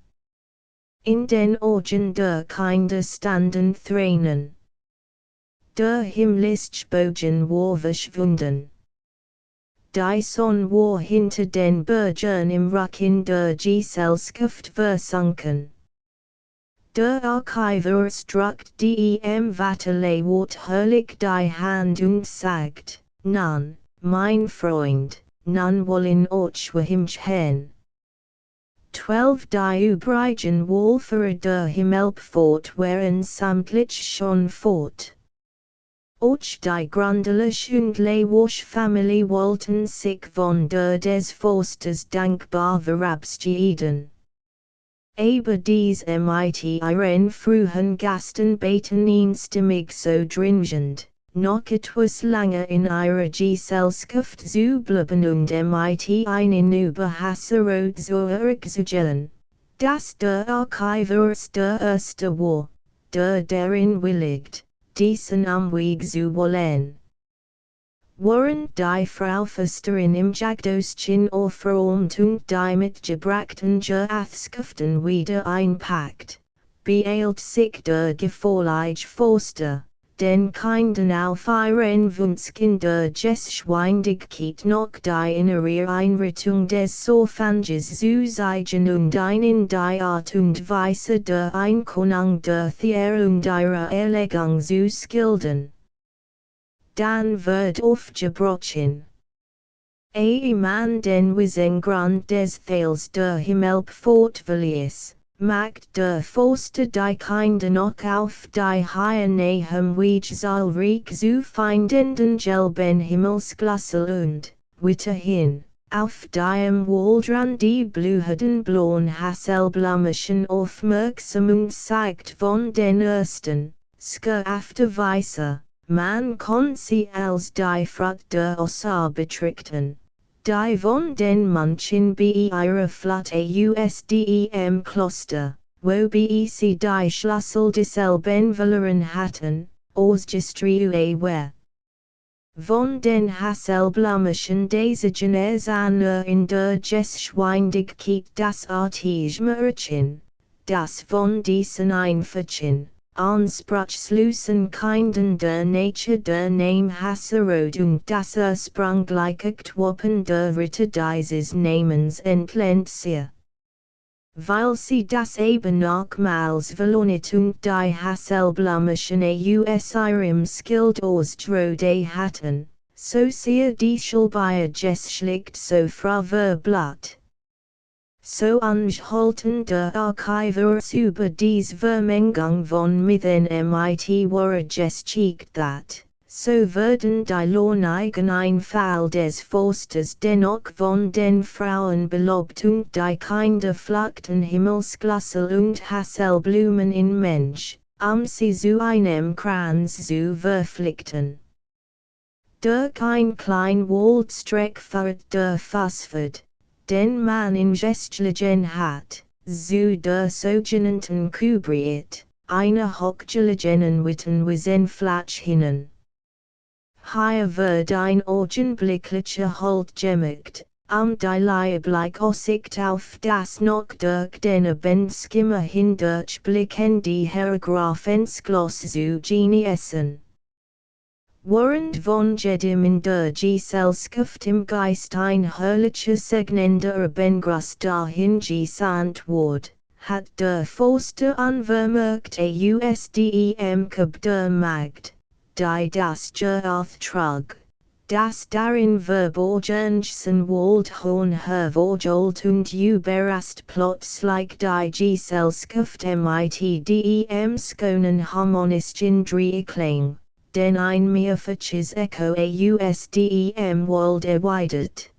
In den Augen der Kinder standen Tränen. Der himmlische Bogen war verschwunden. Die Sonne war hinter den Bergen im Rücken der Gesellschaft versunken. Der Archiver struck dem Vatterlewort hörlich die Hand und sagt, nun, mein Freund, nun wollen euch wir hin. 12 Die übrigen Wohlfahrer der Himmelpforte waren samtlich schon fort. Auch die Grundliche und Lewosch Familie wollten sich von der des Forsters dankbar verabschieden. Aber dies mit ihren frühen Gasten beten einstimmig so dringend, noch etwas lange in ihrer Gesellschaft zu bleiben und mit einen Überhasserot zurückzugellen, dass der Archiver der erste war, der darin willigt, diesen Umweg zu wollen. Während die Frau Försterin im Jagdostchen aufräumt und die mitgebrachten Gerätschaften wieder einpackt, beeilt sich der gefährliche Forster, den Kindern auf ihren Wunschkind der Geschwindigkeit noch die innere Einrichtung des Sofanges zu zeigen und einen die Art und Weise der Einkonung der Thier und ihrer Erlegung zu schildern. Dann wird aufgebrochen. man den wisen Grund des Thales der Himmelpforte verlies, macht der Forster die Kinder noch auf die Higher Nahem Wej zahlreich zu finden gelben Himmelsglassel und, weiterhin, auf diem Waldrand die blühenden blauen Hasselblumeschen Aufmerksamung zeigt von den ersten, After Weise, man kann sie als die Frucht der Osar betrachten. Die von den manchen bei ihrer Flut ausdem Kloster, wo sie die Schlüssel desselben verloren hatten, ausgestriue wer. Von den Hasselblumeschen Desagen es in der Geschwindigkeit das artige Märchen, das von diesen Einfächen. Ansprechlosen Kindern der Nature der Namhasserrodung das ursprüngliche Wappen der Ritter dieses Namens entlehnt sie. Weil sie das eben nochmals verlonet und die Hasselblumeschen aus ihrem Skild ausdrode hatten, so sehr die Schulbeier geschlecht so verwerblatt. So angehalten der Archivers über dies Vermengung von Mythen mit wahre geschickt that, so werden die Lohnigen Einfall des Forsters dennoch von den Frauen belobt und die Kinder pflückten Himmelsglassel und Hasselblumen in Mensch, sie zu einem Kranz zu verpflichten. Durch ein klein Waldstreck fährt der Phosphid, den man in Gestlichen hat, zu der sogenannten Kubriet, eine hochgelegenen Witten wisen Flatsch hinnen. Hier wird ein augenblicklicher Halt gemacht, die Leibliche Aussicht auf das noch durch den Bendskimmer hindurch blicken die Hergrafensgloss zu genießen. Während von jedem in der Gesellschaft im Geist ein herrlicher segnender Bengruß dahin gesandt wurde, hat der Forster anvermerkt ausdem Kab der Magd, die das Gerarth trug, das darin verborgensten Wald hohen hervorgeholt und überrast plötzlich die Gesellschaft mit dem skonen harmonischen Dreiklang. Den ein mehrfaches Echo ausdem Wald erweitert.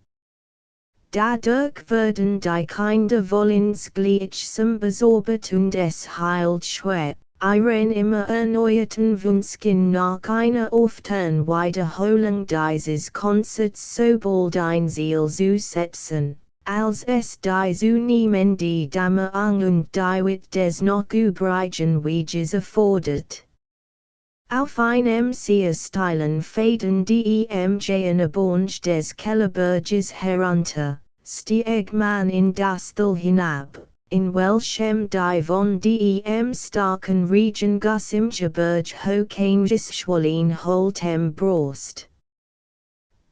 Dadurch werden die Kinder vollends gleichsam besorbet und es heilt schwer, ihren immer erneuerten Wunschken nach einer often Wiederholung dieses Konzerts sobald ein Ziel zu setzen, als es die zunehmen die Dame an und die Wit des noch übrigen Weges erfordert. Auf einem sehr steilen Faden dem Abonge des Kellerberges herunter, stieg man in das Tal hinab, in welchem die von dem starken Regenguss im Gebirge hocheingeschwollen holtem Brust.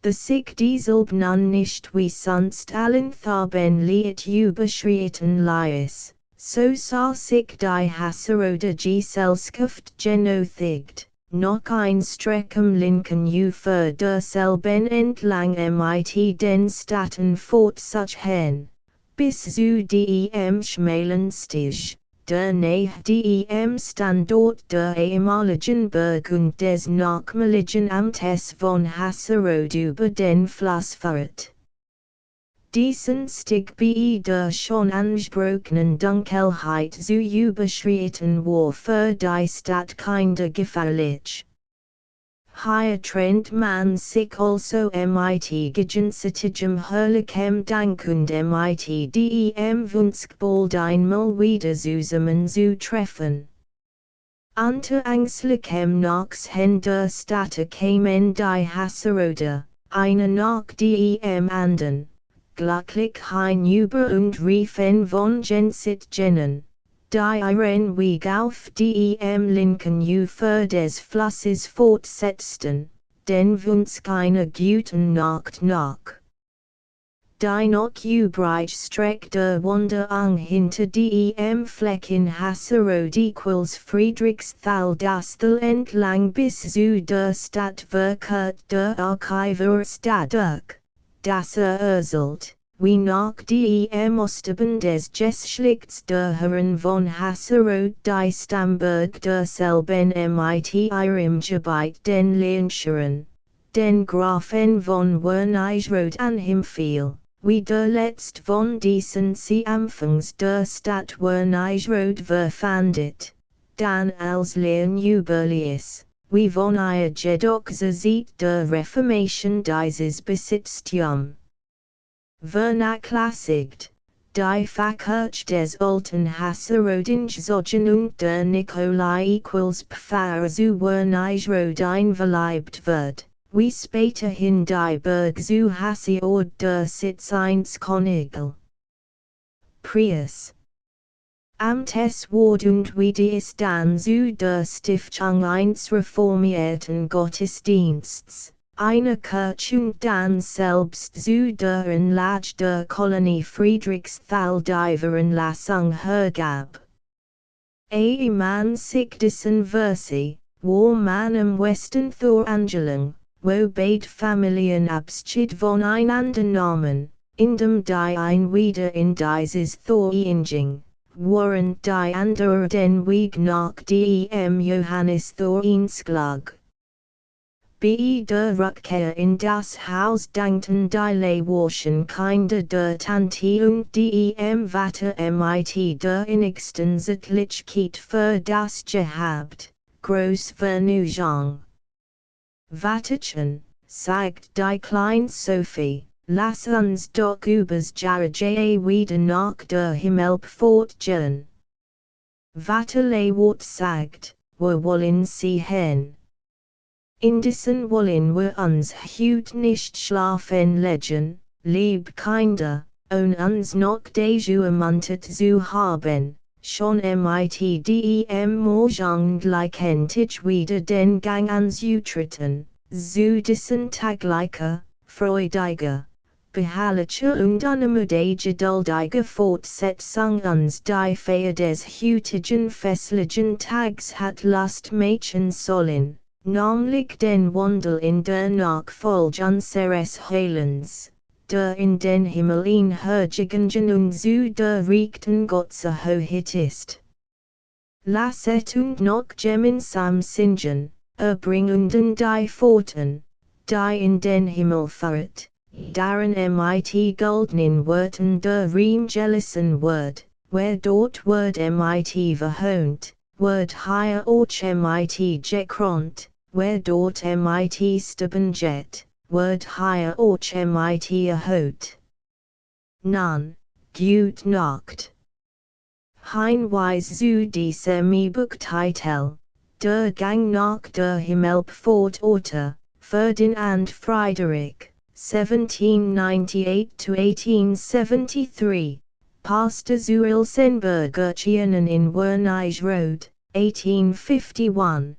The sich dieselben nicht wie sonst allen Farben liet überschritten Lies. So sah sich die Hasserode Gesellschaft genothigt, noch ein Streck am linken Ufer derselben entlang mit den Städten fortzuziehen, bis zu dem schmalen Stich, der nach dem Standort der ehemaligen Burg und des nachmaligen Amtes von Hasserode über den Fluss führt. Diesen Stig bei der schon angesprochenen Dunkelheit zu überschreiten war für die Stadt kinder gefährlich. Hier trennt man sich also mit gegenseitigem herrlichem Dank und mit dem Wunsch bald einmal wieder zusammenzutreffen. Unter ängstlichem Nachsehen der Stadt kamen die Hasserode, eine nach dem anderen. Glücklich hinüber und riefen von Gensitgenen, die ihren Weg auf dem linken Ufer des Flusses fortsetzten, den Wunsch einer guten Nacht nach. Die noch übrig Streck der Wanderung hinter dem Fleck in Hasserode Friedrichsthal das Tal entlang bis zu der Stadt verkehrt der Archivers dadurch. das Erzelt, wie nach dem Osterben des Geschlechts der Herren von Hasserode die Stamburg derselben mit ihrem Gebiet den Leinscheren, den Grafen von Wernigerode anheimfiel, wie der letzt von diesen sie anfangs der Stadt Wernigerode verfandet, dann als Lehn-Jubiläus, wie von ihr jedoch seit der Reformation dieses Besitztum vernachlässigt, die Verkirch des alten Hasserodingen und der Nikolai Pfarrer zu Wernigerode einverleibt wird, wie späterhin die Burg zu Hasse oder der Sitz eines Königl. Prius. Amtes Ward und wie dies dann zu der Stiftung eines reformierten Gottesdienstes, eine Kirche und dann selbst zu der Anlage der Kolonie Friedrichsthal die Veranlassung hergab. Man sich dessen Versi, wo man am Westen Thorangelang, wo beide Familien Abschied voneinander nahmen, indem die ein wieder in dieses Thoringing, während die andere den Weg nach dem Johannes Thorinsklag. Bei der Rückkehr in das Haus dankten die Leihwachen Kinder der Tante und dem Vater mit der innigsten Sittlichkeit für das Gehabt, groß Vergnügung. Vaterchen, sagt die kleine Sophie, lass uns doch übers Jahrige wieder nach der Himmelpforte gehen. Vater Leewart sagt, wo wollen Sie hin? Indessen wollen wir uns heut nicht schlafen legen, lieb Kinder, uns noch dejuemantet zu haben, schon mit dem Morgen gleichzeitig wieder den Gang anzutreten, zu dessen taglicher, freudiger, beharrlicher und unermüdete geduldiger Fortsetzung uns die Feier des heutigen festlichen Tags hat Lust machen sollen. Namentlich den Wandel in der Nachfolge unseres Heilands, der in den Himmel hergegangen und zu der Rechten Gottes erhöht ist. Lasset und noch gemeinsam singen, erbringenden die Pforten, die in den Himmel führt, darin mit goldenen Worten der Reim gelesen wird, wer dort wird mit verhöhnt, wird hier auch mit gekrönt. Where dort mit steben jet, wird hier auch mit erhöht. Nun, gut Nacht. Hinweis zu diesem E-Book-Titel, der Gang nach der Himmelpforte, Ferdinand Friederich, 1798–1873, Pastor zu Ilsenburgertjenen in Wernigerode, 1851.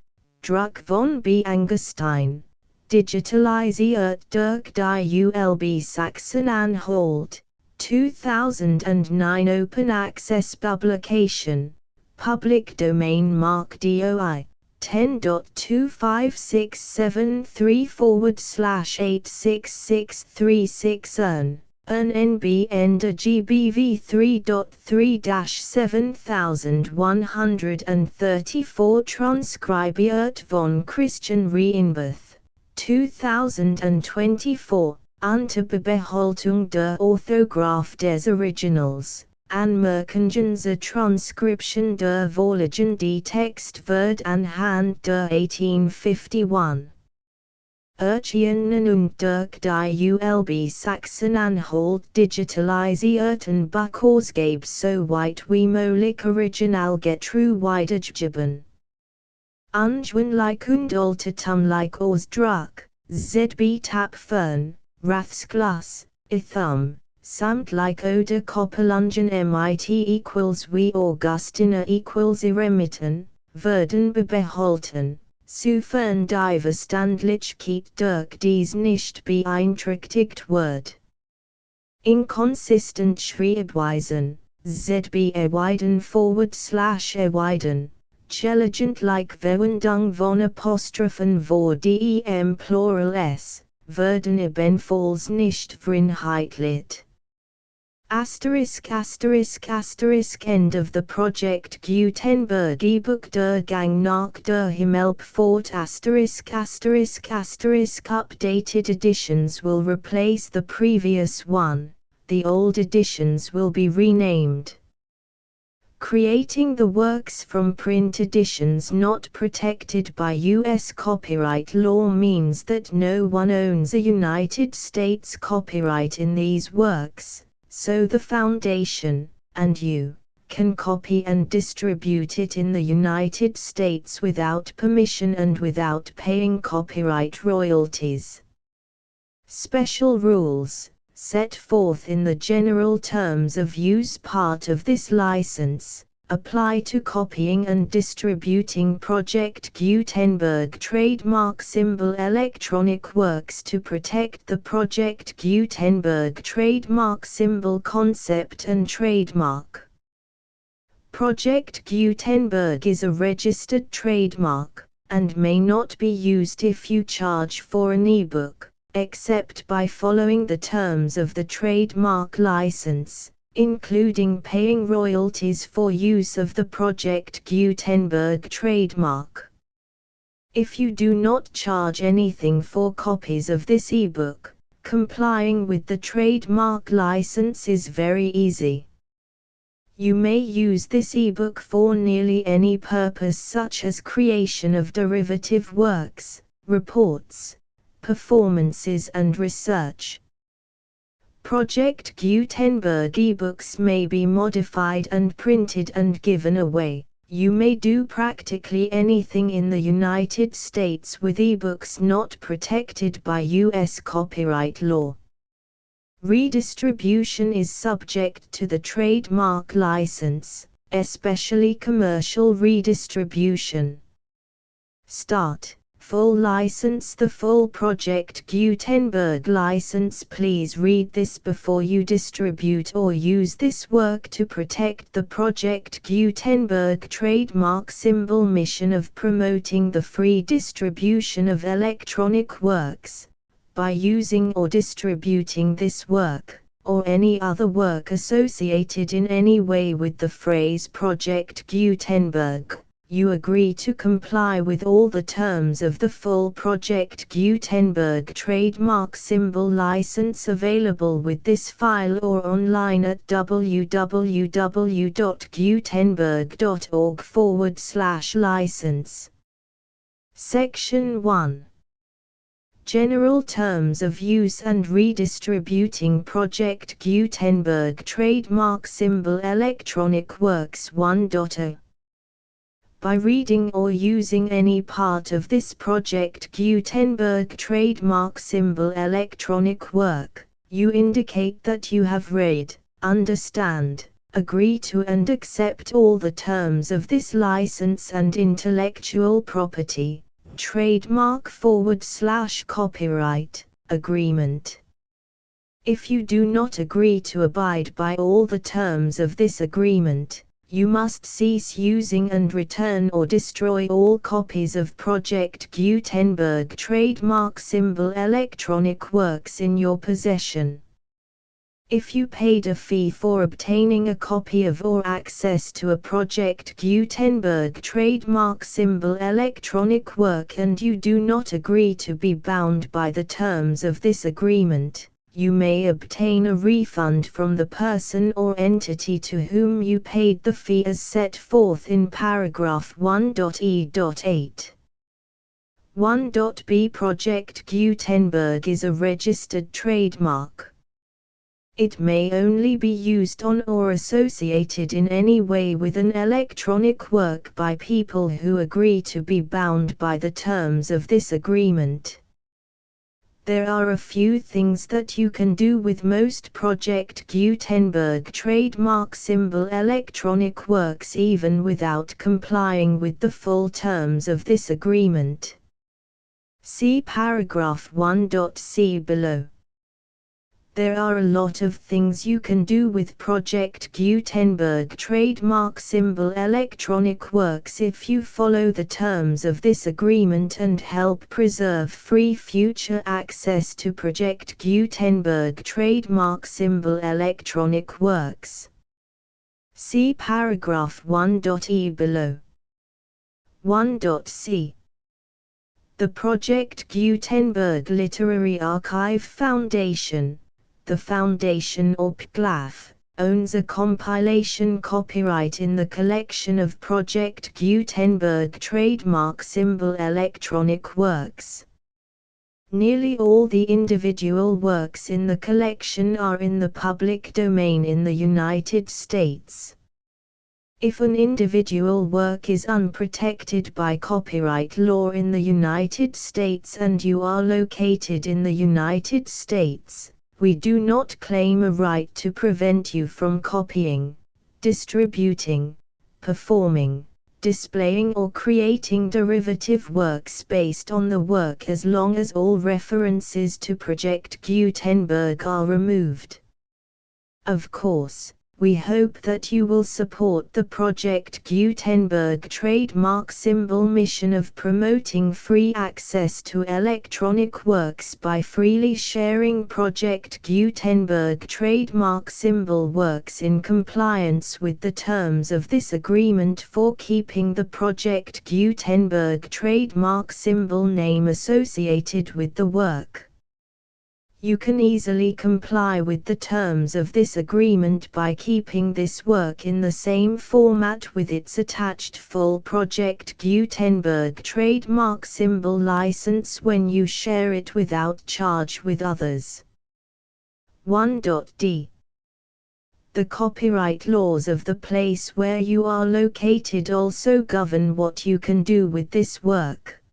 Druck von B. Angerstein, digitalisiert durch die ULB Sachsen-Anhalt, 2009 Open Access Publication, Public Domain Mark DOI, 10.25673/86636 An NBN de GBV 3.3-7134 Transkribiert von Christian Reinbeth, 2024, unter Behaltung der Orthograph des Originals, Anmerkungen zur Transcription der Vorlagen die Text wird anhand der 1851. Erziehungen durch die ULB Sachsen-Anhalt digitalisierten Buchausgabe so weit wie möglich originalgetreu weitergegeben. Anschwindlich und altertumlich Ausdruck, ZB Tapfern, Rathsglas, Ithum, samtlich oder Koppelungen mit wie Augustiner Eremiten, werden behalten. Sofern die Verstandlichkeit durch dies nicht beeinträchtigt wird. Inconsistent Schreibweisen, ZB Erweiden, gelegentlich Verwendung von Apostrophen vor dem Plural S, werden ebenfalls nicht vereinheitlicht. End of the Project Gutenberg ebook Der Gang nach der Himmelpforte updated editions will replace the previous one, the old editions will be renamed. Creating the works from print editions not protected by U.S. copyright law means that no one owns a United States copyright in these works, so the Foundation, and you, can copy and distribute it in the United States without permission and without paying copyright royalties. Special rules, set forth in the general terms of use part of this license, apply to copying and distributing Project Gutenberg trademark symbol electronic works to protect the Project Gutenberg trademark symbol concept and trademark. Project Gutenberg is a registered trademark, and may not be used if you charge for an ebook, except by following the terms of the trademark license, including paying royalties for use of the Project Gutenberg trademark. If you do not charge anything for copies of this ebook, complying with the trademark license is very easy. You may use this ebook for nearly any purpose such as creation of derivative works, reports, performances and research. Project Gutenberg ebooks may be modified and printed and given away. You may do practically anything in the United States with ebooks not protected by U.S. copyright law. Redistribution is subject to the trademark license, especially commercial redistribution. Start. Full license. The full Project Gutenberg license. Please read this before you distribute or use this work to protect the Project Gutenberg trademark symbol mission of promoting the free distribution of electronic works, by using or distributing this work, or any other work associated in any way with the phrase Project Gutenberg. You agree to comply with all the terms of the full Project Gutenberg trademark symbol license available with this file or online at www.gutenberg.org/license. Section 1. General Terms of Use and Redistributing Project Gutenberg Trademark Symbol Electronic Works 1.0. By reading or using any part of this Project Gutenberg trademark symbol electronic work, you indicate that you have read, understand, agree to and accept all the terms of this license and intellectual property, trademark/copyright, agreement. If you do not agree to abide by all the terms of this agreement, you must cease using and return or destroy all copies of Project Gutenberg trademark symbol electronic works in your possession. If you paid a fee for obtaining a copy of or access to a Project Gutenberg trademark symbol electronic work and you do not agree to be bound by the terms of this agreement, you may obtain a refund from the person or entity to whom you paid the fee as set forth in paragraph 1.e.8. 1.b Project Gutenberg is a registered trademark. It may only be used on or associated in any way with an electronic work by people who agree to be bound by the terms of this agreement. There are a few things that you can do with most Project Gutenberg trademark symbol electronic works even without complying with the full terms of this agreement. See paragraph 1.c below. There are a lot of things you can do with Project Gutenberg trademark symbol electronic works if you follow the terms of this agreement and help preserve free future access to Project Gutenberg trademark symbol electronic works. See paragraph 1.e below. 1.c. The Project Gutenberg Literary Archive Foundation, the foundation or PGLAF, owns a compilation copyright in the collection of Project Gutenberg trademark symbol electronic works. Nearly all the individual works in the collection are in the public domain in the United States. If an individual work is unprotected by copyright law in the United States and you are located in the United States, we do not claim a right to prevent you from copying, distributing, performing, displaying or creating derivative works based on the work as long as all references to Project Gutenberg are removed. Of course, we hope that you will support the Project Gutenberg trademark symbol mission of promoting free access to electronic works by freely sharing Project Gutenberg trademark symbol works in compliance with the terms of this agreement for keeping the Project Gutenberg trademark symbol name associated with the work. You can easily comply with the terms of this agreement by keeping this work in the same format with its attached full Project Gutenberg trademark symbol license when you share it without charge with others. 1.d. The copyright laws of the place where you are located also govern what you can do with this work.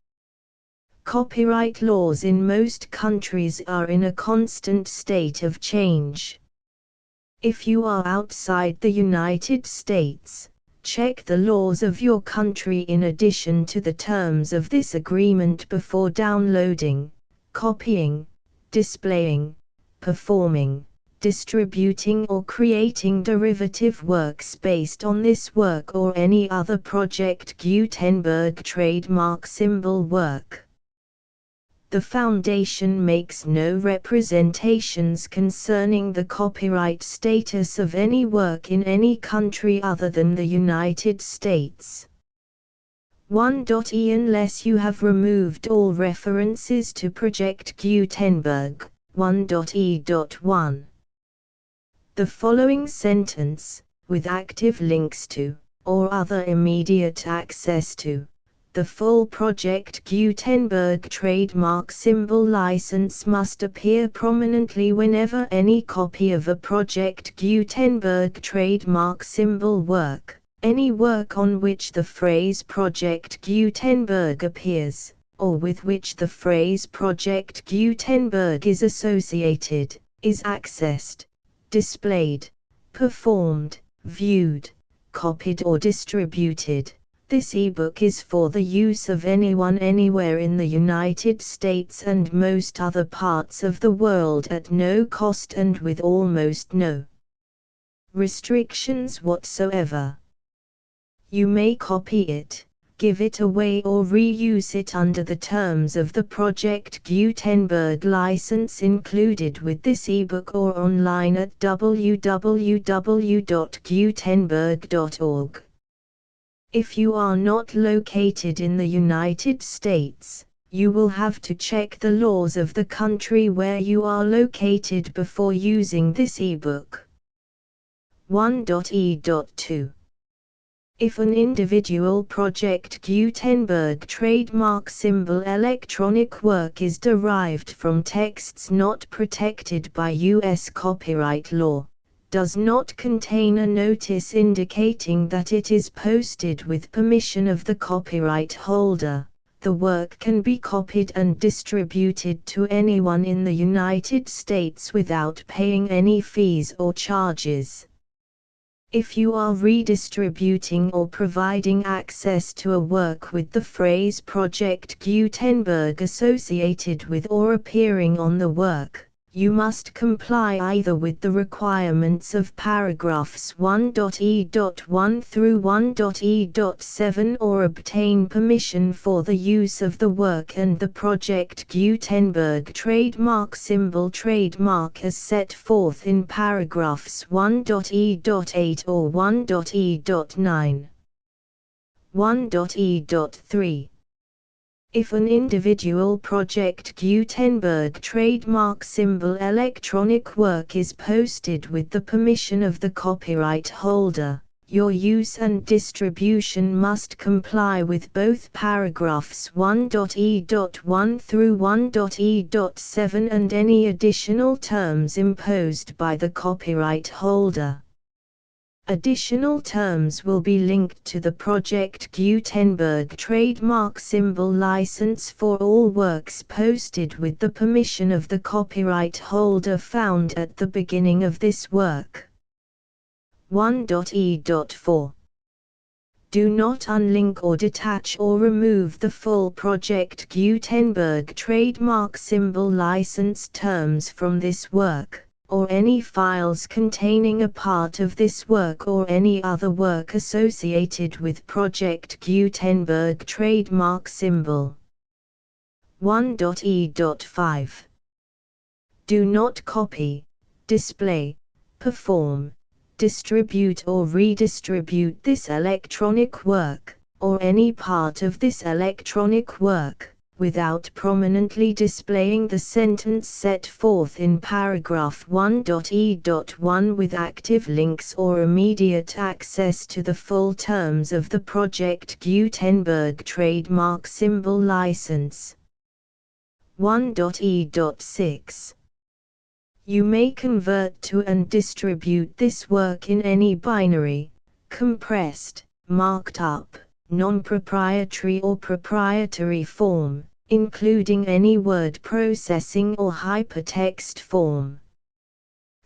Copyright laws in most countries are in a constant state of change. If you are outside the United States, check the laws of your country in addition to the terms of this agreement before downloading, copying, displaying, performing, distributing or creating derivative works based on this work or any other Project Gutenberg trademark symbol work. The Foundation makes no representations concerning the copyright status of any work in any country other than the United States. 1.e Unless you have removed all references to Project Gutenberg. 1.e.1. The following sentence, with active links to, or other immediate access to, the full Project Gutenberg trademark symbol license must appear prominently whenever any copy of a Project Gutenberg trademark symbol work, any work on which the phrase Project Gutenberg appears, or with which the phrase Project Gutenberg is associated, is accessed, displayed, performed, viewed, copied or distributed. This ebook is for the use of anyone anywhere in the United States and most other parts of the world at no cost and with almost no restrictions whatsoever. You may copy it, give it away or reuse it under the terms of the Project Gutenberg license included with this ebook or online at www.gutenberg.org. If you are not located in the United States, you will have to check the laws of the country where you are located before using this ebook. 1.e.2. If an individual Project Gutenberg trademark symbol electronic work is derived from texts not protected by U.S. copyright law, does not contain a notice indicating that it is posted with permission of the copyright holder, the work can be copied and distributed to anyone in the United States without paying any fees or charges. If you are redistributing or providing access to a work with the phrase Project Gutenberg associated with or appearing on the work, You must comply either with the requirements of paragraphs 1.e.1 through 1.e.7 or obtain permission for the use of the work and the Project Gutenberg trademark symbol trademark as set forth in paragraphs 1.e.8 or 1.e.9. 1.e.3. If an individual Project Gutenberg trademark symbol electronic work is posted with the permission of the copyright holder, your use and distribution must comply with both paragraphs 1.e.1 through 1.e.7 and any additional terms imposed by the copyright holder. Additional terms will be linked to the Project Gutenberg trademark symbol license for all works posted with the permission of the copyright holder found at the beginning of this work. 1.e.4. Do not unlink or detach or remove the full Project Gutenberg trademark symbol license terms from this work, or any files containing a part of this work or any other work associated with Project Gutenberg trademark symbol. 1.e.5. Do not copy, display, perform, distribute or redistribute this electronic work, or any part of this electronic work, without prominently displaying the sentence set forth in paragraph 1.e.1 with active links or immediate access to the full terms of the Project Gutenberg trademark symbol license. 1.e.6. You may convert to and distribute this work in any binary, compressed, marked up, non-proprietary or proprietary form, including any word processing or hypertext form.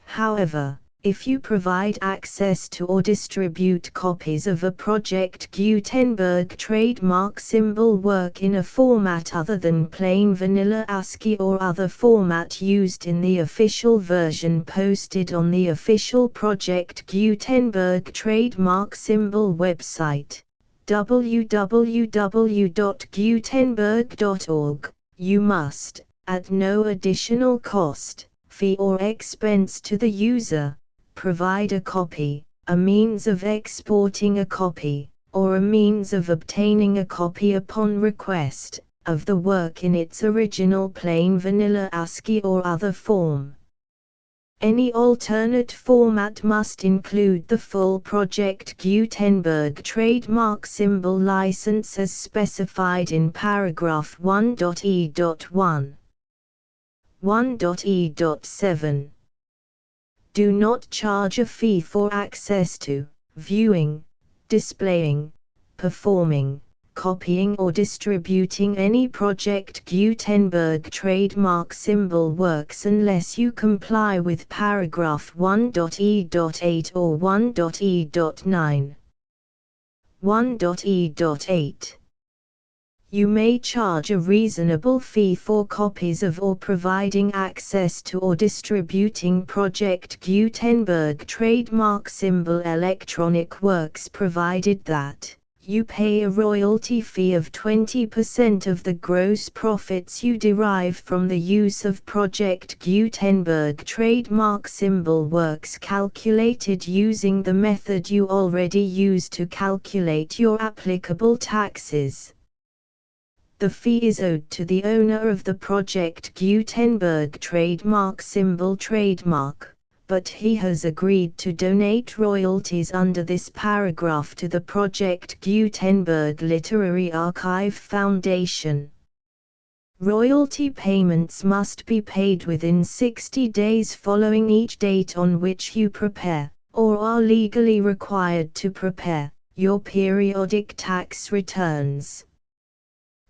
However, if you provide access to or distribute copies of a Project Gutenberg trademark symbol work in a format other than plain vanilla ASCII or other format used in the official version posted on the official Project Gutenberg trademark symbol website, www.gutenberg.org, you must, at no additional cost, fee or expense to the user, provide a copy, a means of exporting a copy, or a means of obtaining a copy upon request, of the work in its original plain vanilla ASCII or other form. Any alternate format must include the full Project Gutenberg trademark symbol license as specified in paragraph 1.e.1. 1.e.7. Do not charge a fee for access to, viewing, displaying, performing, copying or distributing any Project Gutenberg trademark symbol works unless you comply with paragraph 1.e.8 or 1.e.9. 1.e.8. You may charge a reasonable fee for copies of or providing access to or distributing Project Gutenberg trademark symbol electronic works provided that you pay a royalty fee of 20% of the gross profits you derive from the use of Project Gutenberg trademark symbol works calculated using the method you already use to calculate your applicable taxes. The fee is owed to the owner of the Project Gutenberg trademark symbol trademark, but he has agreed to donate royalties under this paragraph to the Project Gutenberg Literary Archive Foundation. Royalty payments must be paid within 60 days following each date on which you prepare, or are legally required to prepare, your periodic tax returns.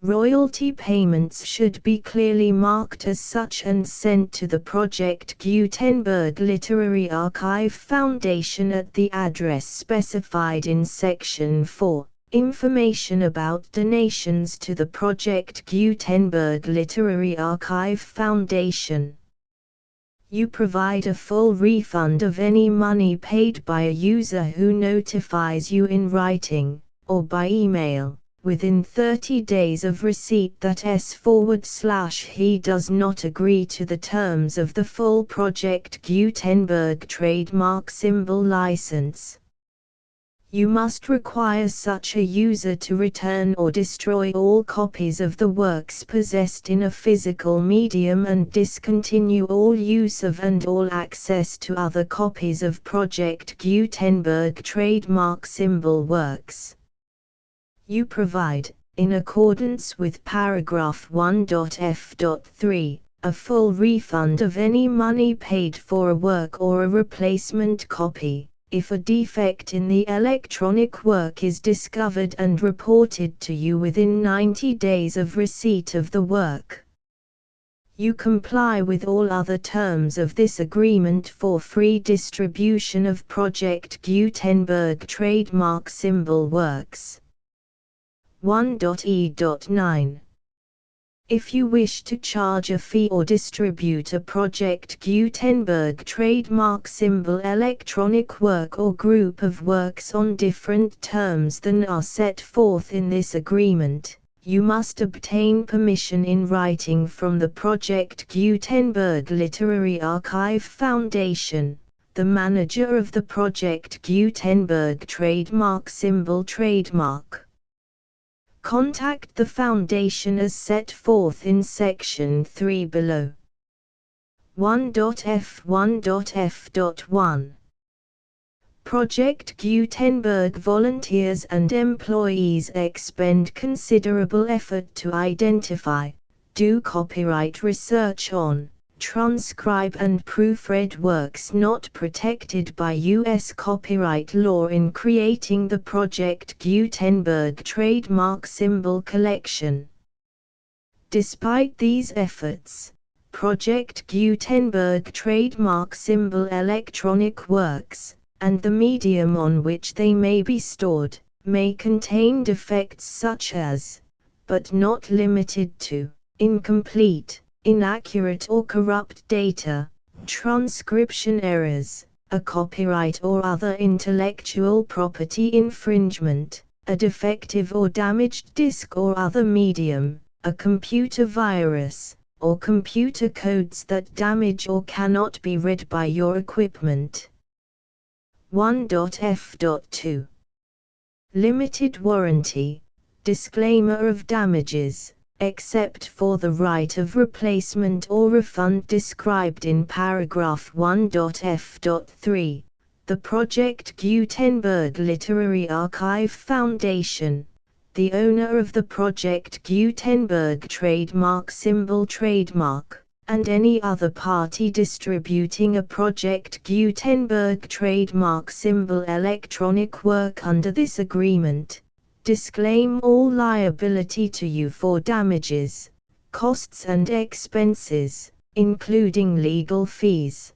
Royalty payments should be clearly marked as such and sent to the Project Gutenberg Literary Archive Foundation at the address specified in Section 4, Information about donations to the Project Gutenberg Literary Archive Foundation. You provide a full refund of any money paid by a user who notifies you in writing, or by email, within 30 days of receipt that S/he does not agree to the terms of the full Project Gutenberg trademark symbol license. You must require such a user to return or destroy all copies of the works possessed in a physical medium and discontinue all use of and all access to other copies of Project Gutenberg trademark symbol works. You provide, in accordance with paragraph 1.f.3, a full refund of any money paid for a work or a replacement copy, if a defect in the electronic work is discovered and reported to you within 90 days of receipt of the work. You comply with all other terms of this agreement for free distribution of Project Gutenberg trademark symbol works. 1.e.9. If you wish to charge a fee or distribute a Project Gutenberg trademark symbol electronic work or group of works on different terms than are set forth in this agreement, you must obtain permission in writing from the Project Gutenberg Literary Archive Foundation, the manager of the Project Gutenberg trademark symbol trademark. Contact the Foundation as set forth in Section 3 below. 1.f1.f.1 Project Gutenberg volunteers and employees expend considerable effort to identify, do copyright research on, transcribe and proofread works not protected by U.S. copyright law in creating the Project Gutenberg trademark symbol collection. Despite these efforts, Project Gutenberg trademark symbol electronic works, and the medium on which they may be stored, may contain defects such as, but not limited to, incomplete, inaccurate or corrupt data, transcription errors, a copyright or other intellectual property infringement, a defective or damaged disk or other medium, a computer virus, or computer codes that damage or cannot be read by your equipment. 1.f.2 Limited warranty, disclaimer of damages, except for the right of replacement or refund described in paragraph 1.f.3, the Project Gutenberg Literary Archive Foundation, the owner of the Project Gutenberg trademark symbol trademark, and any other party distributing a Project Gutenberg trademark symbol electronic work under this agreement, disclaim all liability to you for damages, costs and expenses, including legal fees.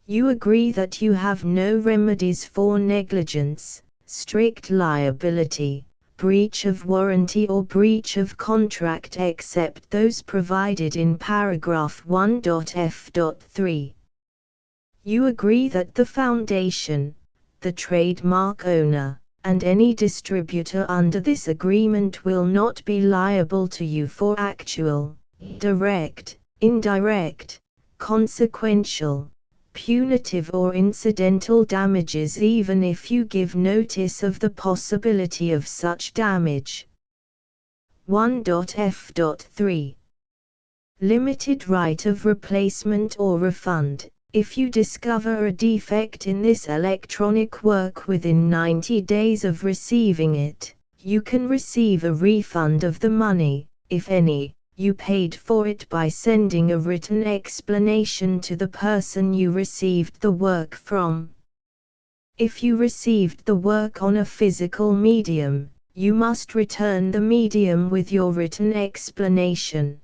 You agree that you have no remedies for negligence, strict liability, breach of warranty or breach of contract except those provided in paragraph 1.f.3. You agree that the Foundation, the trademark owner, and any distributor under this agreement will not be liable to you for actual, direct, indirect, consequential, punitive or incidental damages even if you give notice of the possibility of such damage. 1.f.3 Limited right of replacement or refund. If you discover a defect in this electronic work within 90 days of receiving it, you can receive a refund of the money, if any, you paid for it by sending a written explanation to the person you received the work from. If you received the work on a physical medium, you must return the medium with your written explanation.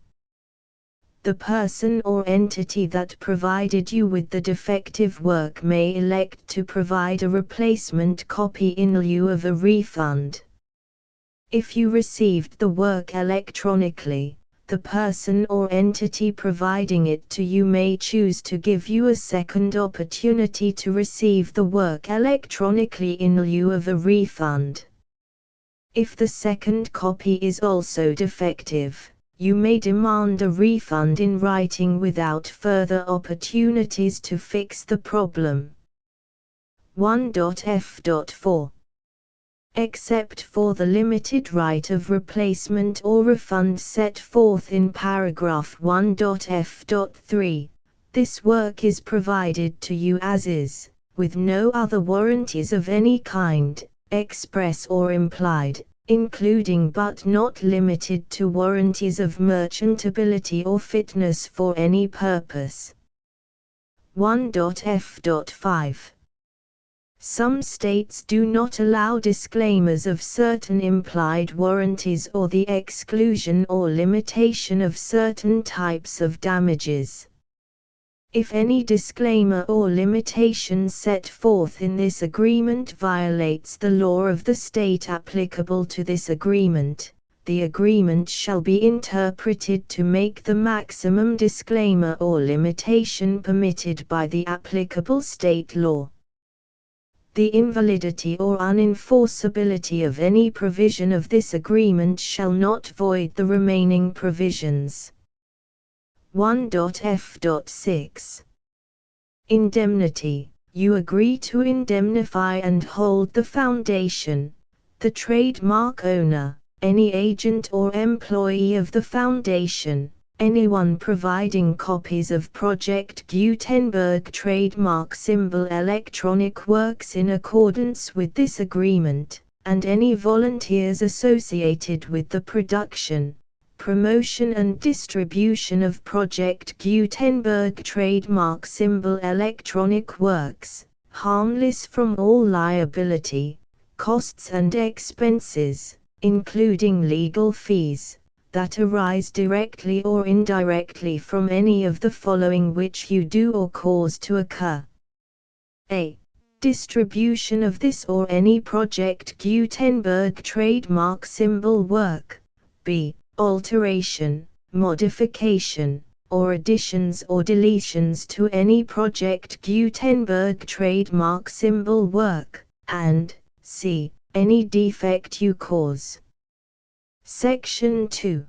The person or entity that provided you with the defective work may elect to provide a replacement copy in lieu of a refund. If you received the work electronically, the person or entity providing it to you may choose to give you a second opportunity to receive the work electronically in lieu of a refund. If the second copy is also defective, you may demand a refund in writing without further opportunities to fix the problem. 1.f.4. Except for the limited right of replacement or refund set forth in paragraph 1.f.3, this work is provided to you as is, with no other warranties of any kind, express or implied, including but not limited to warranties of merchantability or fitness for any purpose. 1.f.5. Some states do not allow disclaimers of certain implied warranties or the exclusion or limitation of certain types of damages. If any disclaimer or limitation set forth in this agreement violates the law of the state applicable to this agreement, the agreement shall be interpreted to make the maximum disclaimer or limitation permitted by the applicable state law. The invalidity or unenforceability of any provision of this agreement shall not void the remaining provisions. 1.f.6. Indemnity. You agree to indemnify and hold the foundation, the trademark owner, any agent or employee of the foundation, anyone providing copies of Project Gutenberg trademark symbol electronic works in accordance with this agreement, and any volunteers associated with the production, promotion and distribution of Project Gutenberg trademark symbol electronic works, harmless from all liability, costs and expenses, including legal fees, that arise directly or indirectly from any of the following which you do or cause to occur. A. Distribution of this or any Project Gutenberg trademark symbol work. B. Alteration, modification, or additions or deletions to any Project Gutenberg trademark symbol work, and c. any defect you cause. Section 2.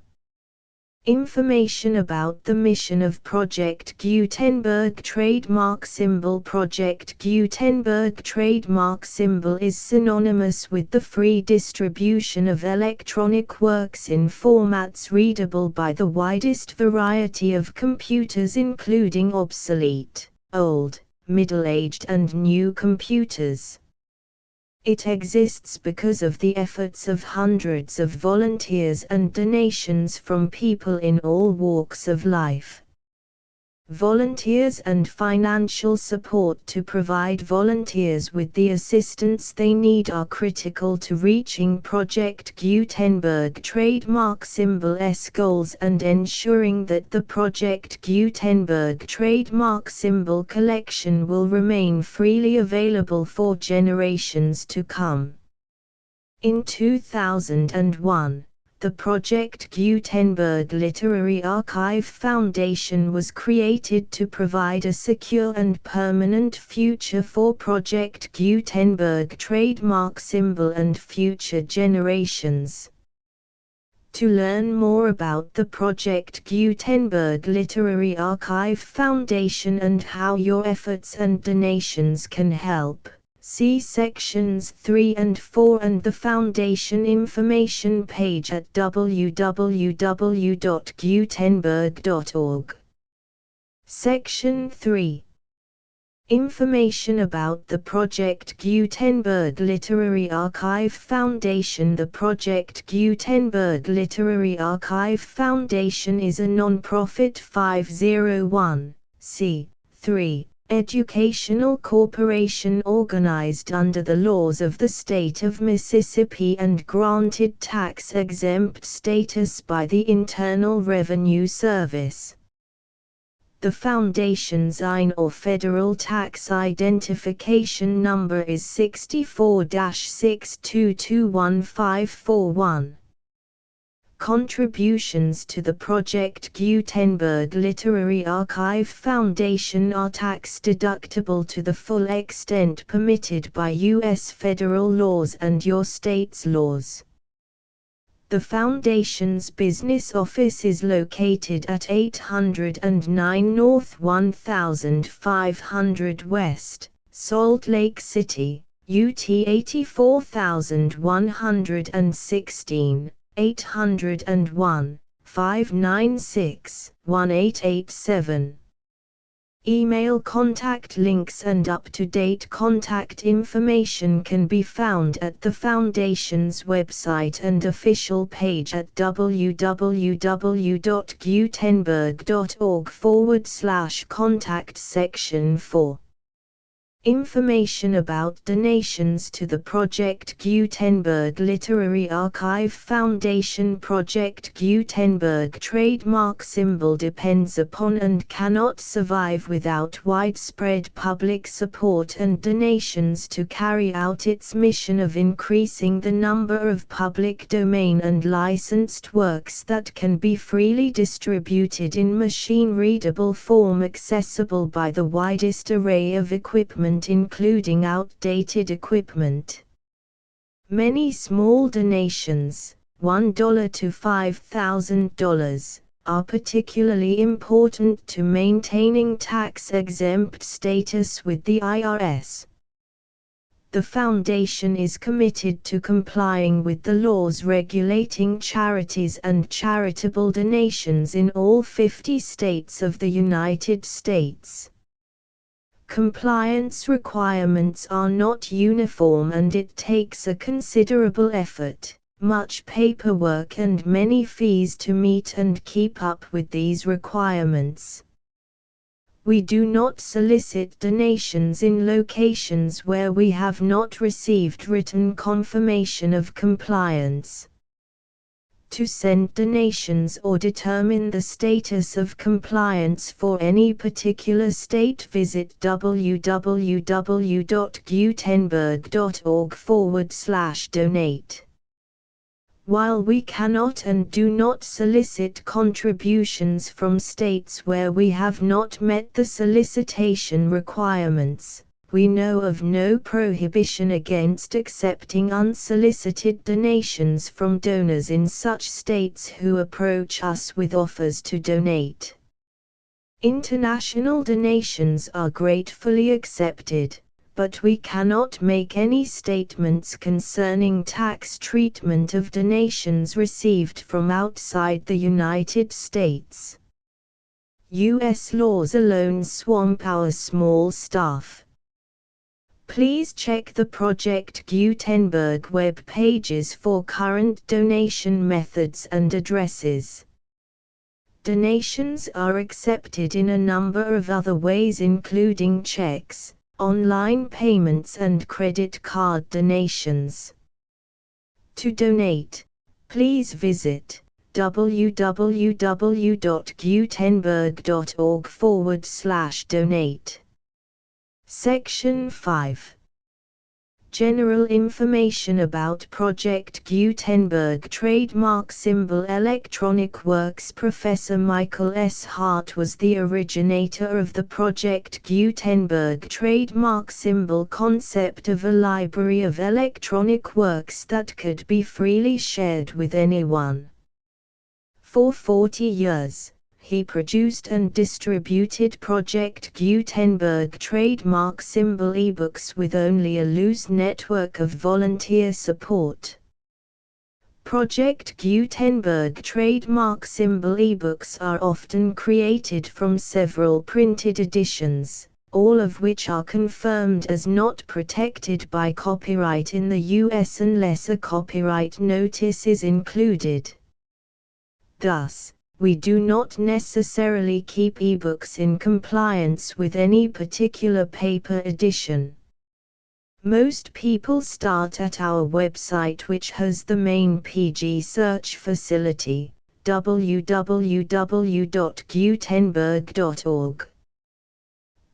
Information about the mission of Project Gutenberg trademark symbol. Project Gutenberg trademark symbol is synonymous with the free distribution of electronic works in formats readable by the widest variety of computers, including obsolete, old, middle-aged and new computers. It exists because of the efforts of hundreds of volunteers and donations from people in all walks of life. Volunteers and financial support to provide volunteers with the assistance they need are critical to reaching Project Gutenberg trademark symbol's goals and ensuring that the Project Gutenberg trademark symbol collection will remain freely available for generations to come. In 2001, the Project Gutenberg Literary Archive Foundation was created to provide a secure and permanent future for Project Gutenberg trademark symbol and future generations. To learn more about the Project Gutenberg Literary Archive Foundation and how your efforts and donations can help, see sections 3 and 4 and the Foundation information page at www.gutenberg.org. Section 3. Information about the Project Gutenberg Literary Archive Foundation. The Project Gutenberg Literary Archive Foundation is a non-profit 501(c)(3) educational corporation organized under the laws of the state of Mississippi and granted tax-exempt status by the Internal Revenue Service. The Foundation's IN or Federal Tax Identification Number is 64-6221541. Contributions to the Project Gutenberg Literary Archive Foundation are tax-deductible to the full extent permitted by U.S. federal laws and your state's laws. The Foundation's business office is located at 809 North 1500 West, Salt Lake City, UT 84116. 801-596-1887. Email contact links and up-to-date contact information can be found at the Foundation's website and official page at www.gutenberg.org/contact section 4. Information about donations to the Project Gutenberg Literary Archive Foundation. Project Gutenberg trademark symbol depends upon and cannot survive without widespread public support and donations to carry out its mission of increasing the number of public domain and licensed works that can be freely distributed in machine-readable form accessible by the widest array of equipment including outdated equipment. Many small donations, $1 to $5,000, are particularly important to maintaining tax-exempt status with the IRS. The Foundation is committed to complying with the laws regulating charities and charitable donations in all 50 states of the United States. Compliance requirements are not uniform and it takes a considerable effort, much paperwork and many fees to meet and keep up with these requirements. We do not solicit donations in locations where we have not received written confirmation of compliance. To send donations or determine the status of compliance for any particular state, visit www.gutenberg.org/donate. While we cannot and do not solicit contributions from states where we have not met the solicitation requirements, we know of no prohibition against accepting unsolicited donations from donors in such states who approach us with offers to donate. International donations are gratefully accepted, but we cannot make any statements concerning tax treatment of donations received from outside the United States. U.S. laws alone swamp our small staff. Please check the Project Gutenberg web pages for current donation methods and addresses. Donations are accepted in a number of other ways including checks, online payments and credit card donations. To donate, please visit www.gutenberg.org/donate. Section 5. General information about Project Gutenberg trademark symbol electronic works. Professor Michael S. Hart was the originator of the Project Gutenberg trademark symbol concept of a library of electronic works that could be freely shared with anyone. For 40 years, he produced and distributed Project Gutenberg trademark symbol ebooks with only a loose network of volunteer support. Project Gutenberg trademark symbol ebooks are often created from several printed editions, all of which are confirmed as not protected by copyright in the US unless a copyright notice is included. Thus, we do not necessarily keep ebooks in compliance with any particular paper edition. Most people start at our website, which has the main PG search facility, www.gutenberg.org.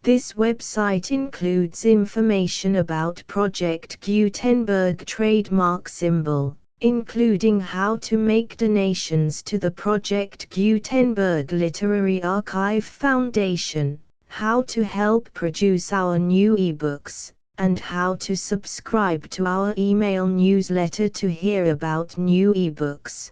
This website includes information about Project Gutenberg trademark symbol, including how to make donations to the Project Gutenberg Literary Archive Foundation, how to help produce our new ebooks, and how to subscribe to our email newsletter to hear about new ebooks.